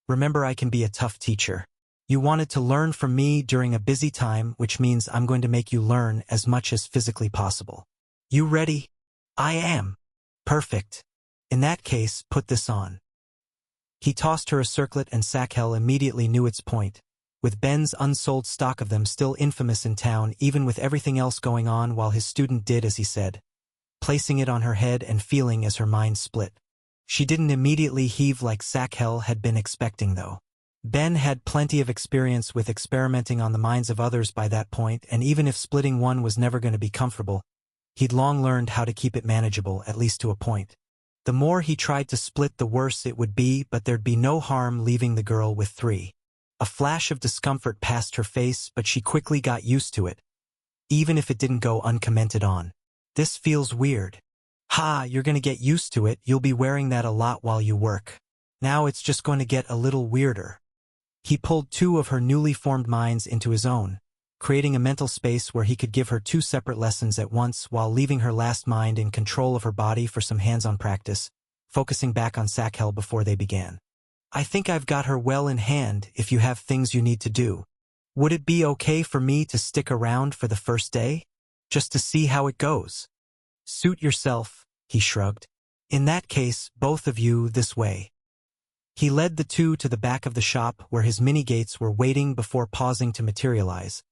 remember I can be a tough teacher. You wanted to learn from me during a busy time, which means I'm going to make you learn as much as physically possible. You ready?" "I am." "Perfect. In that case, put this on." He tossed her a circlet and Sakhel immediately knew its point, with Ben's unsold stock of them still infamous in town even with everything else going on, while his student did as he said, placing it on her head and feeling as her mind split. She didn't immediately heave like Sakhel had been expecting though. Ben had plenty of experience with experimenting on the minds of others by that point, and even if splitting one was never going to be comfortable, he'd long learned how to keep it manageable, at least to a point. The more he tried to split, the worse it would be, but there'd be no harm leaving the girl with three. A flash of discomfort passed her face, but she quickly got used to it, even if it didn't go uncommented on. "This feels weird." "Ha, you're going to get used to it. You'll be wearing that a lot while you work. Now it's just going to get a little weirder." He pulled two of her newly formed minds into his own, creating a mental space where he could give her two separate lessons at once while leaving her last mind in control of her body for some hands-on practice, focusing back on Sakhel before they began. "I think I've got her well in hand if you have things you need to do. Would it be okay for me to stick around for the first day? Just to see how it goes?" "Suit yourself," he shrugged. "In that case, both of you this way." He led the two to the back of the shop where his mini-gates were waiting before pausing to materialize,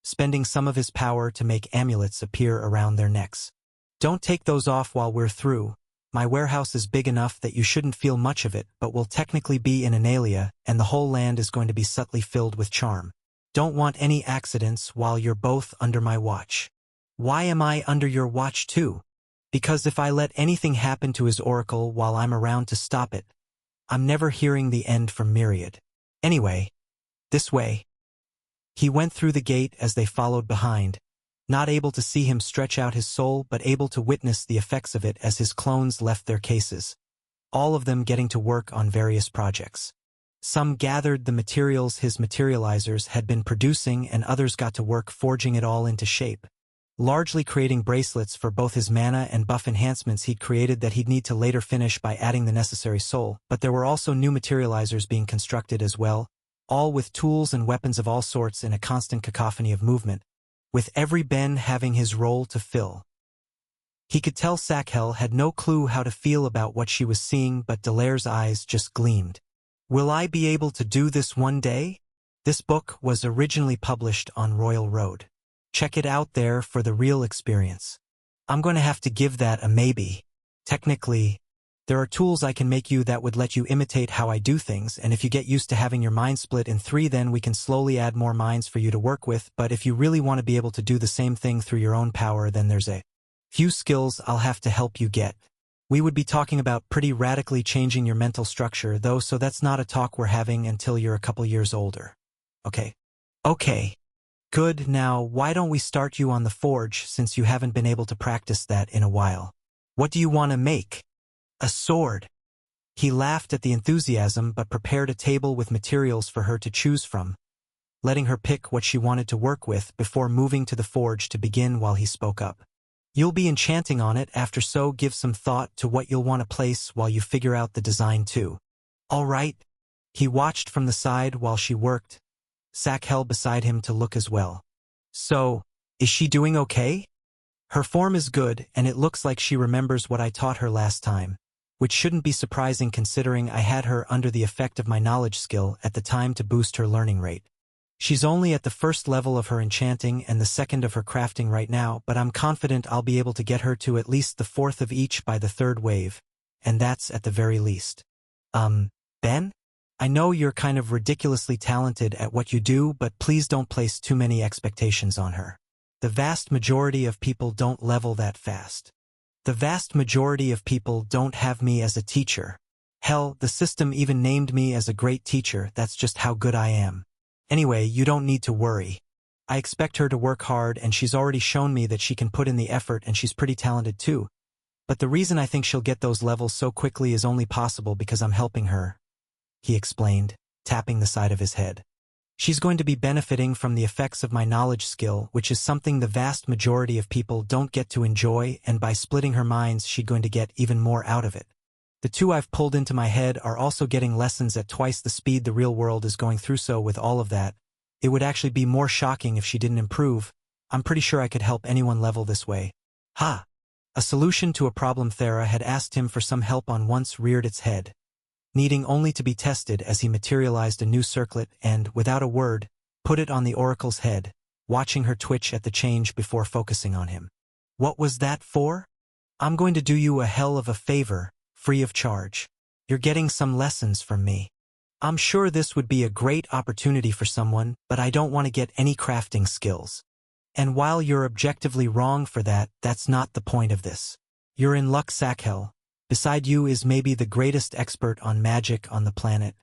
spending some of his power to make amulets appear around their necks. "Don't take those off while we're through. My warehouse is big enough that you shouldn't feel much of it, but we'll technically be in Analia, and the whole land is going to be subtly filled with charm. Don't want any accidents while you're both under my watch." "Why am I under your watch too?" "Because if I let anything happen to his oracle while I'm around to stop it, I'm never hearing the end from Myriad. Anyway, this way." He went through the gate as they followed behind, not able to see him stretch out his soul but able to witness the effects of it as his clones left their cases, all of them getting to work on various projects. Some gathered the materials his materializers had been producing, and others got to work forging it all into shape, largely creating bracelets for both his mana and buff enhancements he'd created that he'd need to later finish by adding the necessary soul. But there were also new materializers being constructed as well, all with tools and weapons of all sorts in a constant cacophony of movement, with every Ben having his role to fill. He could tell Sakhel had no clue how to feel about what she was seeing, but Dallaire's eyes just gleamed. "Will I be able to do this one day?" This book was originally published on Royal Road. Check it out there for the real experience. I'm going to have to give that a maybe. Technically, there are tools I can make you that would let you imitate how I do things, and if you get used to having your mind split in three, then we can slowly add more minds for you to work with. But if you really want to be able to do the same thing through your own power, then there's a few skills I'll have to help you get. We would be talking about pretty radically changing your mental structure, though, so that's not a talk we're having until you're a couple years older. Okay. Okay. Good, now why don't we start you on the forge since you haven't been able to practice that in a while? What do you want to make? A sword. He laughed at the enthusiasm but prepared a table with materials for her to choose from, letting her pick what she wanted to work with before moving to the forge to begin while he spoke up. You'll be enchanting on it after, so give some thought to what you'll want to place while you figure out the design too. All right. He watched from the side while she worked, Sakhel beside him to look as well. So, is she doing okay? Her form is good, and it looks like she remembers what I taught her last time, which shouldn't be surprising considering I had her under the effect of my knowledge skill at the time to boost her learning rate. She's only at the first level of her enchanting and the second of her crafting right now, but I'm confident I'll be able to get her to at least the fourth of each by the third wave, and that's at the very least. Ben? I know you're kind of ridiculously talented at what you do, but please don't place too many expectations on her. The vast majority of people don't level that fast. The vast majority of people don't have me as a teacher. Hell, the system even named me as a great teacher. That's just how good I am. Anyway, you don't need to worry. I expect her to work hard, and she's already shown me that she can put in the effort, and she's pretty talented too. But the reason I think she'll get those levels so quickly is only possible because I'm helping her," he explained, tapping the side of his head. "She's going to be benefiting from the effects of my knowledge skill, which is something the vast majority of people don't get to enjoy, and by splitting her minds she's going to get even more out of it. The two I've pulled into my head are also getting lessons at twice the speed the real world is going through, so with all of that, it would actually be more shocking if she didn't improve. I'm pretty sure I could help anyone level this way." Ha! A solution to a problem Thera had asked him for some help on once reared its head, needing only to be tested as he materialized a new circlet and, without a word, put it on the oracle's head, watching her twitch at the change before focusing on him. "What was that for? I'm going to do you a hell of a favor, free of charge. You're getting some lessons from me. I'm sure this would be a great opportunity for someone, but I don't want to get any crafting skills. And while you're objectively wrong for that, that's not the point of this. You're in luck, Sakhel. Beside you is maybe the greatest expert on magic on the planet.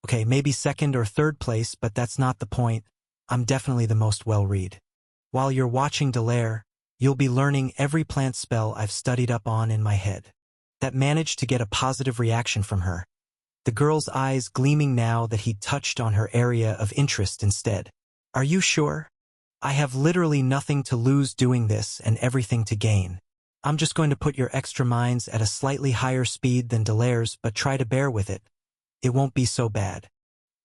Okay, maybe second or third place, but that's not the point. I'm definitely the most well-read. While you're watching Delaire, you'll be learning every plant spell I've studied up on in my head." That managed to get a positive reaction from her, the girl's eyes gleaming now that he'd touched on her area of interest instead. "Are you sure? I have literally nothing to lose doing this and everything to gain. I'm just going to put your extra minds at a slightly higher speed than Delaire's, but try to bear with it. It won't be so bad."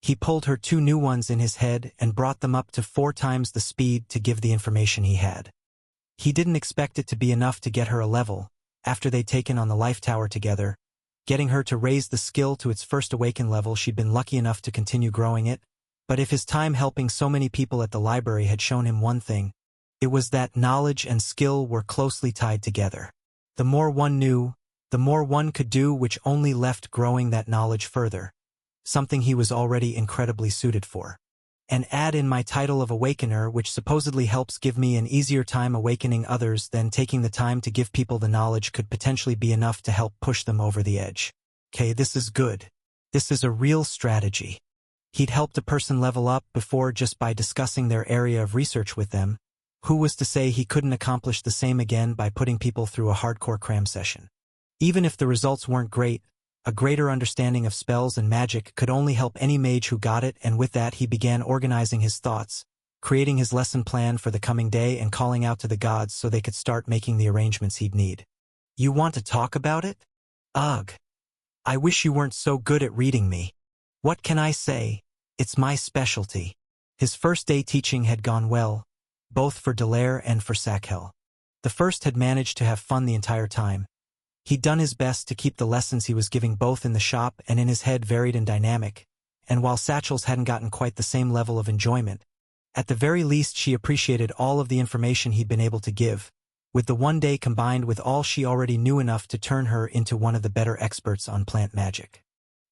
He pulled her 2 new ones in his head and brought them up to 4 times the speed to give the information he had. He didn't expect it to be enough to get her a level, after they'd taken on the Life Tower together. Getting her to raise the skill to its first awaken level, she'd been lucky enough to continue growing it. But if his time helping so many people at the library had shown him one thing, it was that knowledge and skill were closely tied together. The more one knew, the more one could do, which only left growing that knowledge further, something he was already incredibly suited for. And add in my title of Awakener, which supposedly helps give me an easier time awakening others, then taking the time to give people the knowledge could potentially be enough to help push them over the edge. Okay, this is good. This is a real strategy. He'd helped a person level up before just by discussing their area of research with them. Who was to say he couldn't accomplish the same again by putting people through a hardcore cram session? Even if the results weren't great, a greater understanding of spells and magic could only help any mage who got it, and with that he began organizing his thoughts, creating his lesson plan for the coming day and calling out to the gods so they could start making the arrangements he'd need. "You want to talk about it? Ugh. I wish you weren't so good at reading me. What can I say? It's my specialty." His first day teaching had gone well, both for Delaire and for Sakhel. The first had managed to have fun the entire time. He'd done his best to keep the lessons he was giving both in the shop and in his head varied and dynamic, and while Satchel's hadn't gotten quite the same level of enjoyment, at the very least she appreciated all of the information he'd been able to give, with the one day combined with all she already knew enough to turn her into one of the better experts on plant magic.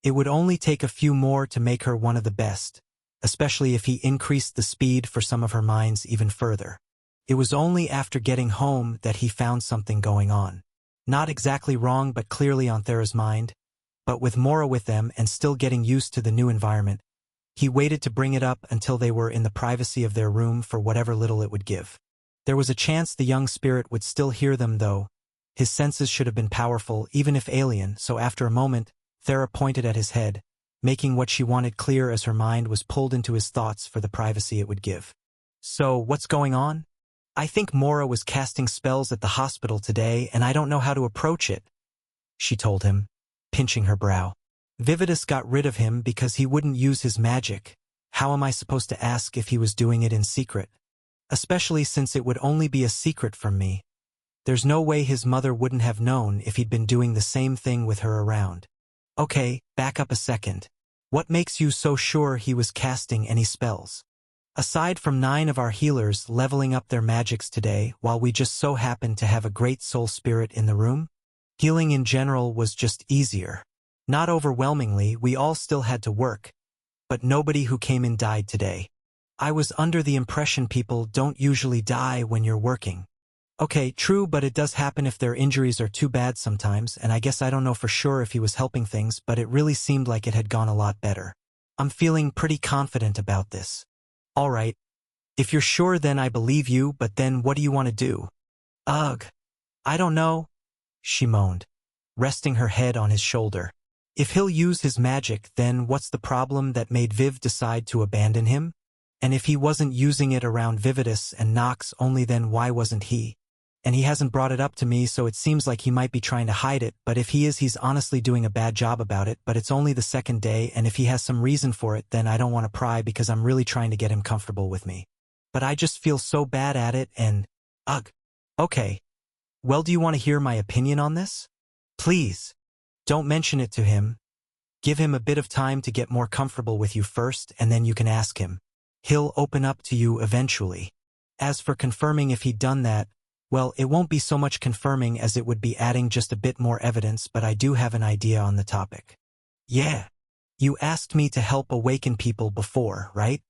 It would only take a few more to make her one of the best, especially if he increased the speed for some of her minds even further. It was only after getting home that he found something going on. Not exactly wrong, but clearly on Thera's mind. But with Mora with them and still getting used to the new environment, he waited to bring it up until they were in the privacy of their room for whatever little it would give. There was a chance the young spirit would still hear them, though. His senses should have been powerful, even if alien, so after a moment, Thera pointed at his head, making what she wanted clear as her mind was pulled into his thoughts for the privacy it would give. "So, what's going on? I think Mora was casting spells at the hospital today, and I don't know how to approach it," she told him, pinching her brow. "Vividus got rid of him because he wouldn't use his magic. How am I supposed to ask if he was doing it in secret? Especially since it would only be a secret from me. There's no way his mother wouldn't have known if he'd been doing the same thing with her around." "Okay, back up a second. What makes you so sure he was casting any spells? Aside from 9 of our healers leveling up their magics today, while we just so happened to have a great soul spirit in the room, healing in general was just easier. Not overwhelmingly, we all still had to work, but nobody who came in died today. I was under the impression people don't usually die when you're working. Okay, true, but it does happen if their injuries are too bad sometimes, and I guess I don't know for sure if he was helping things, but it really seemed like it had gone a lot better. I'm feeling pretty confident about this. All right. If you're sure, then I believe you, but then what do you want to do? Ugh. I don't know, she moaned, resting her head on his shoulder. If he'll use his magic, then what's the problem that made Viv decide to abandon him? And if he wasn't using it around Vividus and Nox only, then why wasn't he? And he hasn't brought it up to me, so it seems like he might be trying to hide it, but if he is, he's honestly doing a bad job about it, but it's only the second day, and if he has some reason for it, then I don't want to pry because I'm really trying to get him comfortable with me. But I just feel so bad at it and… ugh. Okay. Well, do you want to hear my opinion on this? Please. Don't mention it to him. Give him a bit of time to get more comfortable with you first, and then you can ask him. He'll open up to you eventually. As for confirming if he'd done that, well, it won't be so much confirming as it would be adding just a bit more evidence, but I do have an idea on the topic. Yeah. You asked me to help awaken people before, right?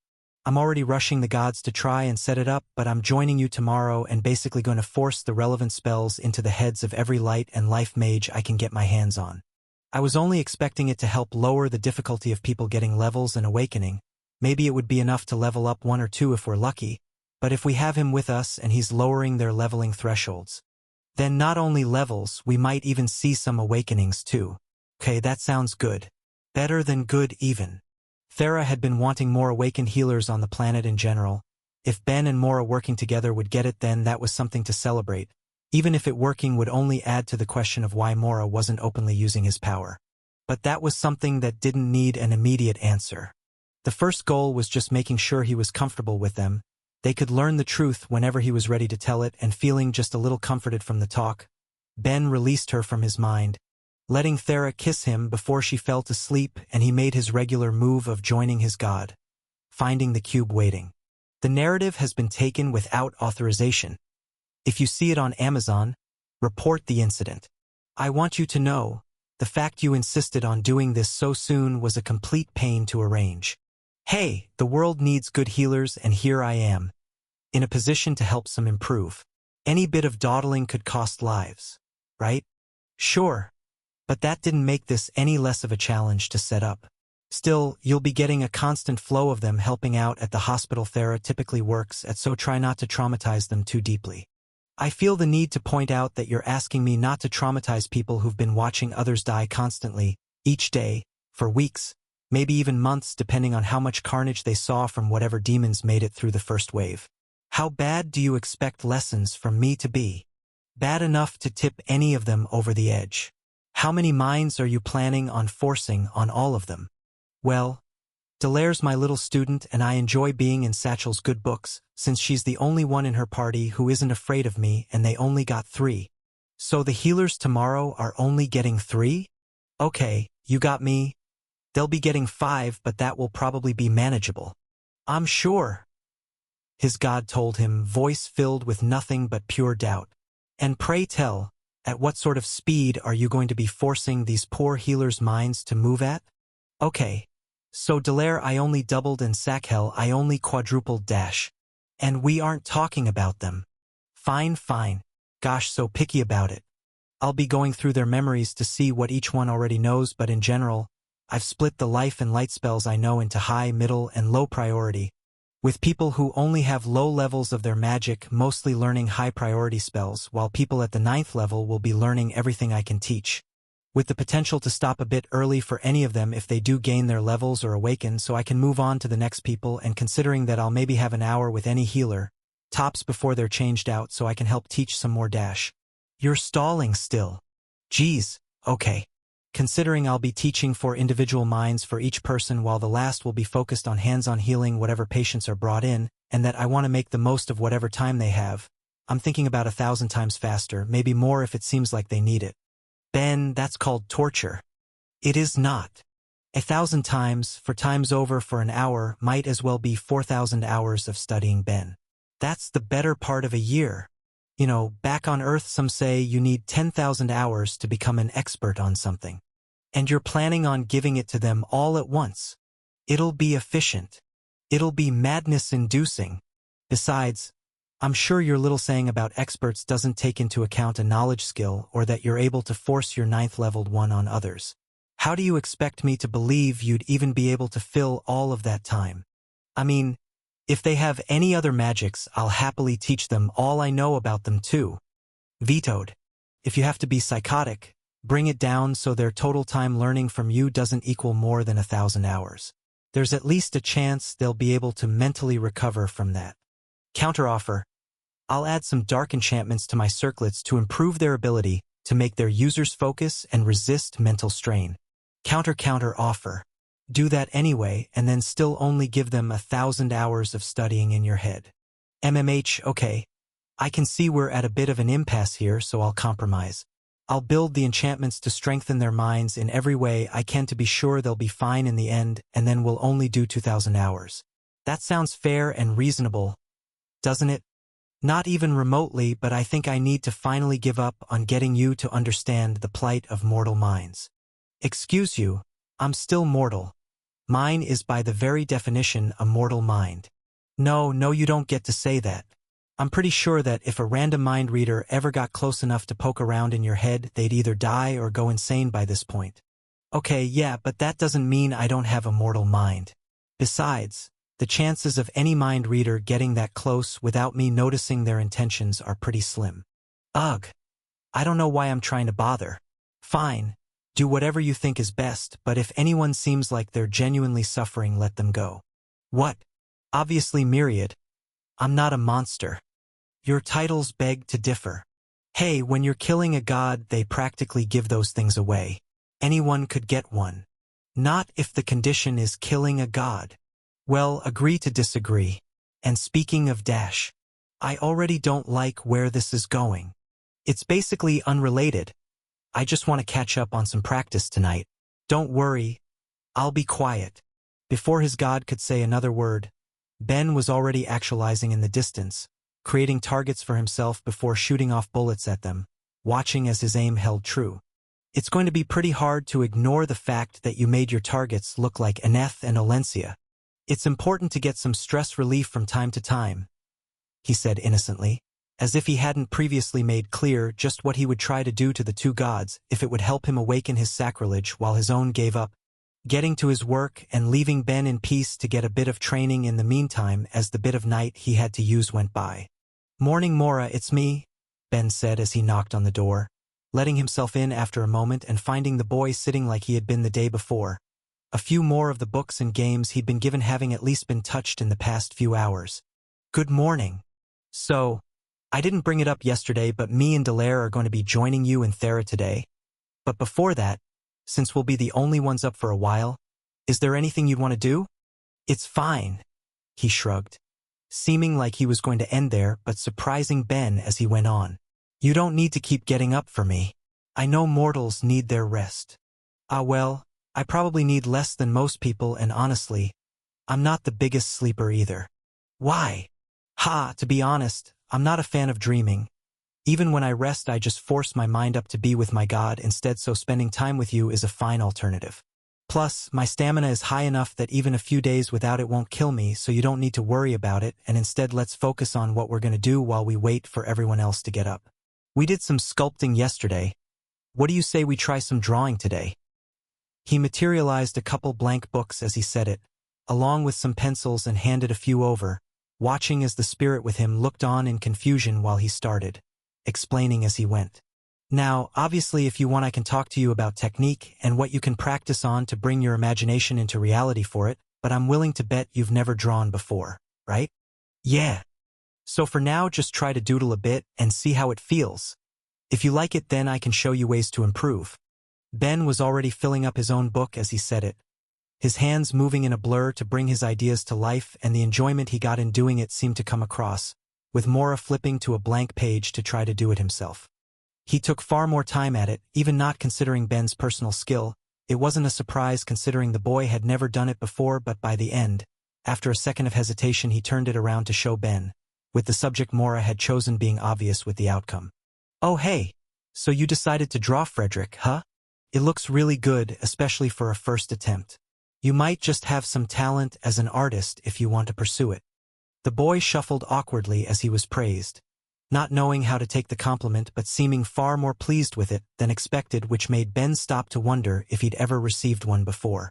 I'm already rushing the gods to try and set it up, but I'm joining you tomorrow and basically going to force the relevant spells into the heads of every light and life mage I can get my hands on. I was only expecting it to help lower the difficulty of people getting levels and awakening. Maybe it would be enough to level up 1 or 2 if we're lucky, but if we have him with us and he's lowering their leveling thresholds, then not only levels, we might even see some awakenings too. Okay, that sounds good. Better than good even. Thera had been wanting more awakened healers on the planet in general. If Ben and Mora working together would get it, then that was something to celebrate, even if it working would only add to the question of why Mora wasn't openly using his power. But that was something that didn't need an immediate answer. The first goal was just making sure he was comfortable with them. They could learn the truth whenever he was ready to tell it, and feeling just a little comforted from the talk, Ben released her from his mind, letting Thera kiss him before she fell to sleep, and he made his regular move of joining his god, finding the cube waiting. The narrative has been taken without authorization. If you see it on Amazon, report the incident. I want you to know, the fact you insisted on doing this so soon was a complete pain to arrange. Hey, the world needs good healers, and here I am, in a position to help some improve. Any bit of dawdling could cost lives, right? Sure. But that didn't make this any less of a challenge to set up. Still, you'll be getting a constant flow of them helping out at the hospital Thera typically works at, so try not to traumatize them too deeply. I feel the need to point out that you're asking me not to traumatize people who've been watching others die constantly, each day, for weeks, maybe even months depending on how much carnage they saw from whatever demons made it through the first wave. How bad do you expect lessons from me to be? Bad enough to tip any of them over the edge. How many minds are you planning on forcing on all of them? Well, Delaire's my little student, and I enjoy being in Satchel's good books, since she's the only one in her party who isn't afraid of me, and they only got 3. So the healers tomorrow are only getting 3? Okay, you got me. They'll be getting 5, but that will probably be manageable. I'm sure. His god told him, voice filled with nothing but pure doubt. And pray tell, at what sort of speed are you going to be forcing these poor healers' minds to move at? Okay. So Delaire I only doubled and Sakhel I only quadrupled dash. And we aren't talking about them. Fine, fine. Gosh, so picky about it. I'll be going through their memories to see what each one already knows, but in general, I've split the life and light spells I know into high, middle, and low priority, with people who only have low levels of their magic mostly learning high priority spells, while people at the 9th level will be learning everything I can teach, with the potential to stop a bit early for any of them if they do gain their levels or awaken, so I can move on to the next people, and considering that I'll maybe have an hour with any healer, tops before they're changed out, so I can help teach some more dash. You're stalling still. Geez, okay. Considering I'll be teaching 4 individual minds for each person while the last will be focused on hands-on healing whatever patients are brought in, and that I want to make the most of whatever time they have, I'm thinking about 1,000 times faster, maybe more if it seems like they need it. Ben, that's called torture. It is not. 1,000 times, 4 times over for an hour, might as well be 4,000 hours of studying Ben. That's the better part of a year. You know, back on Earth some say you need 10,000 hours to become an expert on something. And you're planning on giving it to them all at once. It'll be efficient. It'll be madness-inducing. Besides, I'm sure your little saying about experts doesn't take into account a knowledge skill or that you're able to force your 9th-leveled one on others. How do you expect me to believe you'd even be able to fill all of that time? I mean, if they have any other magics, I'll happily teach them all I know about them too. Vetoed. If you have to be psychotic, bring it down so their total time learning from you doesn't equal more than 1,000 hours. There's at least a chance they'll be able to mentally recover from that. Counteroffer. I'll add some dark enchantments to my circlets to improve their ability to make their users focus and resist mental strain. Counter offer. Do that anyway and then still only give them 1,000 hours of studying in your head. Okay. I can see we're at a bit of an impasse here, so I'll compromise. I'll build the enchantments to strengthen their minds in every way I can to be sure they'll be fine in the end, and then we'll only do 2,000 hours. That sounds fair and reasonable, doesn't it? Not even remotely, but I think I need to finally give up on getting you to understand the plight of mortal minds. Excuse you, I'm still mortal. Mine is by the very definition a mortal mind. No, you don't get to say that. I'm pretty sure that if a random mind reader ever got close enough to poke around in your head, they'd either die or go insane by this point. Okay, yeah, but that doesn't mean I don't have a mortal mind. Besides, the chances of any mind reader getting that close without me noticing their intentions are pretty slim. Ugh. I don't know why I'm trying to bother. Fine. Do whatever you think is best, but if anyone seems like they're genuinely suffering, let them go. What? Obviously Myriad. I'm not a monster. Your titles beg to differ. Hey, when you're killing a god, they practically give those things away. Anyone could get one. Not if the condition is killing a god. Well, agree to disagree. And speaking of Dash, I already don't like where this is going. It's basically unrelated. I just want to catch up on some practice tonight. Don't worry. I'll be quiet. Before his god could say another word, Ben was already actualizing in the distance, creating targets for himself before shooting off bullets at them, watching as his aim held true. It's going to be pretty hard to ignore the fact that you made your targets look like Aneth and Olencia. It's important to get some stress relief from time to time, he said innocently, as if he hadn't previously made clear just what he would try to do to the two gods if it would help him awaken his sacrilege while his own gave up, getting to his work and leaving Ben in peace to get a bit of training in the meantime as the bit of night he had to use went by. Morning, Mora, it's me, Ben said as he knocked on the door, letting himself in after a moment and finding the boy sitting like he had been the day before. A few more of the books and games he'd been given having at least been touched in the past few hours. Good morning. So, I didn't bring it up yesterday, but me and Delaire are going to be joining you and Thera today. But before that, since we'll be the only ones up for a while, is there anything you'd want to do? It's fine, he shrugged, seeming like he was going to end there but surprising Ben as he went on. You don't need to keep getting up for me. I know mortals need their rest. Well, I probably need less than most people, and honestly, I'm not the biggest sleeper either. Why? To be honest, I'm not a fan of dreaming. Even when I rest, I just force my mind up to be with my god instead, so spending time with you is a fine alternative. Plus, my stamina is high enough that even a few days without it won't kill me, so you don't need to worry about it, and instead let's focus on what we're going to do while we wait for everyone else to get up. We did some sculpting yesterday. What do you say we try some drawing today? He materialized a couple blank books as he said it, along with some pencils, and handed a few over, watching as the spirit with him looked on in confusion while he started, explaining as he went. Now, obviously, if you want, I can talk to you about technique and what you can practice on to bring your imagination into reality for it, but I'm willing to bet you've never drawn before, right? Yeah. So for now, just try to doodle a bit and see how it feels. If you like it, then I can show you ways to improve. Ben was already filling up his own book as he said it, his hands moving in a blur to bring his ideas to life, and the enjoyment he got in doing it seemed to come across, with Mora flipping to a blank page to try to do it himself. He took far more time at it, even not considering Ben's personal skill. It wasn't a surprise considering the boy had never done it before, but by the end, after a second of hesitation, he turned it around to show Ben, with the subject Mora had chosen being obvious with the outcome. Oh hey, so you decided to draw Frederick, huh? It looks really good, especially for a first attempt. You might just have some talent as an artist if you want to pursue it. The boy shuffled awkwardly as he was praised, not knowing how to take the compliment but seeming far more pleased with it than expected, which made Ben stop to wonder if he'd ever received one before.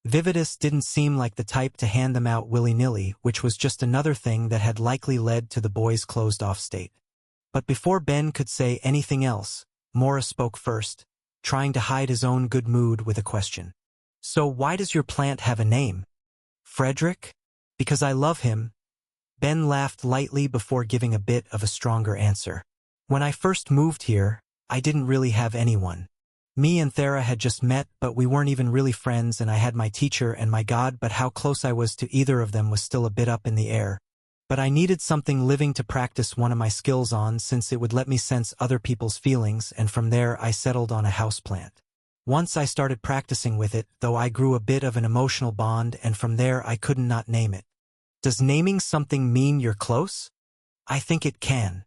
Vividus didn't seem like the type to hand them out willy-nilly, which was just another thing that had likely led to the boy's closed-off state. But before Ben could say anything else, Mora spoke first, trying to hide his own good mood with a question. "So why does your plant have a name?" "Frederick? Because I love him." Ben laughed lightly before giving a bit of a stronger answer. "When I first moved here, I didn't really have anyone. Me and Thera had just met, but we weren't even really friends, and I had my teacher and my god, but how close I was to either of them was still a bit up in the air. But I needed something living to practice one of my skills on, since it would let me sense other people's feelings, and from there I settled on a houseplant. Once I started practicing with it, though, I grew a bit of an emotional bond, and from there I couldn't not name it." "Does naming something mean you're close?" "I think it can."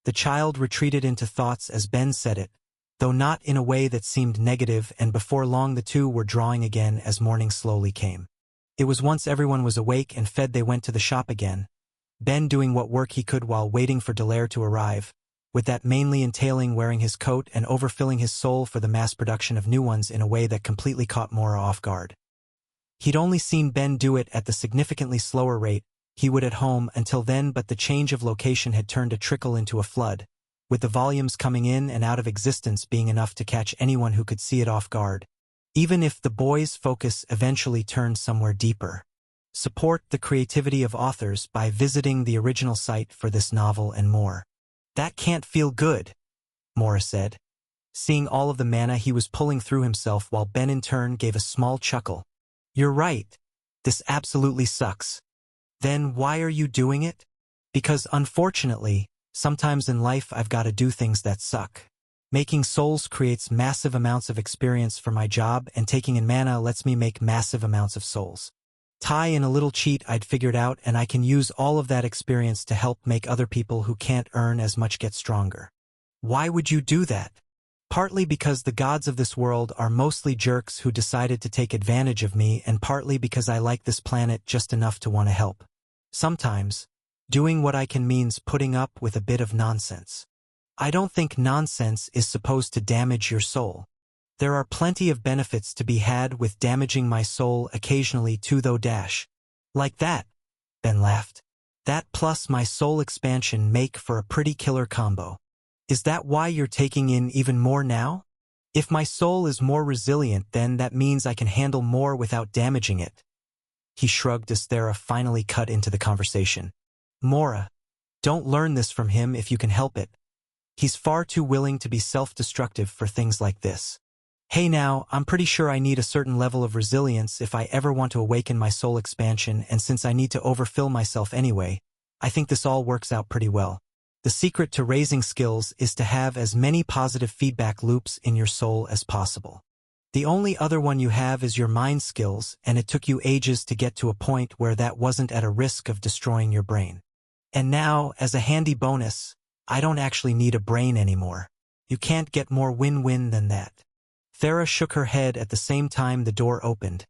The child retreated into thoughts as Ben said it, though not in a way that seemed negative, and before long the two were drawing again as morning slowly came. It was once everyone was awake and fed they went to the shop again, Ben doing what work he could while waiting for Dallaire to arrive, with that mainly entailing wearing his coat and overfilling his soul for the mass production of new ones in a way that completely caught Mora off guard. He'd only seen Ben do it at the significantly slower rate he would at home until then, but the change of location had turned a trickle into a flood, with the volumes coming in and out of existence being enough to catch anyone who could see it off guard, even if the boy's focus eventually turned somewhere deeper. Support the creativity of authors by visiting the original site for this novel and more. "That can't feel good," Mora said, seeing all of the mana he was pulling through himself, while Ben in turn gave a small chuckle. "You're right. This absolutely sucks." "Then why are you doing it?" "Because unfortunately, sometimes in life I've got to do things that suck. Making souls creates massive amounts of experience for my job, and taking in mana lets me make massive amounts of souls. Tie in a little cheat I'd figured out, and I can use all of that experience to help make other people who can't earn as much get stronger." "Why would you do that?" "Partly because the gods of this world are mostly jerks who decided to take advantage of me, and partly because I like this planet just enough to want to help. Sometimes, doing what I can means putting up with a bit of nonsense. I don't think nonsense is supposed to damage your soul. There are plenty of benefits to be had with damaging my soul occasionally too, though. Like that," Ben laughed. "That plus my soul expansion make for a pretty killer combo. Is that why you're taking in even more now? If my soul is more resilient, then that means I can handle more without damaging it." He shrugged as Thera finally cut into the conversation. "Mora, don't learn this from him if you can help it. He's far too willing to be self-destructive for things like this. Hey now, I'm pretty sure I need a certain level of resilience if I ever want to awaken my soul expansion, and since I need to overfill myself anyway, I think this all works out pretty well. The secret to raising skills is to have as many positive feedback loops in your soul as possible. The only other one you have is your mind skills, and it took you ages to get to a point where that wasn't at a risk of destroying your brain. And now, as a handy bonus, I don't actually need a brain anymore. You can't get more win-win than that." Thera shook her head at the same time the door opened,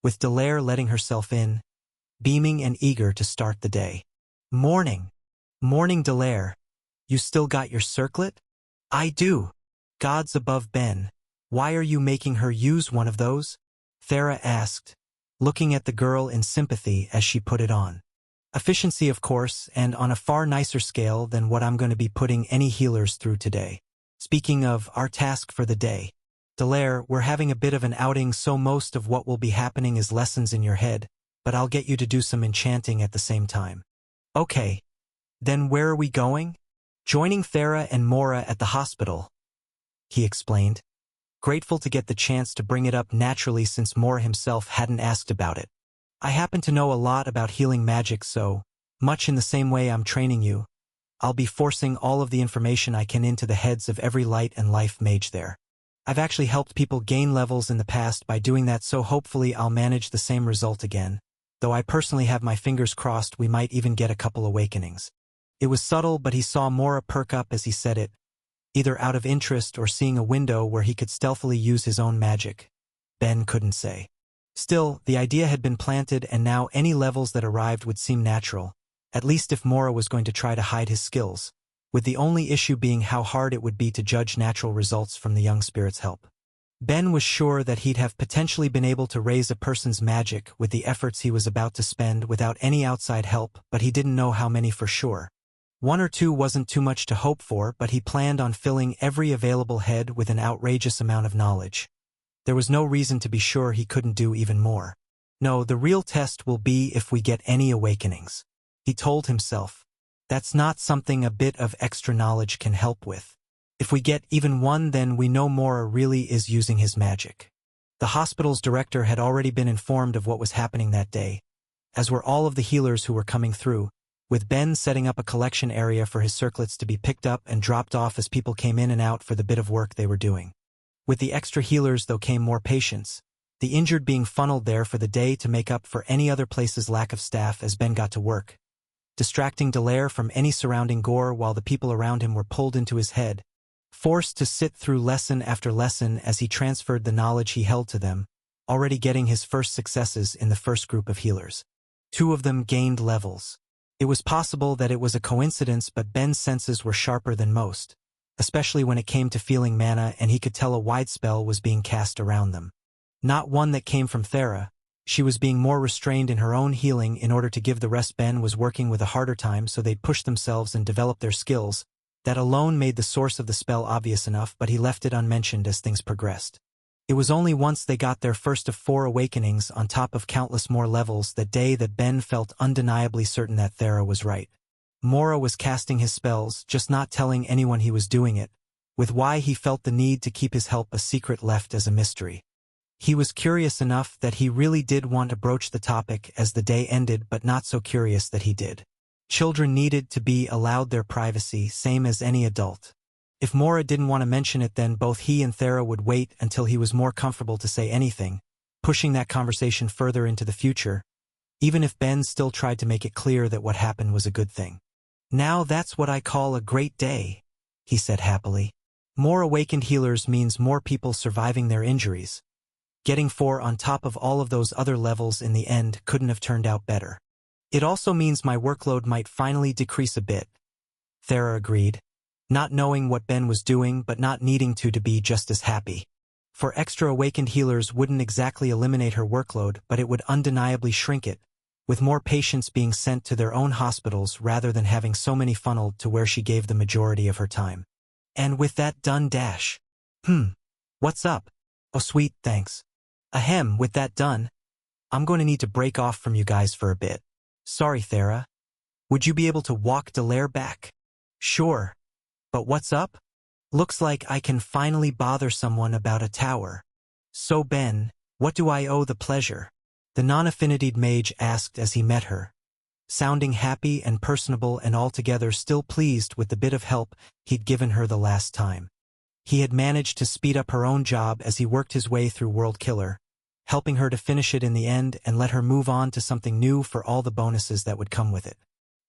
with Dallaire letting herself in, beaming and eager to start the day. "Morning. Morning, Dallaire. You still got your circlet?" "I do." "Gods above, Ben. Why are you making her use one of those?" Thera asked, looking at the girl in sympathy as she put it on. "Efficiency, of course, and on a far nicer scale than what I'm going to be putting any healers through today. Speaking of, our task for the day. Dallaire, we're having a bit of an outing, so most of what will be happening is lessons in your head, but I'll get you to do some enchanting at the same time." "Okay. Then where are we going?" "Joining Thera and Mora at the hospital," he explained, grateful to get the chance to bring it up naturally since Mora himself hadn't asked about it. "I happen to know a lot about healing magic, so, much in the same way I'm training you, I'll be forcing all of the information I can into the heads of every light and life mage there. I've actually helped people gain levels in the past by doing that, so hopefully I'll manage the same result again, though I personally have my fingers crossed we might even get a couple awakenings." It was subtle, but he saw Mora perk up as he said it, either out of interest or seeing a window where he could stealthily use his own magic. Ben couldn't say. Still, the idea had been planted, and now any levels that arrived would seem natural, at least if Mora was going to try to hide his skills, with the only issue being how hard it would be to judge natural results from the young spirit's help. Ben was sure that he'd have potentially been able to raise a person's magic with the efforts he was about to spend without any outside help, but he didn't know how many for sure. 1 or 2 wasn't too much to hope for, but he planned on filling every available head with an outrageous amount of knowledge. There was no reason to be sure he couldn't do even more. No, the real test will be if we get any awakenings, he told himself. That's not something a bit of extra knowledge can help with. If we get even one, then we know Mora really is using his magic. The hospital's director had already been informed of what was happening that day, as were all of the healers who were coming through, with Ben setting up a collection area for his circlets to be picked up and dropped off as people came in and out for the bit of work they were doing. With the extra healers, though, came more patients, the injured being funneled there for the day to make up for any other place's lack of staff as Ben got to work, distracting Dallaire from any surrounding gore while the people around him were pulled into his head, forced to sit through lesson after lesson as he transferred the knowledge he held to them, already getting his first successes in the first group of healers. 2 of them gained levels. It was possible that it was a coincidence, but Ben's senses were sharper than most, especially when it came to feeling mana, and he could tell a wide spell was being cast around them. Not one that came from Thera. She was being more restrained in her own healing in order to give the rest. Ben was working with a harder time, so they'd push themselves and develop their skills. That alone made the source of the spell obvious enough, but he left it unmentioned as things progressed. It was only once they got their first of 4 awakenings on top of countless more levels that day that Ben felt undeniably certain that Thera was right. Mora was casting his spells, just not telling anyone he was doing it, with why he felt the need to keep his help a secret left as a mystery. He was curious enough that he really did want to broach the topic as the day ended, but not so curious that he did. Children needed to be allowed their privacy, same as any adult. If Mora didn't want to mention it, then both he and Thera would wait until he was more comfortable to say anything, pushing that conversation further into the future, even if Ben still tried to make it clear that what happened was a good thing. Now that's what I call a great day, he said happily. More awakened healers means more people surviving their injuries. Getting 4 on top of all of those other levels in the end couldn't have turned out better. It also means my workload might finally decrease a bit, Thera agreed, not knowing what Ben was doing but not needing to be just as happy. For extra awakened healers wouldn't exactly eliminate her workload, but it would undeniably shrink it, with more patients being sent to their own hospitals rather than having so many funneled to where she gave the majority of her time. And with that done, what's up? Oh sweet, thanks. Ahem, with that done, I'm going to need to break off from you guys for a bit. Sorry, Thera. Would you be able to walk Dallaire back? Sure. But what's up? Looks like I can finally bother someone about a tower. So Ben, what do I owe the pleasure? The non-affinitied mage asked as he met her, sounding happy and personable and altogether still pleased with the bit of help he'd given her the last time. He had managed to speed up her own job as he worked his way through World Killer, helping her to finish it in the end and let her move on to something new for all the bonuses that would come with it.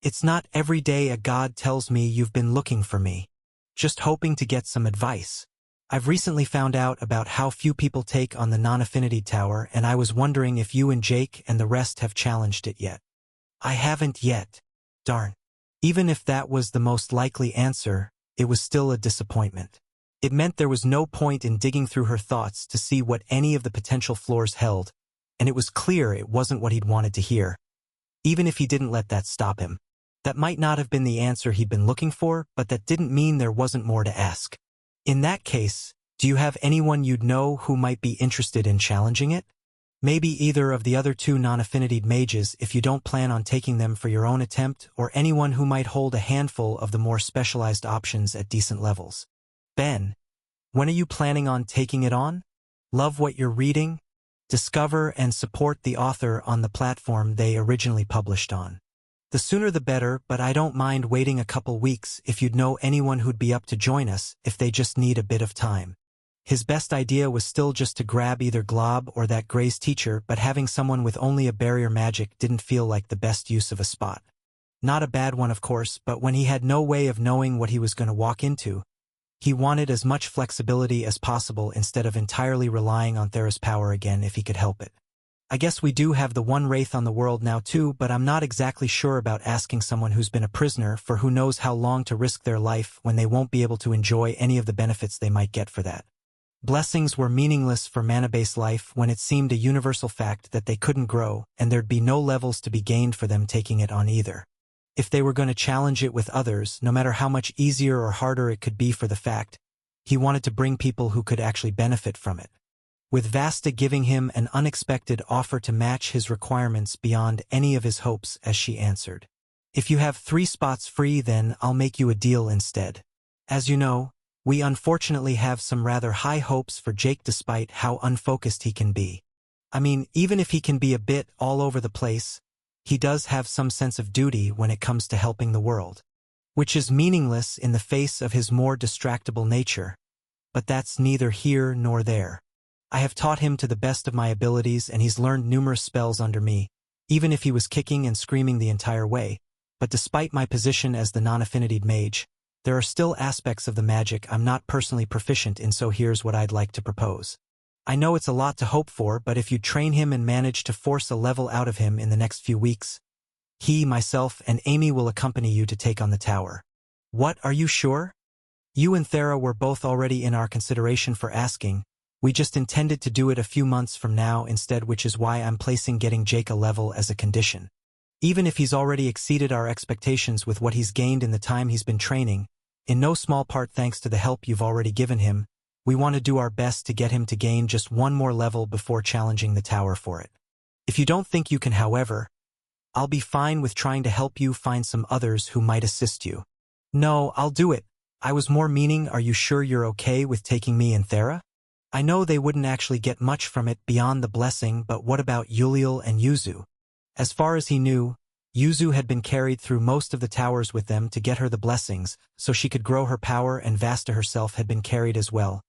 It's not every day a god tells me you've been looking for me. Just hoping to get some advice. I've recently found out about how few people take on the non-affinity tower, and I was wondering if you and Jake and the rest have challenged it yet. I haven't yet. Darn. Even if that was the most likely answer, it was still a disappointment. It meant there was no point in digging through her thoughts to see what any of the potential floors held, and it was clear it wasn't what he'd wanted to hear. Even if he didn't let that stop him. That might not have been the answer he'd been looking for, but that didn't mean there wasn't more to ask. In that case, do you have anyone you'd know who might be interested in challenging it? Maybe either of the other 2 non-affinitied mages if you don't plan on taking them for your own attempt, or anyone who might hold a handful of the more specialized options at decent levels. Ben, when are you planning on taking it on? Love what you're reading? Discover and support the author on the platform they originally published on. The sooner the better, but I don't mind waiting a couple weeks if you'd know anyone who'd be up to join us if they just need a bit of time. His best idea was still just to grab either Glob or that Gray's teacher, but having someone with only a barrier magic didn't feel like the best use of a spot. Not a bad one, of course, but when he had no way of knowing what he was going to walk into, he wanted as much flexibility as possible instead of entirely relying on Thera's power again if he could help it. I guess we do have the one wraith on the world now too, but I'm not exactly sure about asking someone who's been a prisoner for who knows how long to risk their life when they won't be able to enjoy any of the benefits they might get for that. Blessings were meaningless for mana-based life when it seemed a universal fact that they couldn't grow and there'd be no levels to be gained for them taking it on either. If they were going to challenge it with others, no matter how much easier or harder it could be for the fact, he wanted to bring people who could actually benefit from it. With Vasta giving him an unexpected offer to match his requirements beyond any of his hopes as she answered. If you have 3 spots free, then I'll make you a deal instead. As you know, we unfortunately have some rather high hopes for Jake despite how unfocused he can be. I mean, even if he can be a bit all over the place, he does have some sense of duty when it comes to helping the world. Which is meaningless in the face of his more distractible nature. But that's neither here nor there. I have taught him to the best of my abilities and he's learned numerous spells under me, even if he was kicking and screaming the entire way. But despite my position as the non-affinitied mage, there are still aspects of the magic I'm not personally proficient in, so here's what I'd like to propose. I know it's a lot to hope for, but if you train him and manage to force a level out of him in the next few weeks, he, myself, and Amy will accompany you to take on the tower. What, are you sure? You and Thera were both already in our consideration for asking. We just intended to do it a few months from now instead, which is why I'm placing getting Jake a level as a condition. Even if he's already exceeded our expectations with what he's gained in the time he's been training, in no small part thanks to the help you've already given him, we want to do our best to get him to gain just one more level before challenging the tower for it. If you don't think you can, however, I'll be fine with trying to help you find some others who might assist you. No, I'll do it. I was more meaning, are you sure you're okay with taking me and Thera? I know they wouldn't actually get much from it beyond the blessing, but what about Yuliel and Yuzu? As far as he knew, Yuzu had been carried through most of the towers with them to get her the blessings, so she could grow her power, and Vasta herself had been carried as well,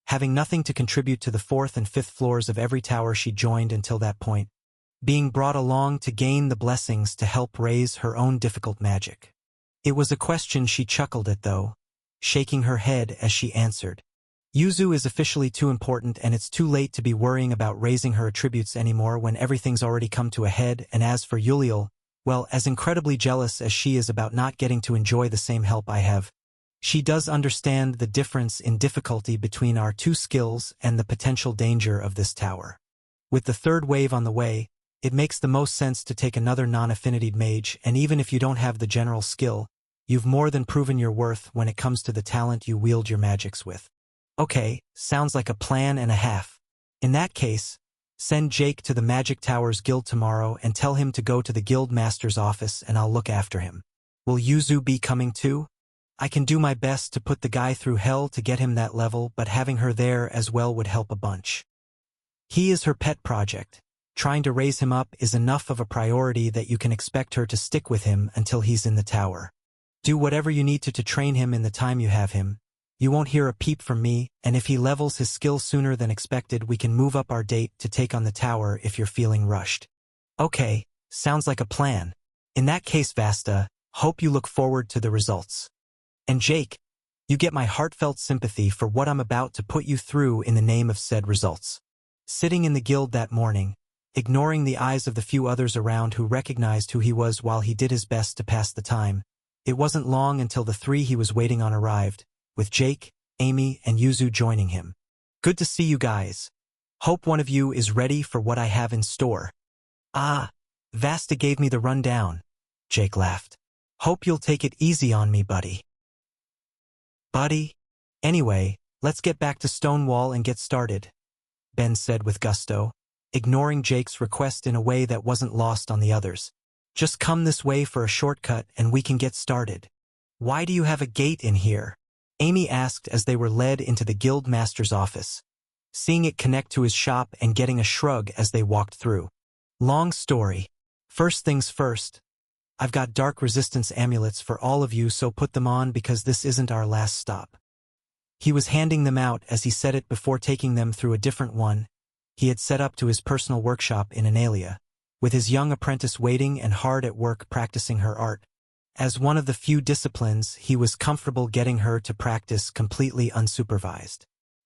having nothing to contribute to the 4th and 5th floors of every tower she joined until that point, being brought along to gain the blessings to help raise her own difficult magic. It was a question she chuckled at though, shaking her head as she answered. Yuzu is officially too important, and it's too late to be worrying about raising her attributes anymore when everything's already come to a head, and as for Yuliel, well, as incredibly jealous as she is about not getting to enjoy the same help I have, she does understand the difference in difficulty between our 2 skills and the potential danger of this tower. With the 3rd wave on the way, it makes the most sense to take another non-affinitied mage, and even if you don't have the general skill, you've more than proven your worth when it comes to the talent you wield your magics with. Okay, sounds like a plan and a half. In that case, send Jake to the Magic Towers Guild tomorrow and tell him to go to the Guild Master's office and I'll look after him. Will Yuzu be coming too? I can do my best to put the guy through hell to get him that level, but having her there as well would help a bunch. He is her pet project. Trying to raise him up is enough of a priority that you can expect her to stick with him until he's in the tower. Do whatever you need to train him in the time you have him. You won't hear a peep from me, and if he levels his skill sooner than expected, we can move up our date to take on the tower if you're feeling rushed. Okay, sounds like a plan. In that case, Vasta, hope you look forward to the results. And Jake, you get my heartfelt sympathy for what I'm about to put you through in the name of said results. Sitting in the guild that morning, ignoring the eyes of the few others around who recognized who he was while he did his best to pass the time, it wasn't long until the 3 he was waiting on arrived, with Jake, Amy, and Yuzu joining him. Good to see you guys. Hope one of you is ready for what I have in store. Ah, Vasta gave me the rundown. Jake laughed. Hope you'll take it easy on me, buddy. Buddy? Anyway, let's get back to Stonewall and get started, Ben said with gusto, ignoring Jake's request in a way that wasn't lost on the others. Just come this way for a shortcut and we can get started. Why do you have a gate in here? Amy asked as they were led into the guild master's office, seeing it connect to his shop and getting a shrug as they walked through. Long story. First things first. I've got dark resistance amulets for all of you, so put them on because this isn't our last stop. He was handing them out as he said it before taking them through a different one he had set up to his personal workshop in Analia, with his young apprentice waiting and hard at work practicing her art. As one of the few disciplines, he was comfortable getting her to practice completely unsupervised.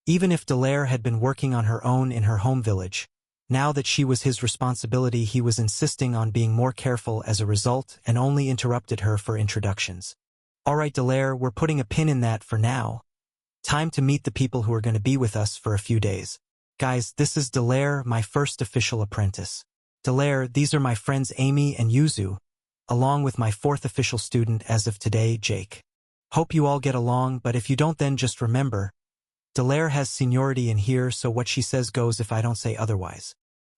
Even if Dallaire had been working on her own in her home village, Now that she was his responsibility, he was insisting on being more careful as a result and only interrupted her for introductions. All right, Dallaire, we're putting a pin in that for now. Time to meet the people who are going to be with us for a few days. Guys, this is Dallaire, my first official apprentice. Dallaire, these are my friends Amy and Yuzu, along with my fourth official student as of today, Jake. Hope you all get along, but if you don't, then just remember, Dallaire has seniority in here, so what she says goes if I don't say otherwise.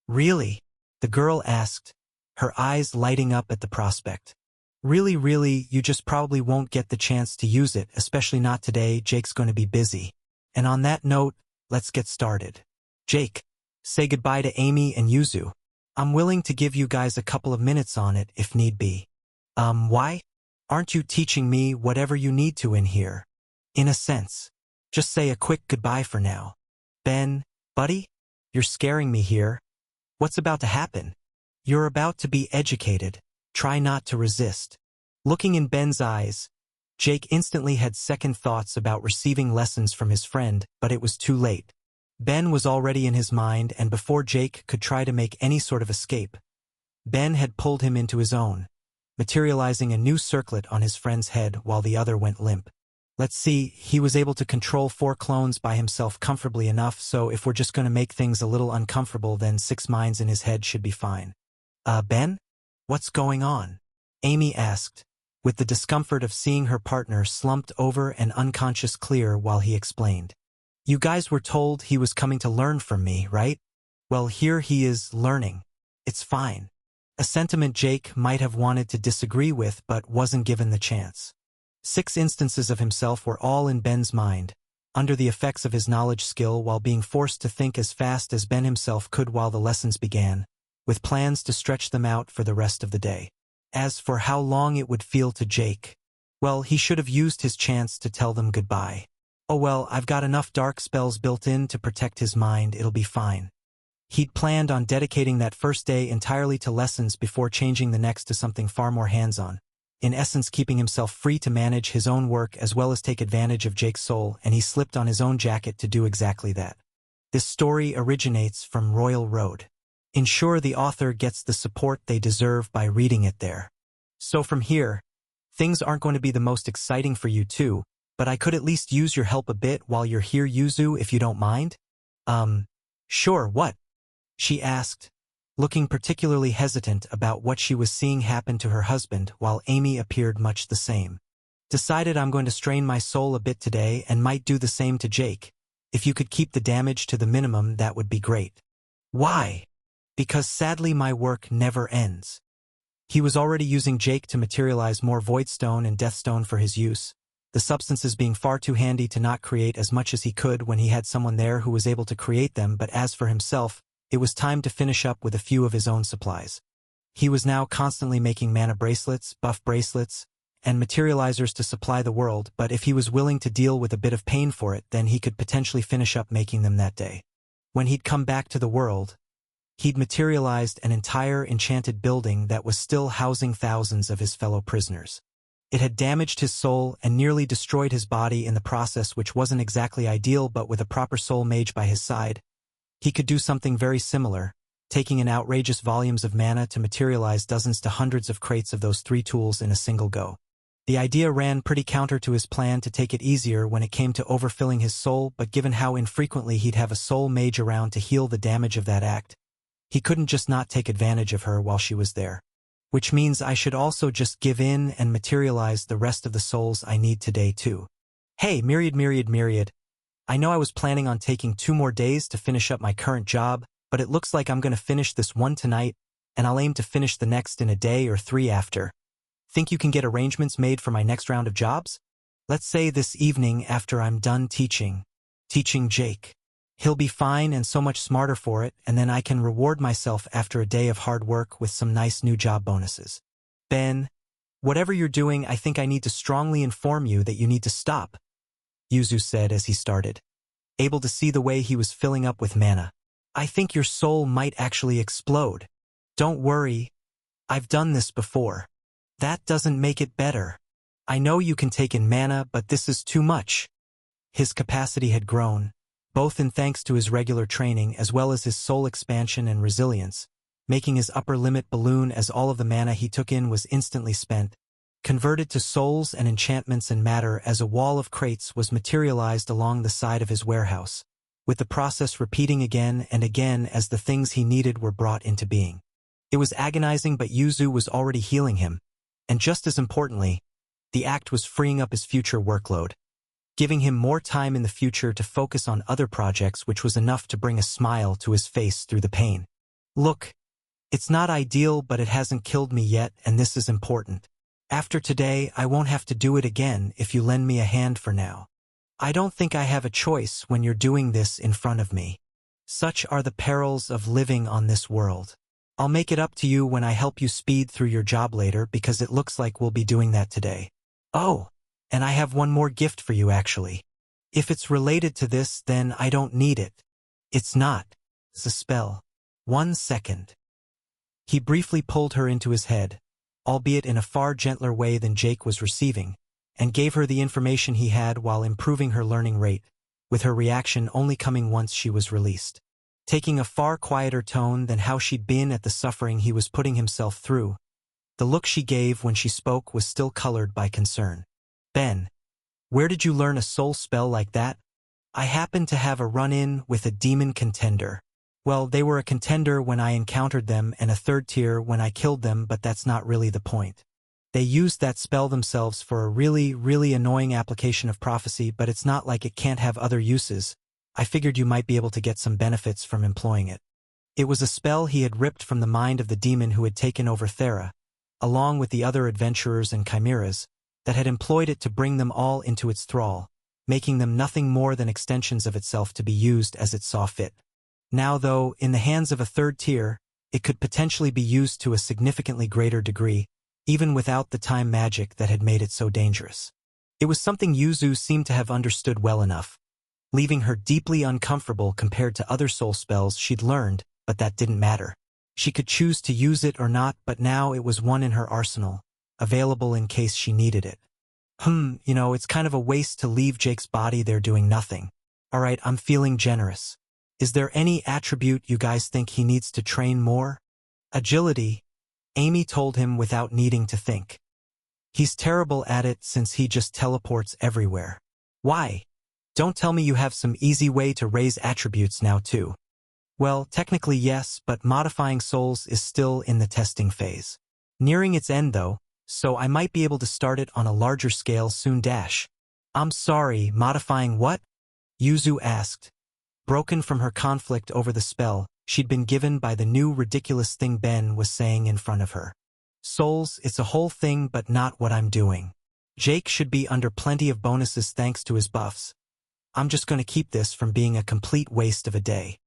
Really? The girl asked, her eyes lighting up at the prospect. Really, you just probably won't get the chance to use it, especially not today. Jake's going to be busy. And on that note, let's get started. Jake, say goodbye to Amy and Yuzu. I'm willing to give you guys a couple of minutes on it if need be. Why? Aren't you teaching me whatever you need to in here? In a sense. Just say a quick goodbye for now. Ben, buddy? You're scaring me here. What's about to happen? You're about to be educated. Try not to resist. Looking in Ben's eyes, Jake instantly had second thoughts about receiving lessons from his friend, but it was too late. Ben was already in his mind, and before Jake could try to make any sort of escape, Ben had pulled him into his own, materializing a new circlet on his friend's head while the other went limp. Let's see, he was able to control 4 clones by himself comfortably enough, so if we're just going to make things a little uncomfortable, then 6 minds in his head should be fine. Ben? What's going on? Amy asked, with the discomfort of seeing her partner slumped over and unconscious clear while he explained. You guys were told he was coming to learn from me, right? Well, here he is learning. It's fine. A sentiment Jake might have wanted to disagree with but wasn't given the chance. 6 instances of himself were all in Ben's mind, under the effects of his knowledge skill while being forced to think as fast as Ben himself could while the lessons began, with plans to stretch them out for the rest of the day. As for how long it would feel to Jake, well, he should have used his chance to tell them goodbye. Oh well, I've got enough dark spells built in to protect his mind, it'll be fine. He'd planned on dedicating that first day entirely to lessons before changing the next to something far more hands-on, in essence keeping himself free to manage his own work as well as take advantage of Jake's soul, and he slipped on his own jacket to do exactly that. This story originates from Royal Road. Ensure the author gets the support they deserve by reading it there. So from here, things aren't going to be the most exciting for you too, but I could at least use your help a bit while you're here, Yuzu, if you don't mind? Sure, what? She asked, looking particularly hesitant about what she was seeing happen to her husband while Amy appeared much the same. Decided I'm going to strain my soul a bit today and might do the same to Jake. If you could keep the damage to the minimum, that would be great. Why? Because sadly my work never ends. He was already using Jake to materialize more Voidstone and Deathstone for his use, the substances being far too handy to not create as much as he could when he had someone there who was able to create them, but as for himself, it was time to finish up with a few of his own supplies. He was now constantly making mana bracelets, buff bracelets, and materializers to supply the world, but if he was willing to deal with a bit of pain for it, then he could potentially finish up making them that day. When he'd come back to the world, he'd materialized an entire enchanted building that was still housing thousands of his fellow prisoners. It had damaged his soul and nearly destroyed his body in the process, which wasn't exactly ideal, but with a proper soul mage by his side, he could do something very similar, taking in outrageous volumes of mana to materialize dozens to hundreds of crates of those 3 tools in a single go. The idea ran pretty counter to his plan to take it easier when it came to overfilling his soul, but given how infrequently he'd have a soul mage around to heal the damage of that act, he couldn't just not take advantage of her while she was there. Which means I should also just give in and materialize the rest of the souls I need today too. Hey, Myriad. I know I was planning on taking 2 more days to finish up my current job, but it looks like I'm going to finish this one tonight, and I'll aim to finish the next in a day or 3 after. Think you can get arrangements made for my next round of jobs? Let's say this evening after I'm done teaching Jake. He'll be fine and so much smarter for it, and then I can reward myself after a day of hard work with some nice new job bonuses. Ben, whatever you're doing, I think I need to strongly inform you that you need to stop, Yuzu said as he started, able to see the way he was filling up with mana. I think your soul might actually explode. Don't worry, I've done this before. That doesn't make it better. I know you can take in mana, but this is too much. His capacity had grown, both in thanks to his regular training as well as his soul expansion and resilience, making his upper limit balloon as all of the mana he took in was instantly spent, converted to souls and enchantments and matter as a wall of crates was materialized along the side of his warehouse, with the process repeating again and again as the things he needed were brought into being. It was agonizing, but Yuzu was already healing him, and just as importantly, the act was freeing up his future workload, giving him more time in the future to focus on other projects, which was enough to bring a smile to his face through the pain. Look, it's not ideal, but it hasn't killed me yet, and this is important. After today, I won't have to do it again if you lend me a hand for now. I don't think I have a choice when you're doing this in front of me. Such are the perils of living on this world. I'll make it up to you when I help you speed through your job later, because it looks like we'll be doing that today. Oh, and I have one more gift for you actually. If it's related to this, then I don't need it. It's not. It's a spell. 1 second. He briefly pulled her into his head, albeit in a far gentler way than Jake was receiving, and gave her the information he had while improving her learning rate, with her reaction only coming once she was released, taking a far quieter tone than how she'd been at the suffering he was putting himself through. The look she gave when she spoke was still colored by concern. Ben, where did you learn a soul spell like that? I happened to have a run-in with a demon contender. Well, they were a contender when I encountered them and a third tier when I killed them, but that's not really the point. They used that spell themselves for a really annoying application of prophecy, but it's not like it can't have other uses. I figured you might be able to get some benefits from employing it. It was a spell he had ripped from the mind of the demon who had taken over Thera, along with the other adventurers and chimeras, that had employed it to bring them all into its thrall, making them nothing more than extensions of itself to be used as it saw fit. Now, though, in the hands of a third tier, it could potentially be used to a significantly greater degree, even without the time magic that had made it so dangerous. It was something Yuzu seemed to have understood well enough, leaving her deeply uncomfortable compared to other soul spells she'd learned, but that didn't matter. She could choose to use it or not, but now it was one in her arsenal, available in case she needed it. It's kind of a waste to leave Jake's body there doing nothing. Alright, I'm feeling generous. Is there any attribute you guys think he needs to train more? Agility, Amy told him without needing to think. He's terrible at it since he just teleports everywhere. Why? Don't tell me you have some easy way to raise attributes now too. Well, technically yes, but modifying souls is still in the testing phase. Nearing its end though, so I might be able to start it on a larger scale soon. I'm sorry, modifying what? Yuzu asked. Broken from her conflict over the spell she'd been given by the new ridiculous thing Ben was saying in front of her. Souls, it's a whole thing, but not what I'm doing. Jake should be under plenty of bonuses thanks to his buffs. I'm just going to keep this from being a complete waste of a day.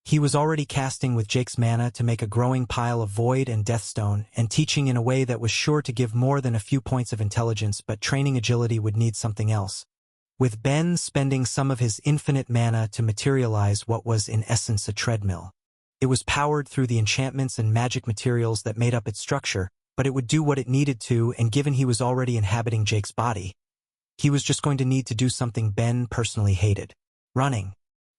He was already casting with Jake's mana to make a growing pile of Void and Deathstone, and teaching in a way that was sure to give more than a few points of intelligence, but training agility would need something else. With Ben spending some of his infinite mana to materialize what was in essence a treadmill. It was powered through the enchantments and magic materials that made up its structure, but it would do what it needed to, and given he was already inhabiting Jake's body, he was just going to need to do something Ben personally hated. Running.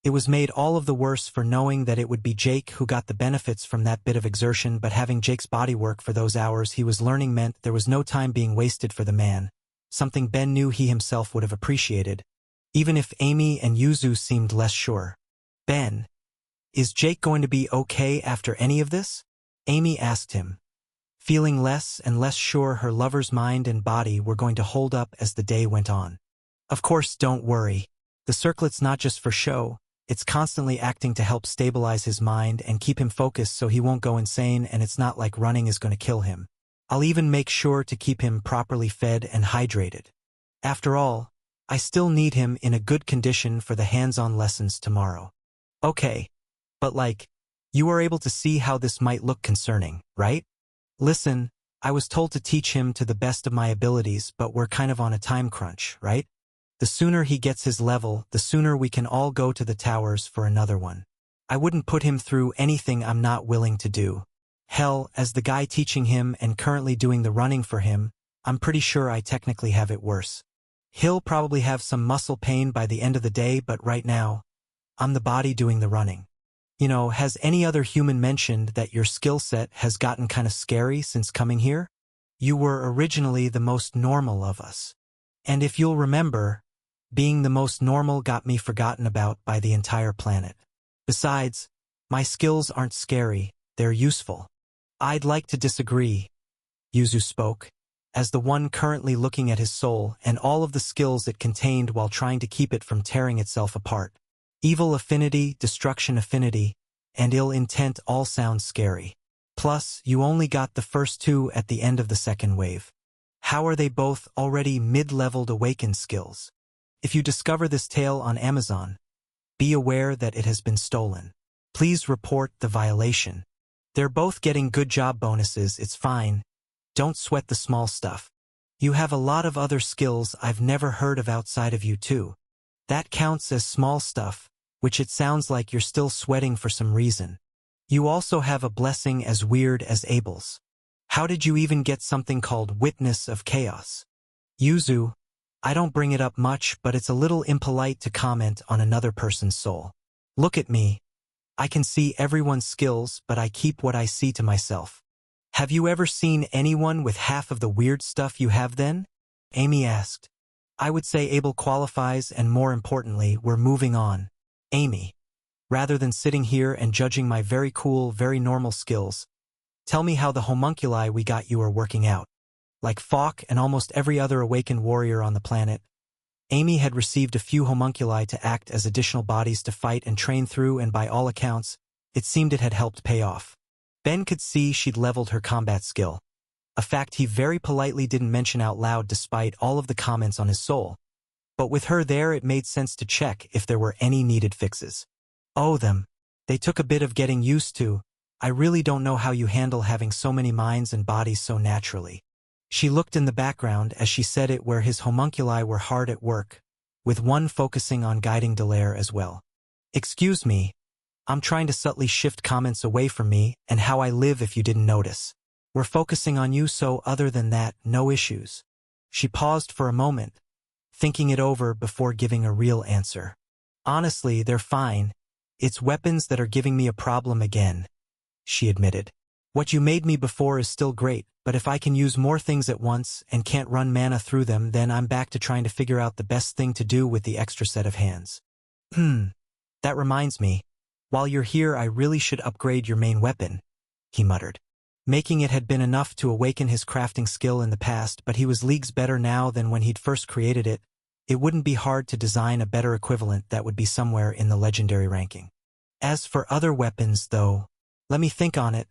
It was made all of the worse for knowing that it would be Jake who got the benefits from that bit of exertion, but having Jake's body work for those hours he was learning meant there was no time being wasted for the man. Something Ben knew he himself would have appreciated, even if Amy and Yuzu seemed less sure. Ben, is Jake going to be okay after any of this? Amy asked him, feeling less and less sure her lover's mind and body were going to hold up as the day went on. Of course, don't worry. The circlet's not just for show, it's constantly acting to help stabilize his mind and keep him focused so he won't go insane, and it's not like running is going to kill him. I'll even make sure to keep him properly fed and hydrated. After all, I still need him in a good condition for the hands-on lessons tomorrow. Okay, but you are able to see how this might look concerning, right? Listen, I was told to teach him to the best of my abilities, but we're kind of on a time crunch, right? The sooner he gets his level, the sooner we can all go to the towers for another one. I wouldn't put him through anything I'm not willing to do. Hell, as the guy teaching him and currently doing the running for him, I'm pretty sure I technically have it worse. He'll probably have some muscle pain by the end of the day, but right now, I'm the body doing the running. Has any other human mentioned that your skill set has gotten kind of scary since coming here? You were originally the most normal of us. And if you'll remember, being the most normal got me forgotten about by the entire planet. Besides, my skills aren't scary, they're useful. I'd like to disagree, Yuzu spoke, as the one currently looking at his soul and all of the skills it contained while trying to keep it from tearing itself apart. Evil affinity, destruction affinity, and ill intent all sound scary. Plus, you only got the first two at the end of the second wave. How are they both already mid-leveled awakened skills? If you discover this tale on Amazon, be aware that it has been stolen. Please report the violation. They're both getting good job bonuses, it's fine. Don't sweat the small stuff. You have a lot of other skills I've never heard of outside of you too. That counts as small stuff, which it sounds like you're still sweating for some reason. You also have a blessing as weird as Abel's. How did you even get something called Witness of Chaos? Yuzu, I don't bring it up much, but it's a little impolite to comment on another person's soul. Look at me. I can see everyone's skills, but I keep what I see to myself. Have you ever seen anyone with half of the weird stuff you have then? Amy asked. I would say Abel qualifies, and more importantly, we're moving on. Amy, rather than sitting here and judging my very cool, very normal skills, tell me how the homunculi we got you are working out. Like Falk and almost every other awakened warrior on the planet, Amy had received a few homunculi to act as additional bodies to fight and train through, and by all accounts, it seemed it had helped pay off. Ben could see she'd leveled her combat skill, a fact he very politely didn't mention out loud despite all of the comments on his soul. But with her there, it made sense to check if there were any needed fixes. Oh, them. They took a bit of getting used to. I really don't know how you handle having so many minds and bodies so naturally. She looked in the background as she said it, where his homunculi were hard at work, with one focusing on guiding Delaire as well. Excuse me, I'm trying to subtly shift comments away from me and how I live if you didn't notice. We're focusing on you, so other than that, no issues. She paused for a moment, thinking it over before giving a real answer. Honestly, they're fine. It's weapons that are giving me a problem again, she admitted. What you made me before is still great, but if I can use more things at once and can't run mana through them, then I'm back to trying to figure out the best thing to do with the extra set of hands. That reminds me. While you're here, I really should upgrade your main weapon, he muttered. Making it had been enough to awaken his crafting skill in the past, but he was leagues better now than when he'd first created it. It wouldn't be hard to design a better equivalent that would be somewhere in the legendary ranking. As for other weapons, though, let me think on it.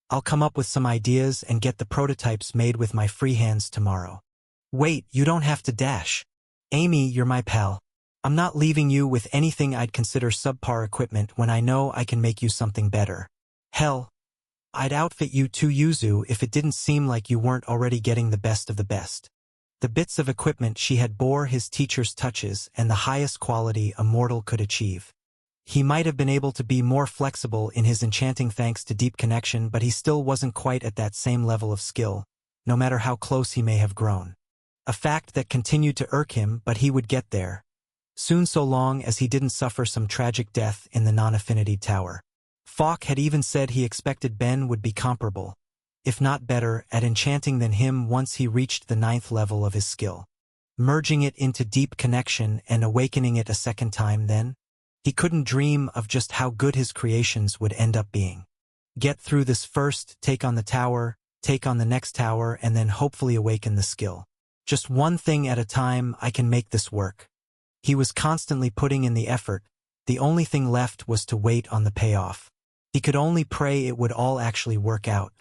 I'll come up with some ideas and get the prototypes made with my free hands tomorrow. Wait, you don't have to dash. Amy, you're my pal. I'm not leaving you with anything I'd consider subpar equipment when I know I can make you something better. Hell, I'd outfit you too, Yuzu, if it didn't seem like you weren't already getting the best of the best. The bits of equipment she had bore his teacher's touches and the highest quality a mortal could achieve. He might have been able to be more flexible in his enchanting thanks to deep connection, but he still wasn't quite at that same level of skill, no matter how close he may have grown. A fact that continued to irk him, but he would get there. Soon, so long as he didn't suffer some tragic death in the non-affinity tower. Falk had even said he expected Ben would be comparable, if not better, at enchanting than him once he reached the 9th level of his skill. Merging it into deep connection and awakening it a second time then? He couldn't dream of just how good his creations would end up being. Get through this first, take on the tower, take on the next tower, and then hopefully awaken the skill. Just one thing at a time, I can make this work. He was constantly putting in the effort. The only thing left was to wait on the payoff. He could only pray it would all actually work out.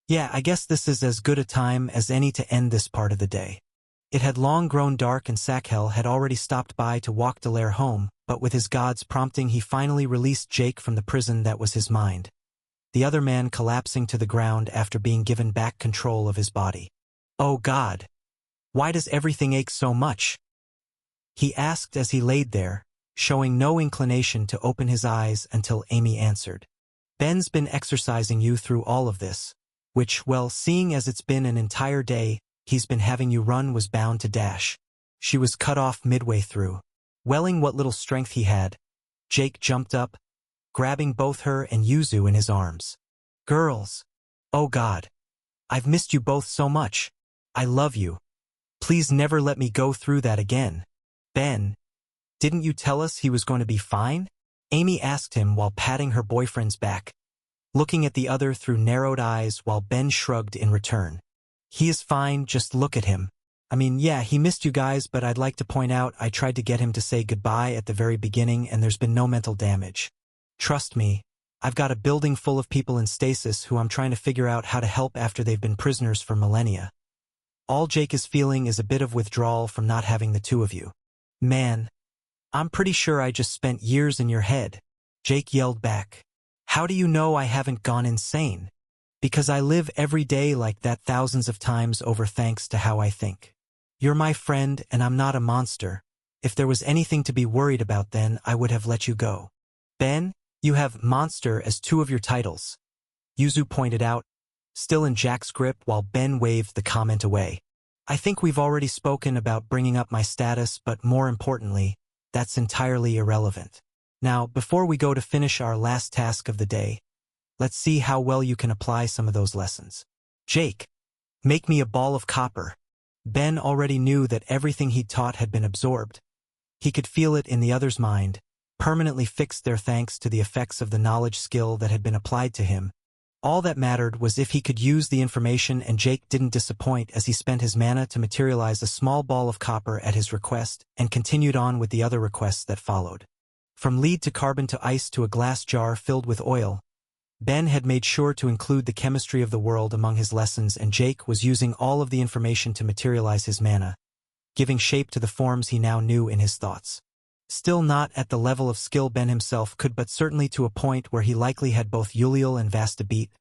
Yeah, I guess this is as good a time as any to end this part of the day. It had long grown dark and Sakhel had already stopped by to walk Delaire home, but with his god's prompting he finally released Jake from the prison that was his mind. The other man collapsing to the ground after being given back control of his body. Oh God! Why does everything ache so much? He asked as he laid there, showing no inclination to open his eyes until Amy answered. Ben's been exercising you through all of this, which, well, seeing as it's been an entire day, he's been having you run was bound to dash. She was cut off midway through. Welling what little strength he had, Jake jumped up, grabbing both her and Yuzu in his arms. Girls! Oh God! I've missed you both so much. I love you. Please never let me go through that again. Ben, didn't you tell us he was going to be fine? Amy asked him while patting her boyfriend's back, looking at the other through narrowed eyes while Ben shrugged in return. He is fine, just look at him. I mean, yeah, he missed you guys, but I'd like to point out I tried to get him to say goodbye at the very beginning and there's been no mental damage. Trust me, I've got a building full of people in stasis who I'm trying to figure out how to help after they've been prisoners for millennia. All Jake is feeling is a bit of withdrawal from not having the two of you. Man, I'm pretty sure I just spent years in your head. Jake yelled back. How do you know I haven't gone insane? Because I live every day like that thousands of times over thanks to how I think. You're my friend and I'm not a monster. If there was anything to be worried about then I would have let you go. Ben, you have monster as two of your titles. Yuzu pointed out, still in Jack's grip while Ben waved the comment away. I think we've already spoken about bringing up my status, but more importantly, that's entirely irrelevant. Now, before we go to finish our last task of the day, let's see how well you can apply some of those lessons. Jake, make me a ball of copper. Ben already knew that everything he'd taught had been absorbed. He could feel it in the other's mind, permanently fixed there thanks to the effects of the knowledge skill that had been applied to him. All that mattered was if he could use the information, and Jake didn't disappoint as he spent his mana to materialize a small ball of copper at his request and continued on with the other requests that followed. From lead to carbon to ice to a glass jar filled with oil, Ben had made sure to include the chemistry of the world among his lessons, and Jake was using all of the information to materialize his mana, giving shape to the forms he now knew in his thoughts. Still not at the level of skill Ben himself could, but certainly to a point where he likely had both Yuliel and Vasta beat,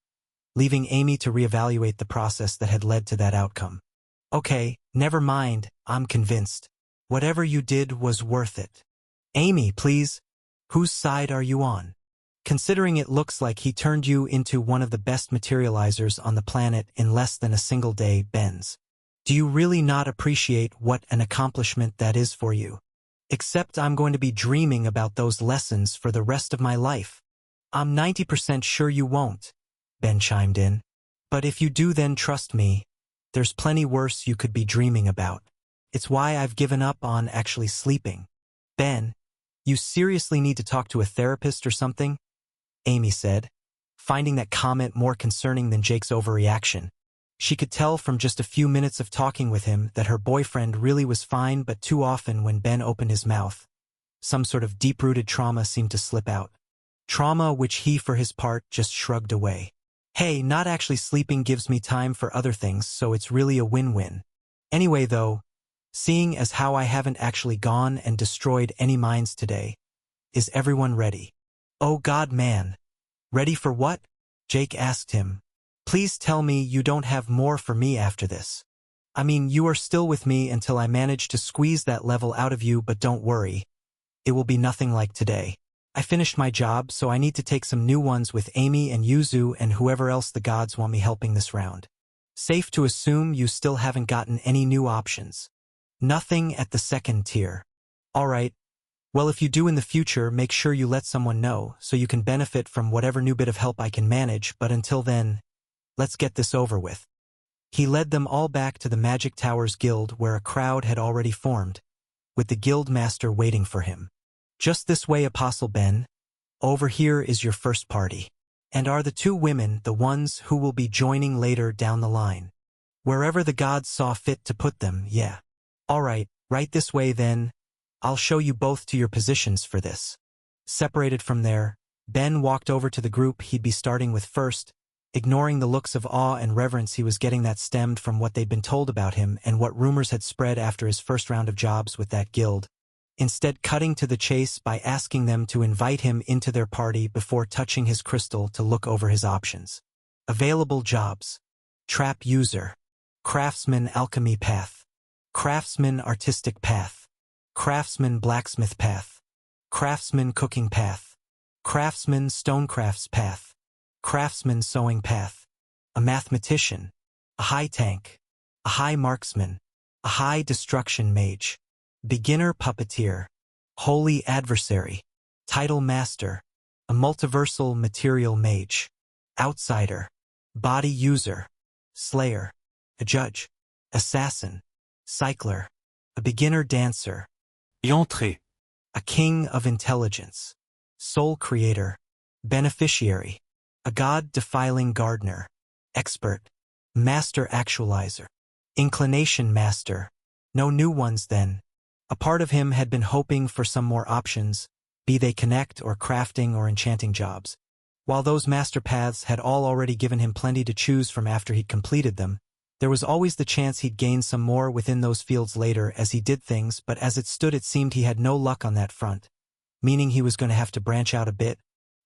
leaving Amy to reevaluate the process that had led to that outcome. Okay, never mind, I'm convinced. Whatever you did was worth it. Amy, please. Whose side are you on? Considering it looks like he turned you into one of the best materializers on the planet in less than a single day, Benz. Do you really not appreciate what an accomplishment that is for you? Except I'm going to be dreaming about those lessons for the rest of my life. I'm 90% sure you won't, Ben chimed in. But if you do, then trust me, there's plenty worse you could be dreaming about. It's why I've given up on actually sleeping. Ben, you seriously need to talk to a therapist or something? Amy said, finding that comment more concerning than Jake's overreaction. She could tell from just a few minutes of talking with him that her boyfriend really was fine, but too often when Ben opened his mouth, some sort of deep-rooted trauma seemed to slip out. Trauma which he, for his part, just shrugged away. Hey, not actually sleeping gives me time for other things, so it's really a win-win. Anyway though, seeing as how I haven't actually gone and destroyed any minds today, is everyone ready? Oh God, man. Ready for what? Jake asked him. Please tell me you don't have more for me after this. I mean, you are still with me until I manage to squeeze that level out of you, but don't worry. It will be nothing like today. I finished my job, so I need to take some new ones with Amy and Yuzu and whoever else the gods want me helping this round. Safe to assume you still haven't gotten any new options. Nothing at the second tier. Alright. Well, if you do in the future, make sure you let someone know so you can benefit from whatever new bit of help I can manage, but until then, let's get this over with. He led them all back to the Magic Towers Guild where a crowd had already formed, with the guild master waiting for him. Just this way, Apostle Ben. Over here is your first party. And are the two women the ones who will be joining later down the line? Wherever the gods saw fit to put them, yeah. Alright, right this way then. I'll show you both to your positions for this. Separated from there, Ben walked over to the group he'd be starting with first, ignoring the looks of awe and reverence he was getting that stemmed from what they'd been told about him and what rumors had spread after his first round of jobs with that guild, instead cutting to the chase by asking them to invite him into their party before touching his crystal to look over his options. Available jobs. Trap User. Craftsman Alchemy Path. Craftsman Artistic Path. Craftsman Blacksmith Path. Craftsman Cooking Path. Craftsman Stonecrafts Path. Craftsman Sewing Path. A Mathematician. A High Tank. A High Marksman. A High Destruction Mage. Beginner Puppeteer. Holy Adversary. Title Master, a multiversal material mage. Outsider, body user. Slayer, a judge. Assassin, cycler, a beginner dancer. Entrée. A king of intelligence. Soul creator, beneficiary, a god-defiling gardener. Expert, master actualizer. Inclination master. No new ones then. A part of him had been hoping for some more options, be they connect or crafting or enchanting jobs. While those master paths had all already given him plenty to choose from after he'd completed them, there was always the chance he'd gain some more within those fields later as he did things, but as it stood it seemed he had no luck on that front, meaning he was going to have to branch out a bit,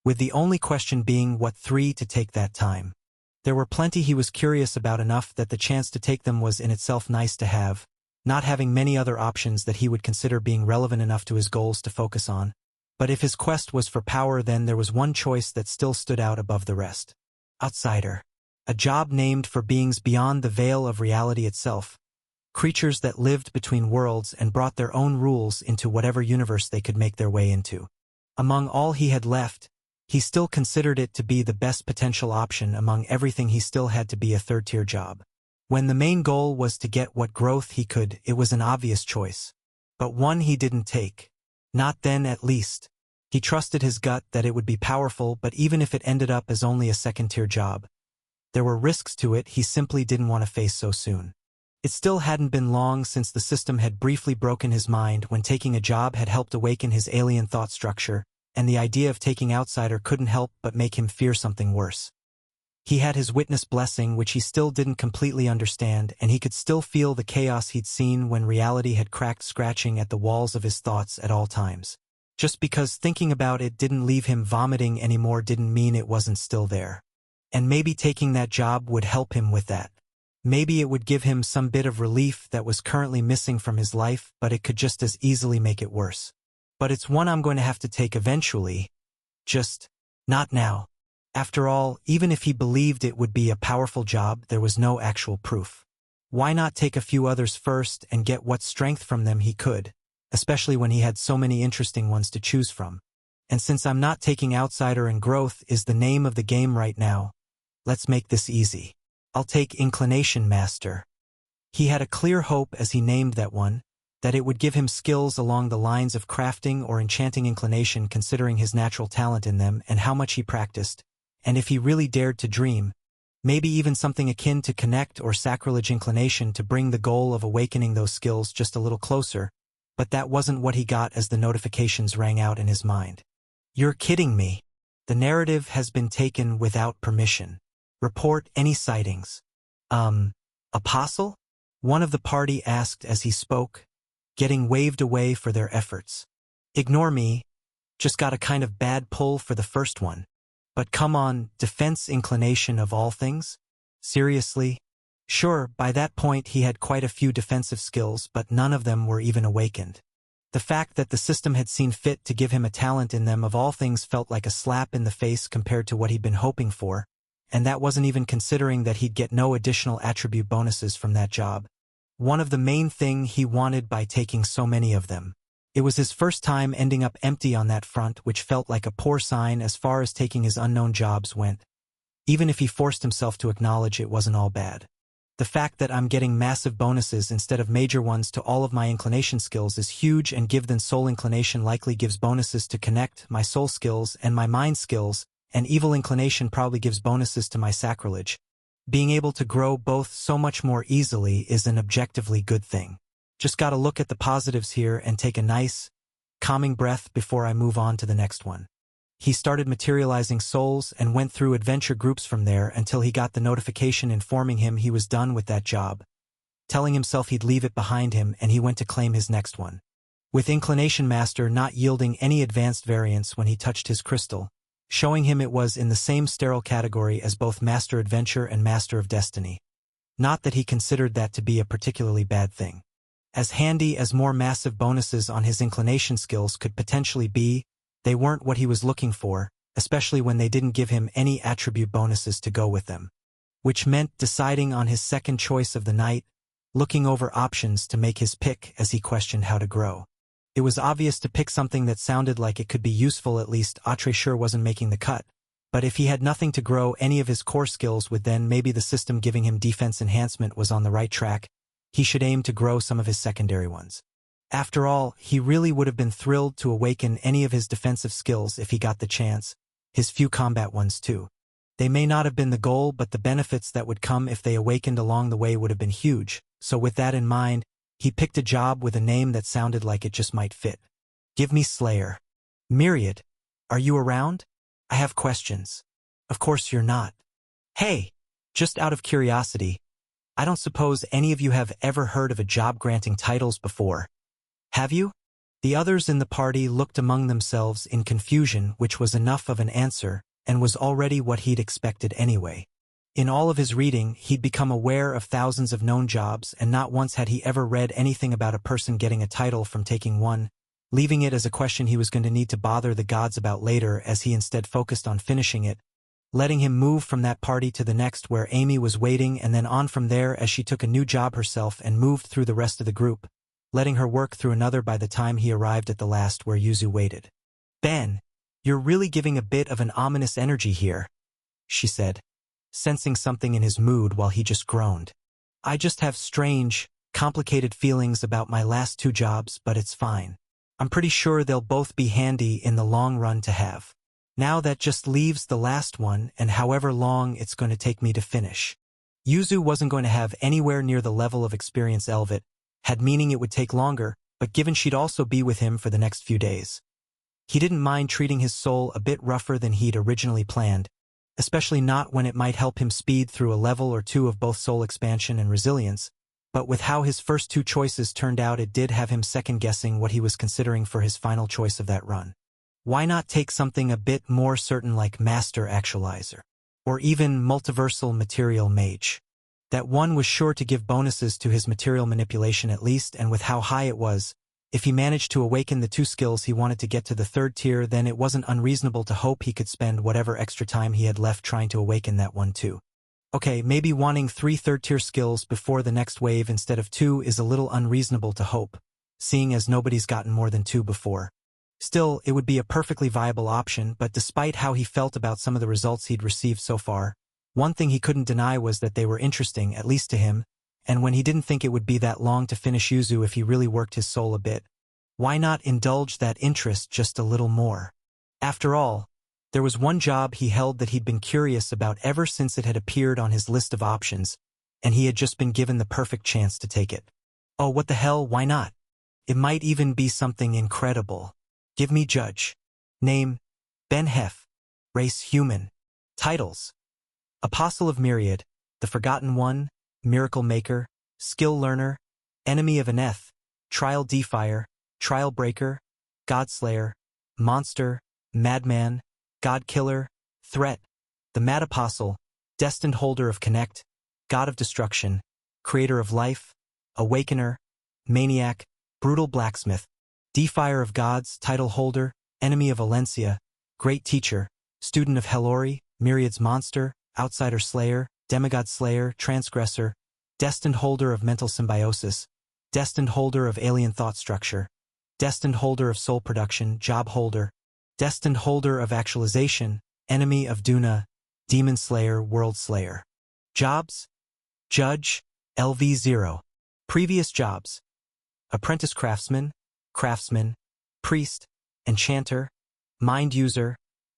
with the only question being what 3 to take that time. There were plenty he was curious about enough that the chance to take them was in itself nice to have, not having many other options that he would consider being relevant enough to his goals to focus on. But if his quest was for power, then there was one choice that still stood out above the rest. Outsider. A job named for beings beyond the veil of reality itself. Creatures that lived between worlds and brought their own rules into whatever universe they could make their way into. Among all he had left, he still considered it to be the best potential option among everything. He still had to be a third-tier job. When the main goal was to get what growth he could, it was an obvious choice. But one he didn't take. Not then, at least. He trusted his gut that it would be powerful, but even if it ended up as only a second-tier job, there were risks to it he simply didn't want to face so soon. It still hadn't been long since the system had briefly broken his mind when taking a job had helped awaken his alien thought structure, and the idea of taking outsider couldn't help but make him fear something worse. He had his witness blessing, which he still didn't completely understand, and he could still feel the chaos he'd seen when reality had cracked, scratching at the walls of his thoughts at all times. Just because thinking about it didn't leave him vomiting anymore didn't mean it wasn't still there. And maybe taking that job would help him with that. Maybe it would give him some bit of relief that was currently missing from his life, but it could just as easily make it worse. But it's one I'm going to have to take eventually. Just not now. After all, even if he believed it would be a powerful job, there was no actual proof. Why not take a few others first and get what strength from them he could, especially when he had so many interesting ones to choose from? And since I'm not taking outsider and growth is the name of the game right now, let's make this easy. I'll take Inclination Master. He had a clear hope as he named that one, that it would give him skills along the lines of crafting or enchanting inclination, considering his natural talent in them and how much he practiced, and if he really dared to dream, maybe even something akin to connect or sacrilege inclination to bring the goal of awakening those skills just a little closer, but that wasn't what he got as the notifications rang out in his mind. You're kidding me. The narrative has been taken without permission. Report any sightings. Apostle? One of the party asked as he spoke, getting waved away for their efforts. Ignore me. Just got a kind of bad pull for the first one. But come on, defense inclination of all things? Seriously? Sure, by that point he had quite a few defensive skills, but none of them were even awakened. The fact that the system had seen fit to give him a talent in them of all things felt like a slap in the face compared to what he'd been hoping for, and that wasn't even considering that he'd get no additional attribute bonuses from that job. One of the main thing he wanted by taking so many of them. It was his first time ending up empty on that front, which felt like a poor sign as far as taking his unknown jobs went. Even if he forced himself to acknowledge it wasn't all bad. The fact that I'm getting massive bonuses instead of major ones to all of my inclination skills is huge, and given soul inclination likely gives bonuses to connect, my soul skills, and my mind skills, and evil inclination probably gives bonuses to my sacrilege. Being able to grow both so much more easily is an objectively good thing. Just gotta look at the positives here and take a nice, calming breath before I move on to the next one. He started materializing souls and went through adventure groups from there until he got the notification informing him he was done with that job, telling himself he'd leave it behind him, and he went to claim his next one. With Inclination Master not yielding any advanced variance when he touched his crystal, showing him it was in the same sterile category as both Master Adventure and Master of Destiny. Not that he considered that to be a particularly bad thing. As handy as more massive bonuses on his inclination skills could potentially be, they weren't what he was looking for, especially when they didn't give him any attribute bonuses to go with them. Which meant deciding on his second choice of the night, looking over options to make his pick as he questioned how to grow. It was obvious to pick something that sounded like it could be useful. At least Atre sure wasn't making the cut. But if he had nothing to grow any of his core skills with, then maybe the system giving him defense enhancement was on the right track. He should aim to grow some of his secondary ones. After all, he really would have been thrilled to awaken any of his defensive skills if he got the chance, his few combat ones too. They may not have been the goal, but the benefits that would come if they awakened along the way would have been huge. So with that in mind, he picked a job with a name that sounded like it just might fit. Give me Slayer. Myriad, are you around? I have questions. Of course you're not. Hey, just out of curiosity, I don't suppose any of you have ever heard of a job granting titles before. Have you? The others in the party looked among themselves in confusion, which was enough of an answer, and was already what he'd expected anyway. In all of his reading, he'd become aware of thousands of known jobs, and not once had he ever read anything about a person getting a title from taking one, leaving it as a question he was going to need to bother the gods about later, as he instead focused on finishing it, letting him move from that party to the next where Amy was waiting, and then on from there as she took a new job herself and moved through the rest of the group, letting her work through another by the time he arrived at the last where Yuzu waited. Ben, you're really giving a bit of an ominous energy here, she said, sensing something in his mood while he just groaned. I just have strange, complicated feelings about my last two jobs, but it's fine. I'm pretty sure they'll both be handy in the long run to have. Now that just leaves the last one, and however long it's going to take me to finish. Yuzu wasn't going to have anywhere near the level of experience Elvit had, meaning it would take longer, but given she'd also be with him for the next few days. He didn't mind treating his soul a bit rougher than he'd originally planned, especially not when it might help him speed through a level or two of both soul expansion and resilience, but with how his first two choices turned out, it did have him second-guessing what he was considering for his final choice of that run. Why not take something a bit more certain like Master Actualizer, or even Multiversal Material Mage? That one was sure to give bonuses to his material manipulation at least, and with how high it was, if he managed to awaken the two skills he wanted to get to the third tier, then it wasn't unreasonable to hope he could spend whatever extra time he had left trying to awaken that one too. Okay, maybe wanting 3 third-tier skills before the next wave instead of 2 is a little unreasonable to hope, seeing as nobody's gotten more than 2 before. Still, it would be a perfectly viable option, but despite how he felt about some of the results he'd received so far, one thing he couldn't deny was that they were interesting, at least to him, and when he didn't think it would be that long to finish Yuzu if he really worked his soul a bit, why not indulge that interest just a little more? After all, there was one job he held that he'd been curious about ever since it had appeared on his list of options, and he had just been given the perfect chance to take it. Oh, what the hell, why not? It might even be something incredible. Give me Judge. Name, Ben Hef. Race, human. Titles: Apostle of Myriad, the Forgotten One, Miracle Maker, Skill Learner, Enemy of Aneth, Trial Defier, Trial Breaker, Godslayer, Monster, Madman, God Killer, Threat, the Mad Apostle, Destined Holder of Connect, God of Destruction, Creator of Life, Awakener, Maniac, Brutal Blacksmith, Defier of Gods, Title Holder, Enemy of Valencia, Great Teacher, Student of Hellori, Myriad's Monster, Outsider Slayer, Demigod Slayer, Transgressor, Destined Holder of Mental Symbiosis, Destined Holder of Alien Thought Structure, Destined Holder of Soul Production, Job Holder, Destined Holder of Actualization, Enemy of Duna, Demon Slayer, World Slayer. Jobs: Judge, LV0. Previous jobs: Apprentice Craftsman, Craftsman, Priest, Enchanter, Mind User,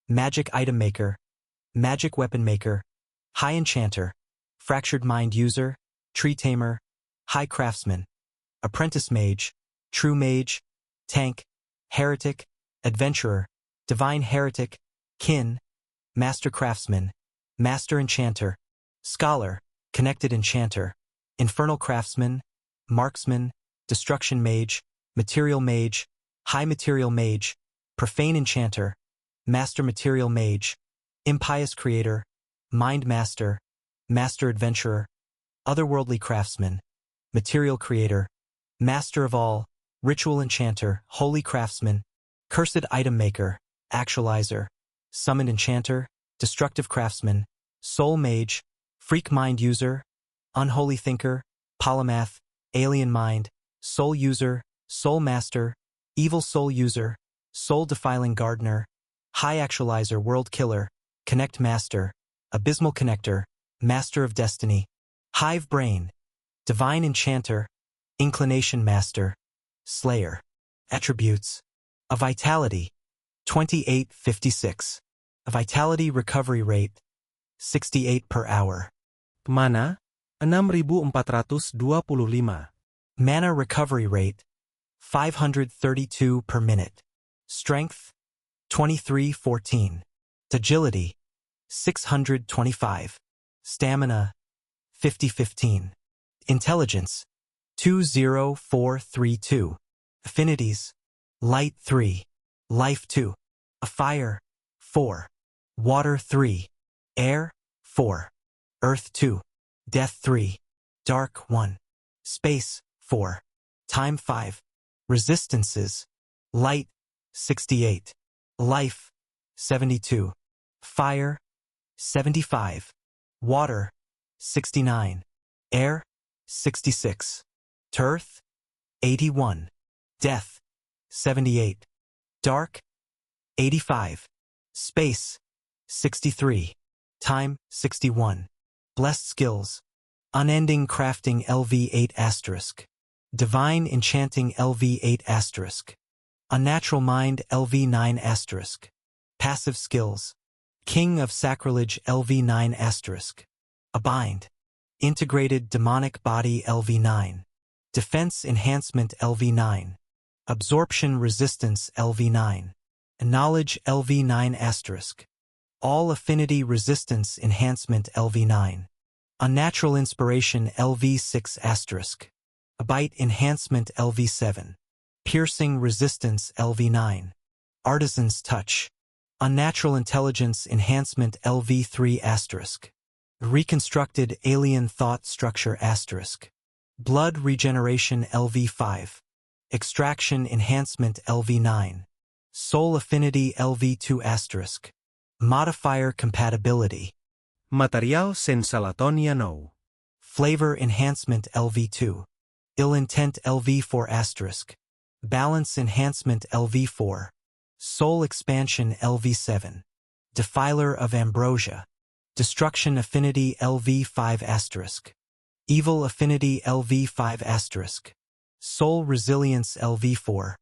Magic Item Maker, Magic Weapon Maker, High Enchanter, Fractured Mind User, Tree Tamer, High Craftsman, Apprentice Mage, True Mage, Tank, Heretic, Adventurer, Divine Heretic, Kin, Master Craftsman, Master Enchanter, Scholar, Connected Enchanter, Infernal Craftsman, Marksman, Destruction Mage, Material Mage, High Material Mage, Profane Enchanter, Master Material Mage, Impious Creator, Mind Master, Master Adventurer, Otherworldly Craftsman, Material Creator, Master of All, Ritual Enchanter, Holy Craftsman, Cursed Item Maker, Actualizer, Summoned Enchanter, Destructive Craftsman, Soul Mage, Freak Mind User, Unholy Thinker, Polymath, Alien Mind, Soul User, Soul Master, Evil Soul User, Soul-Defiling Gardener, High Actualizer World Killer, Connect Master, Abysmal Connector, Master of Destiny, Hive Brain, Divine Enchanter, Inclination Master, Slayer. Attributes: a Vitality, 2856. A Vitality Recovery Rate, 68 per hour. Mana, 6.425. Mana Recovery Rate, 532 per minute. Strength, 2314. Agility, 625. Stamina, 5015. Intelligence, 20432. Affinities: Light 3, Life 2, Fire 4, Water 3, Air 4, Earth 2, Death 3, Dark 1, Space 4, Time 5. Resistances: Light 68, Life 72, Fire 75, Water 69, Air 66, Earth 81, Death 78, Dark 85, Space 63, Time 61. Blessed Skills: Unending Crafting LV8*, Divine Enchanting LV8*, Unnatural Mind LV9*, Passive Skills: King of Sacrilege LV9*, Abind, Integrated Demonic Body LV9, Defense Enhancement LV9, Absorption Resistance LV9, Knowledge LV9*, All Affinity Resistance Enhancement LV9, Unnatural Inspiration LV6*, Bite Enhancement LV7, Piercing Resistance LV9, Artisan's Touch, Unnatural Intelligence Enhancement LV3*, Reconstructed Alien Thought Structure *, Blood Regeneration LV5, Extraction Enhancement LV9, Soul Affinity LV2*, Modifier Compatibility, Material sense Latonia no. Flavor Enhancement LV2, Ill Intent LV4*, Balance Enhancement LV4, Soul Expansion LV7, Defiler of Ambrosia, Destruction Affinity LV5*, Evil Affinity LV5*, Soul Resilience LV4,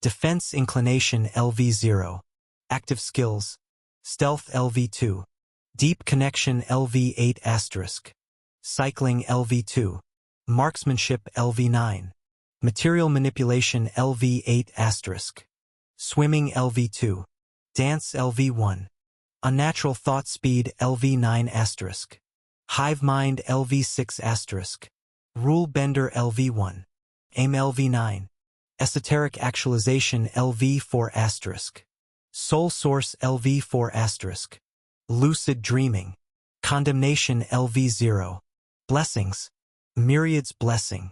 Defense Inclination LV0, Active Skills, Stealth LV2, Deep Connection LV8*, Cycling LV2, Marksmanship LV9, Material Manipulation LV8*, Swimming LV2, Dance LV1, Unnatural Thought Speed LV9*, Hive Mind LV6*, Rule Bender LV1, Aim LV9, Esoteric Actualization LV4*, Soul Source LV4*, Lucid Dreaming, Condemnation LV0, Blessings, Myriad's Blessing,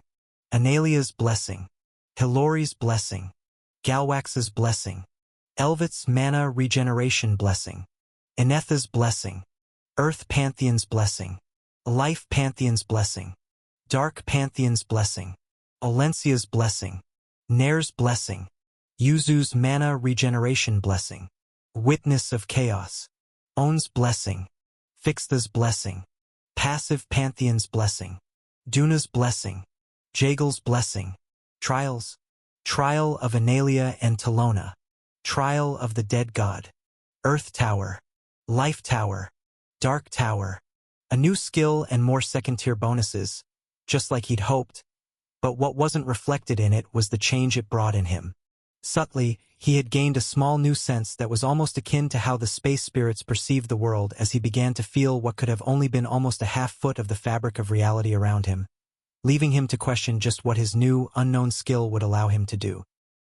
Analia's Blessing, Hilori's Blessing, Galwax's Blessing, Elvet's Mana Regeneration Blessing, Enetha's Blessing, Earth Pantheon's Blessing, Life Pantheon's Blessing, Dark Pantheon's Blessing, Olencia's Blessing, Nair's Blessing, Yuzu's Mana Regeneration Blessing, Witness of Chaos, On's Blessing, Fixtha's Blessing, Passive Pantheon's Blessing, Duna's Blessing, Jagel's Blessing, Trials, Trial of Analia and Talona, Trial of the Dead God, Earth Tower, Life Tower, Dark Tower, a new skill and more second-tier bonuses, just like he'd hoped, but what wasn't reflected in it was the change it brought in him. Subtly, he had gained a small new sense that was almost akin to how the space spirits perceived the world as he began to feel what could have only been almost a half-foot of the fabric of reality around him, leaving him to question just what his new, unknown skill would allow him to do.